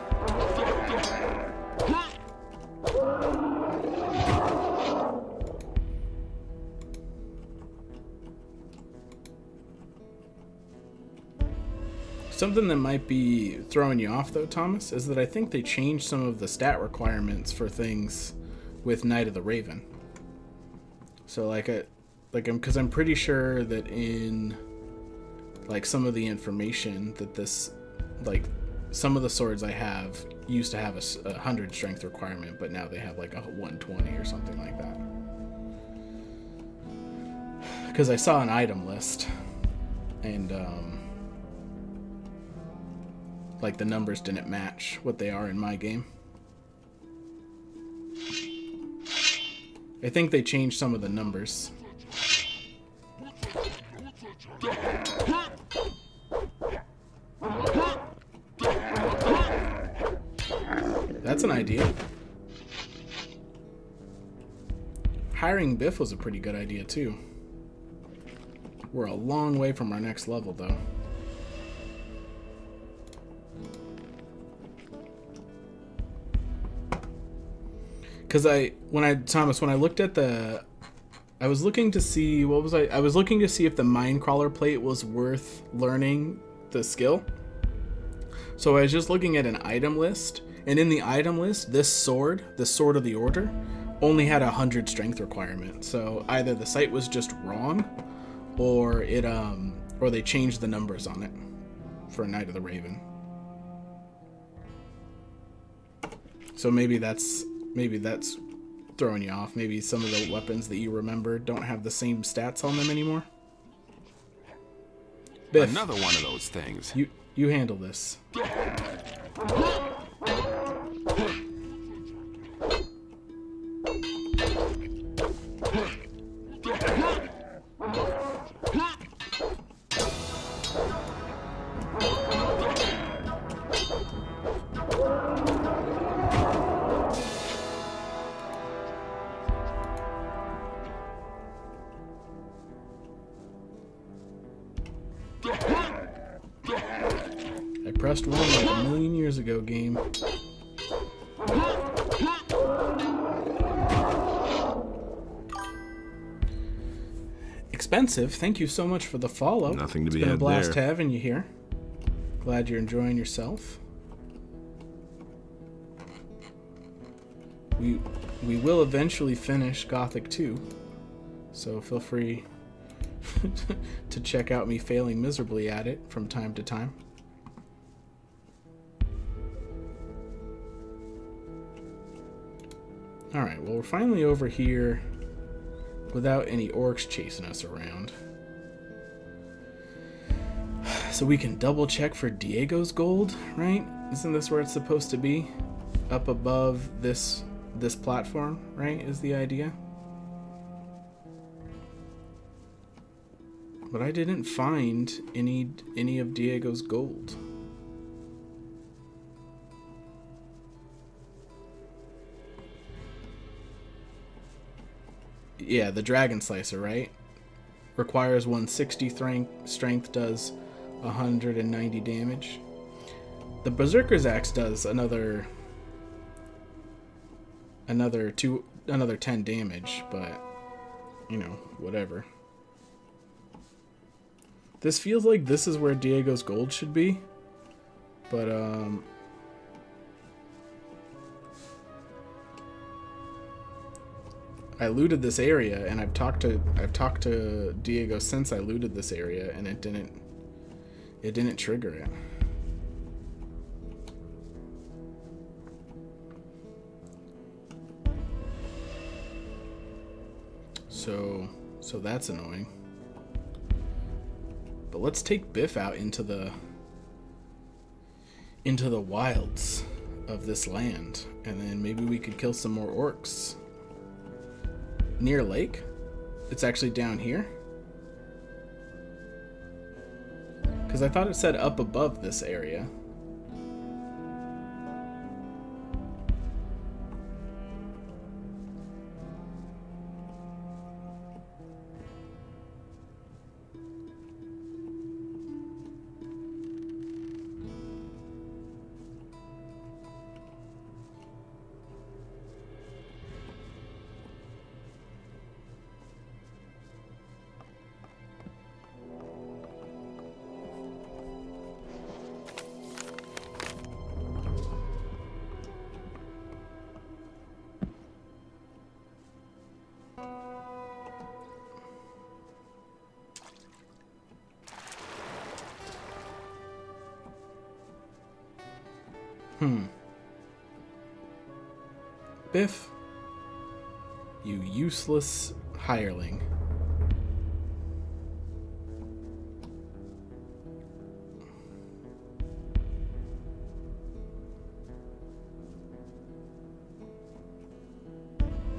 Something that might be throwing you off, though, Thomas, is that I think they changed some of the stat requirements for things with Night of the Raven. So, because I'm pretty sure that in, like, some of the information that this, like, some of the swords I have used to have a 100 strength requirement, but now they have, like, a 120 or something like that. Because I saw an item list, and, like, the numbers didn't match what they are in my game. I think they changed some of the numbers. That's an idea. Hiring Biff was a pretty good idea too. We're a long way from our next level though. Because when I looked at the, I was looking to see, what was I was looking to see if the Minecrawler plate was worth learning the skill. So I was just looking at an item list, and in the item list, this sword, the Sword of the Order, only had 100 strength requirement. So either the site was just wrong, or or they changed the numbers on it for Knight of the Raven. So maybe that's throwing you off. Maybe some of the weapons that you remember don't have the same stats on them anymore. Biff, another one of those things. You handle this. I pressed 1 like a million years ago, game. Expensive, thank you so much for the follow. Nothing to be It's been a had blast there. having you here. Glad you're enjoying yourself. We will eventually finish Gothic 2, so feel free to check out me failing miserably at it from time to time. Alright, well, we're finally over here without any orcs chasing us around. So we can double check for Diego's gold, right? Isn't this where it's supposed to be? Up above this platform, right? Is the idea? But I didn't find any of Diego's gold. Yeah, the Dragon Slicer, right? Requires 160 strength, does 190 damage. The Berserker's Axe does another 10 damage, but you know, whatever. This feels like this is where Diego's gold should be, but I looted this area, and I've talked to Diego since I looted this area, and it didn't trigger it. So that's annoying. But let's take Biff out into the wilds of this land, and then maybe we could kill some more orcs. Near lake? It's actually down here? Because I thought it said up above this area. Biff, you useless hireling.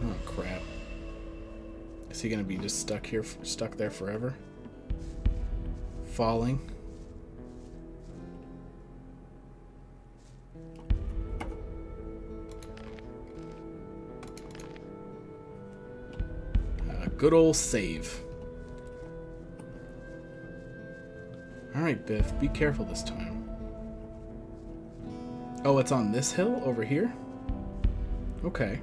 Oh crap. Is he gonna be just stuck there forever? Falling? Good old save. Alright, Biff, be careful this time. Oh, it's on this hill over here? Okay.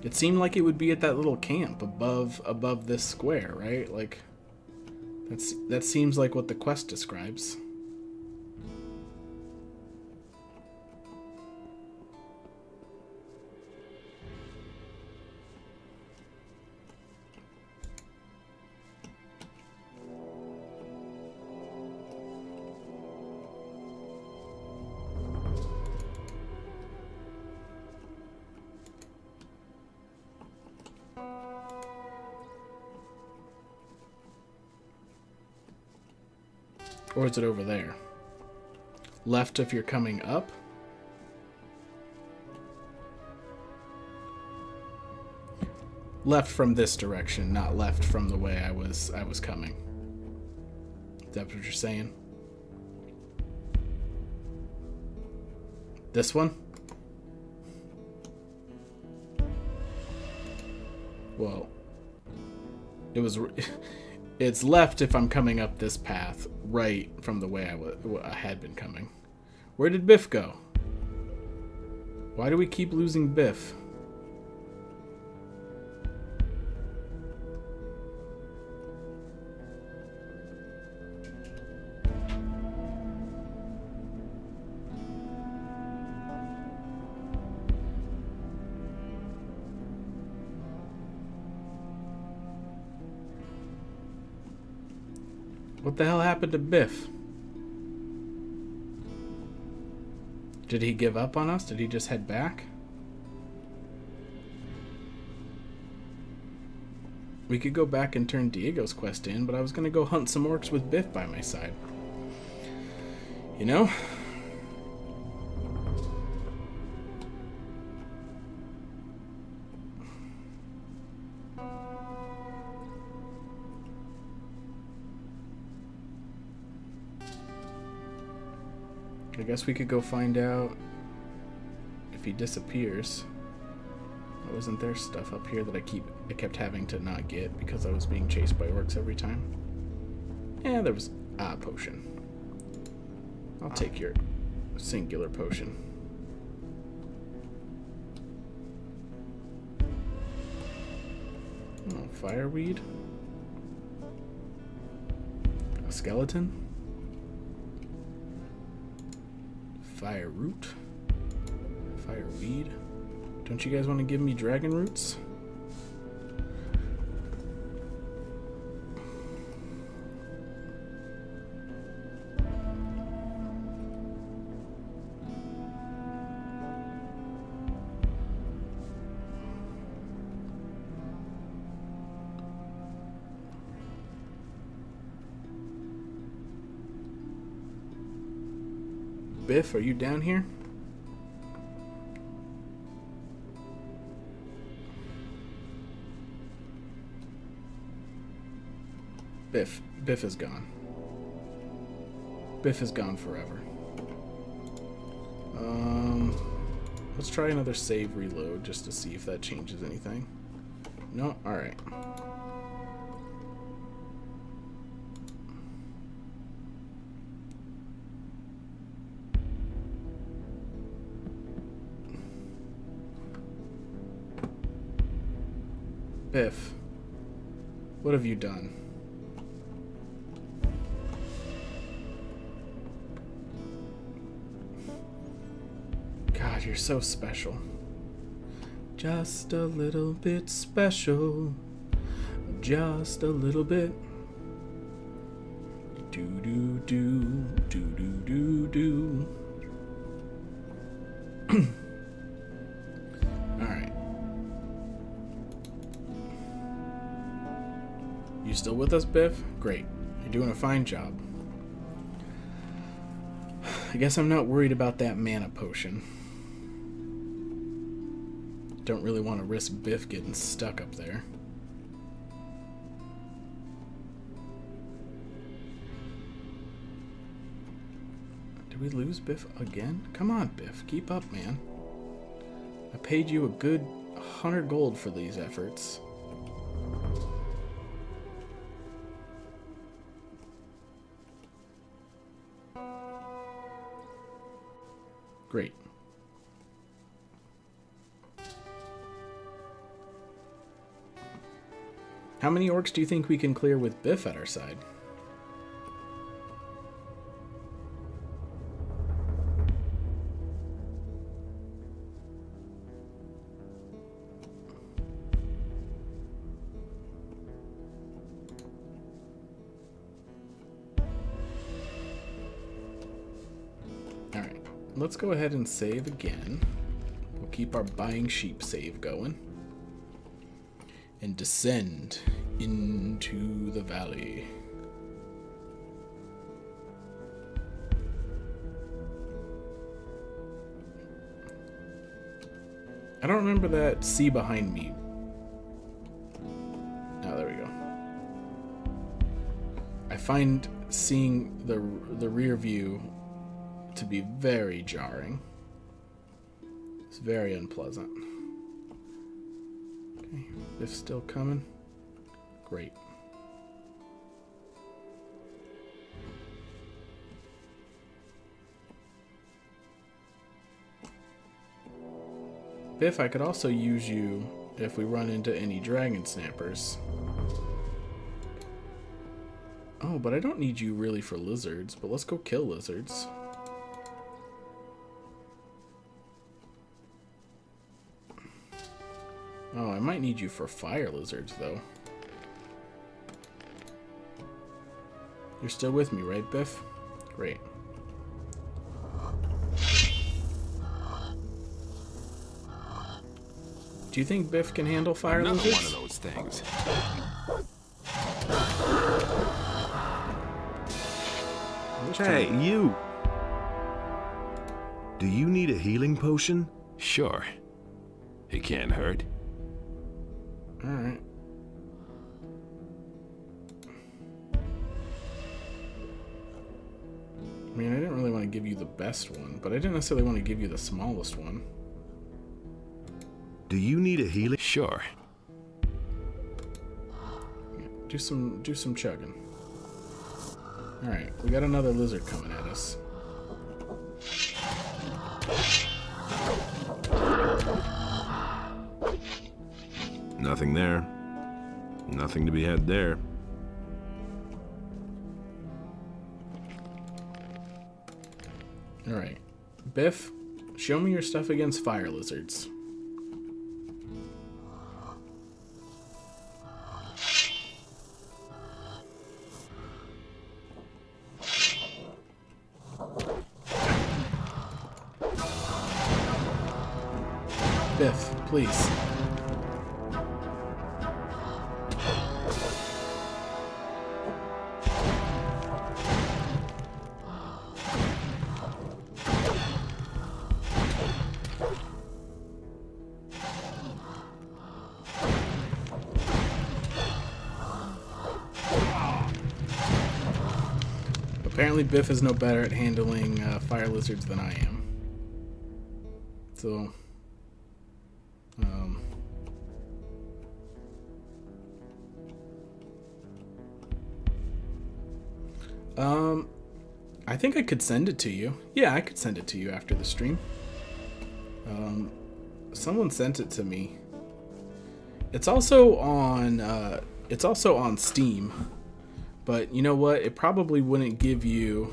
It seemed like it would be at that little camp above this square, right? Like, that seems like what the quest describes. Or is it over there? Left if you're coming up? Left from this direction, not left from the way I was coming. Is that what you're saying? This one? Well, it was... It's left if I'm coming up this path, right from the way I had been coming. Where did Biff go? Why do we keep losing Biff? What the hell happened to Biff? Did he give up on us? Did he just head back? We could go back and turn Diego's quest in, but I was gonna go hunt some orcs with Biff by my side. You know? I guess we could go find out if he disappears. Wasn't there stuff up here that I kept having to not get because I was being chased by orcs every time? Yeah, there was a potion. I'll take your singular potion. Oh, fireweed. A skeleton. Fire root. Fireweed. Don't you guys want to give me dragon roots? Biff, are you down here? Biff is gone. Biff is gone forever. Let's try another save reload just to see if that changes anything. No? Alright. Biff, what have you done? God, you're so special. Just a little bit special. Just a little bit. Do do do do do do do. Alright. You still with us, Biff? Great. You're doing a fine job. I guess I'm not worried about that mana potion. Don't really want to risk Biff getting stuck up there. Did we lose Biff again? Come on, Biff. Keep up, man. I paid you a good 100 gold for these efforts. Great. How many orcs do you think we can clear with Biff at our side? Alright, let's go ahead and save again. We'll keep our buying sheep save going. And descend into the valley. I don't remember that sea behind me. Oh, there we go. I find seeing the rear view to be very jarring. It's very unpleasant. Okay, Biff's still coming. Great. Biff, I could also use you if we run into any dragon snappers. Oh, but I don't need you really for lizards, but let's go kill lizards. Oh, I might need you for fire lizards, though. You're still with me, right, Biff? Great. Do you think Biff can handle fire lizards? Another one of those things. Hey, you! Do you need a healing potion? Sure. It can't hurt. Alright. I mean, I didn't really want to give you the best one, but I didn't necessarily want to give you the smallest one. Do you need a healing? Sure. Yeah, do some chugging. Alright, we got another lizard coming at us. Nothing there. Nothing to be had there. Alright. Biff, show me your stuff against fire lizards. Biff, please. Apparently Biff is no better at handling fire lizards than I am. So... I think I could send it to you. Yeah, I could send it to you after the stream. Someone sent it to me. It's also on Steam. But you know what? It probably wouldn't give you...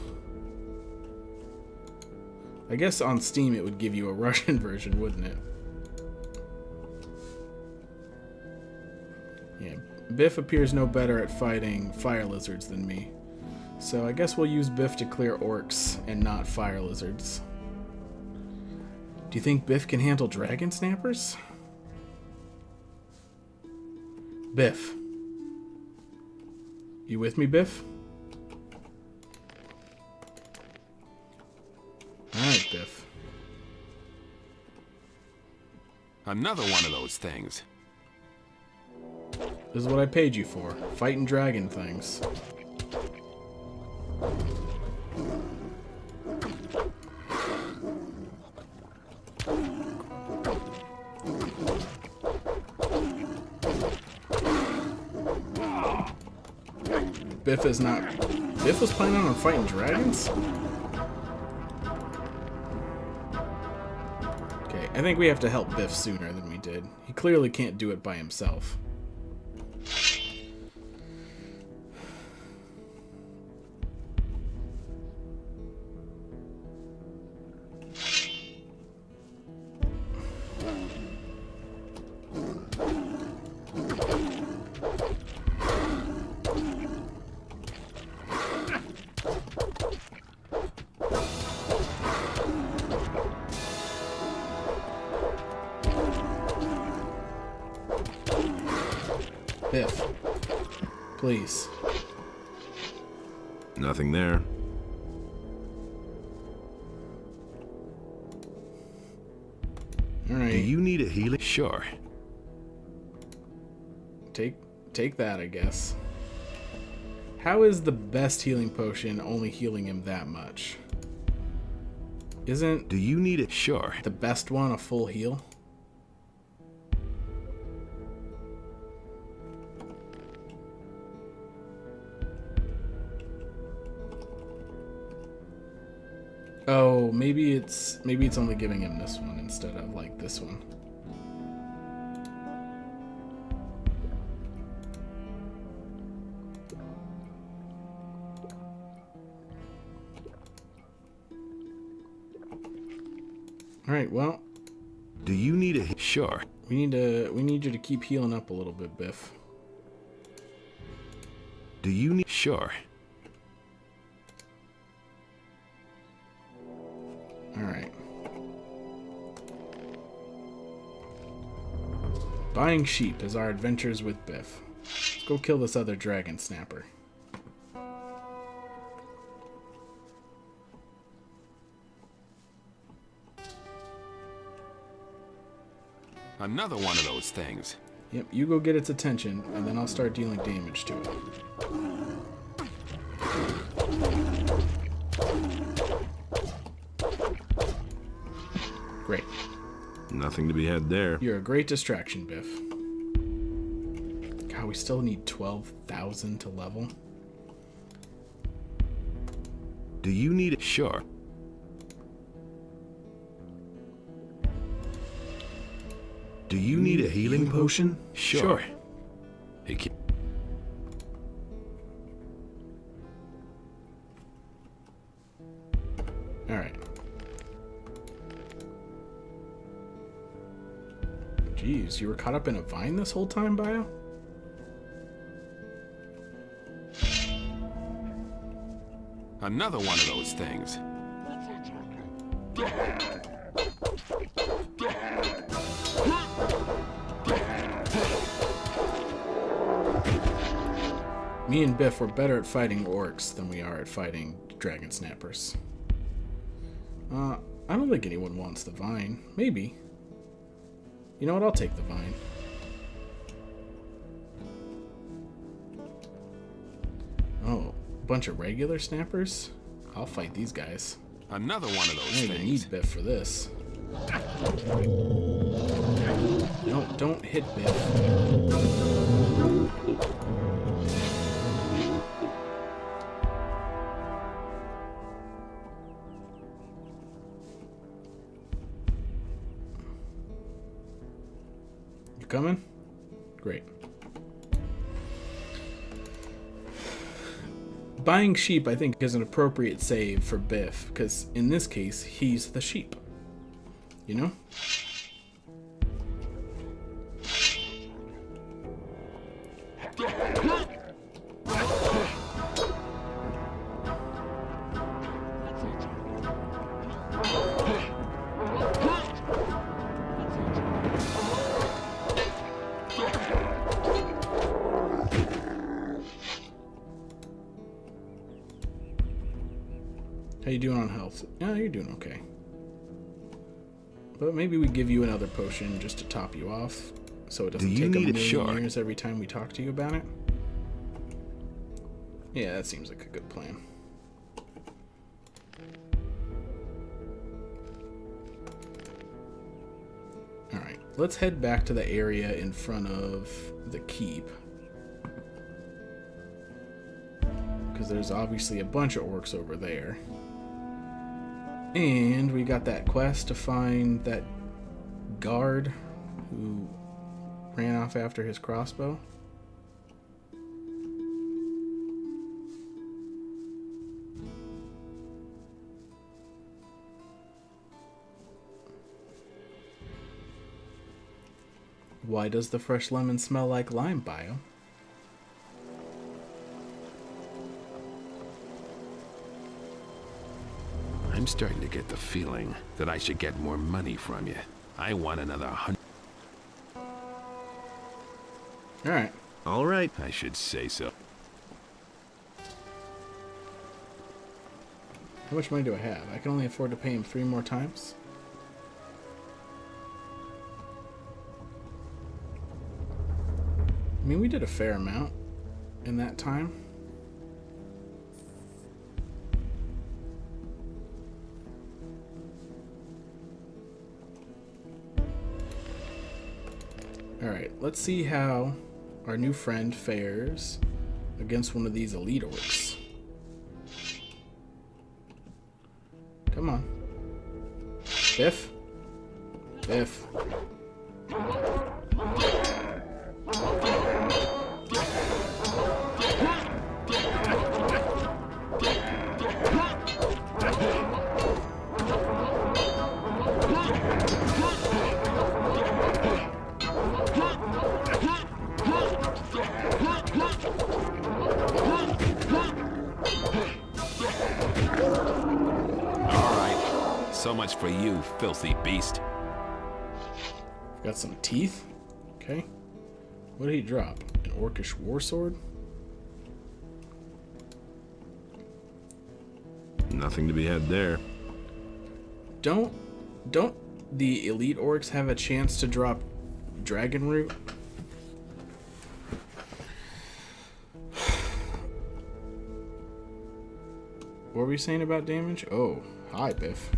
I guess on Steam it would give you a Russian version, wouldn't it? Yeah, Biff appears no better at fighting fire lizards than me. So I guess we'll use Biff to clear orcs and not fire lizards. Do you think Biff can handle dragon snappers? Biff. You with me, Biff? Alright, Biff. Another one of those things. This is what I paid you for. Fighting dragon things. Biff is not... Biff was planning on fighting dragons? I think we have to help Biff sooner than we did. He clearly can't do it by himself. Biff, please. Nothing there. All right. Do you need a healing? Sure. Take that, I guess. How is the best healing potion only healing him that much? Isn't... Do you need it? Sure. The best one a full heal? Oh, maybe it's only giving him this one instead of like this one. All right, well, do you need a sure? We need you to keep healing up a little bit, Biff. Do you need sure? All right. Buying sheep is our adventures with Biff. Let's go kill this other dragon snapper. Another one of those things. Yep, you go get its attention, and then I'll start dealing damage to it. Great. Nothing to be had there. You're a great distraction, Biff. God, we still need 12,000 to level. Do you need it? Sure. Do you need a healing potion? Sure. Hey, kid. All right. Jeez, you were caught up in a vine this whole time, Bio? Another one of those things. Me and Biff were better at fighting orcs than we are at fighting dragon snappers. I don't think anyone wants the vine. Maybe. You know what? I'll take the vine. Oh, a bunch of regular snappers? I'll fight these guys. Another one of those I don't even need Biff for this. No, don't hit Biff. You coming? Great. Buying sheep, I think, is an appropriate save for Biff, because in this case, he's the sheep. You know? How you doing on health? Yeah, you're doing okay. But maybe we give you another potion just to top you off, so it doesn't take a million years every time we talk to you about it. Yeah, that seems like a good plan. Alright, let's head back to the area in front of the keep. Because there's obviously a bunch of orcs over there. And we got that quest to find that guard who ran off after his crossbow. Why does the fresh lemon smell like lime, Bio? I'm starting to get the feeling that I should get more money from you. I want another 100. Alright. Alright. I should say so. How much money do I have? I can only afford to pay him 3 more times? I mean, we did a fair amount in that time. Alright, let's see how our new friend fares against one of these elite orcs. Come on. Biff? Biff. So much for you, filthy beast. Got some teeth. Okay. What did he drop? An orcish war sword? Nothing to be had there. Don't the elite orcs have a chance to drop dragon root? What were we saying about damage? Oh, hi, Biff.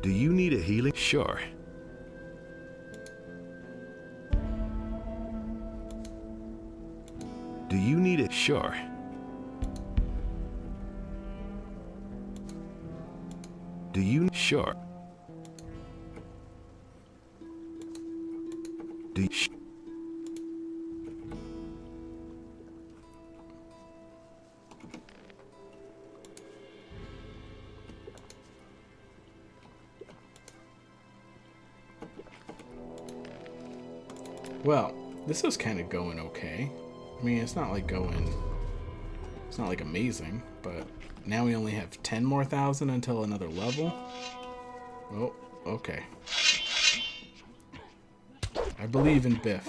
Do you need a healing? Sure. Do you need it? Sure. Do you? Sure. Do you? Well, this is kind of going okay. I mean, it's not like amazing, but now we only have 10 more thousand until another level. Oh, okay. I believe in Biff.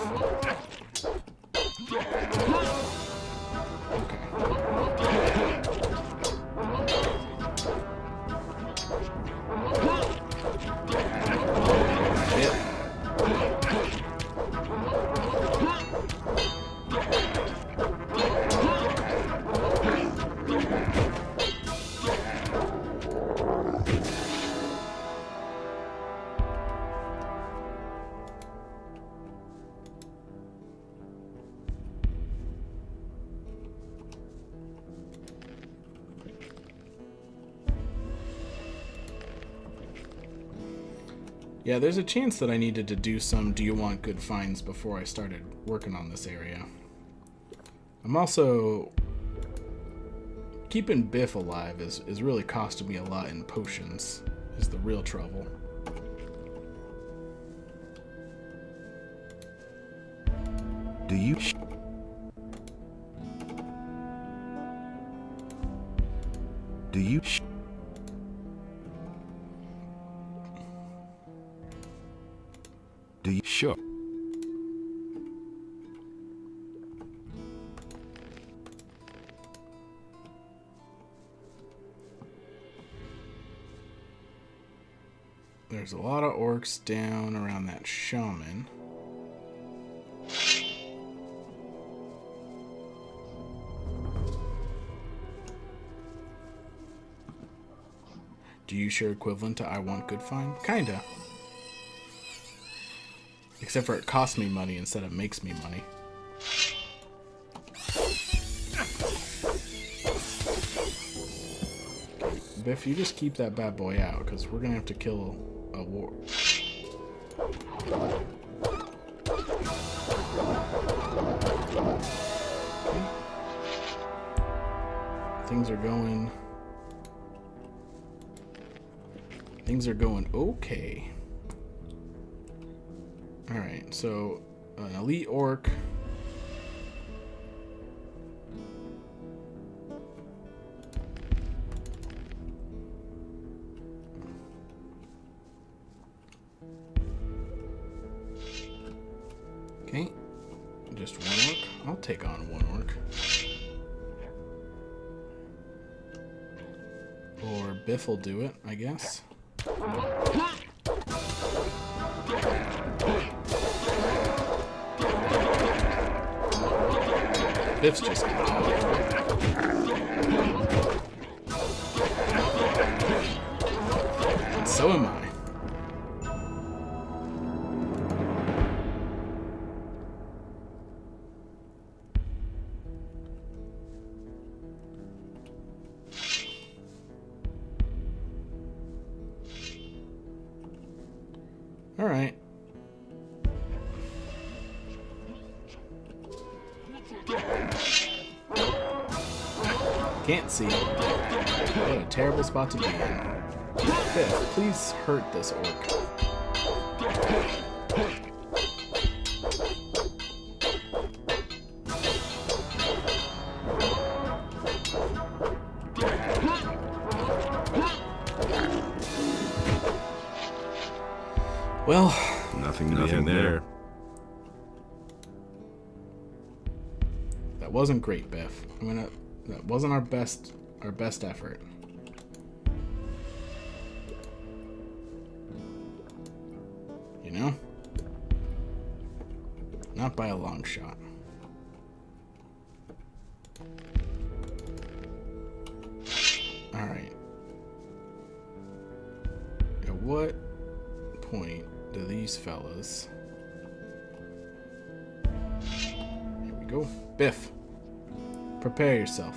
Yeah, there's a chance that I needed to do some do you want good finds before I started working on this area. I'm also... keeping Biff alive is really costing me a lot in potions, is the real trouble. Do you? Do you? Do you? Sure. There's a lot of orcs down around that shaman. Do you share equivalent to I want good find? Kinda. Except for it costs me money instead of makes me money. Biff, you just keep that bad boy out, because we're gonna have to kill a war. Things are going okay. Alright, so an elite orc. Okay, just one orc. I'll take on one orc. Or Biff will do it, I guess. Biff's just gonna talk. And so am I. All right. Can't see. What a terrible spot to be in. Biff, please hurt this orc. Well, nothing there. That wasn't great, Biff. That wasn't our best effort. You know? Not by a long shot. Alright. At what point do these fellas... Here we go. Biff. Prepare yourself.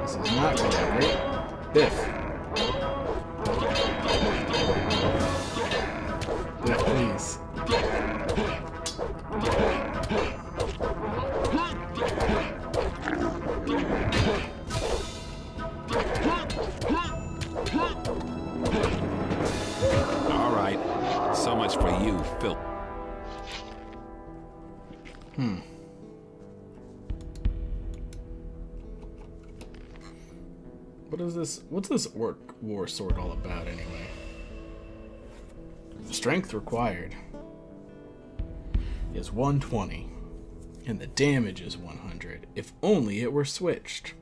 This is not going great. Biff. Biff, please. All right. So much for you, Phil. What's this orc war sword all about anyway? Strength required is 120 and the damage is 100. If only it were switched.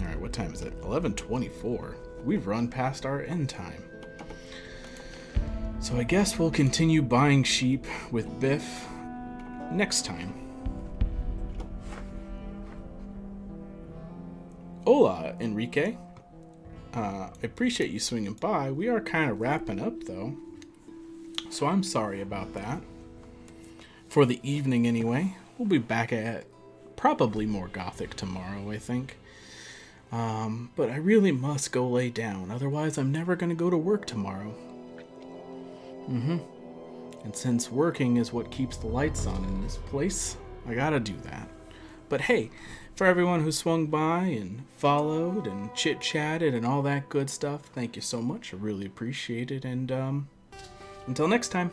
Alright, what time is it? 11:24. We've run past our end time. So I guess we'll continue buying sheep with Biff next time. Hola, Enrique. I appreciate you swinging by. We are kind of wrapping up, though. So I'm sorry about that. For the evening, anyway. We'll be back at probably more Gothic tomorrow, I think. But I really must go lay down. Otherwise, I'm never going to go to work tomorrow. And since working is what keeps the lights on in this place, I gotta do that. But hey, for everyone who swung by and followed and chit-chatted and all that good stuff, thank you so much. I really appreciate it. And until next time.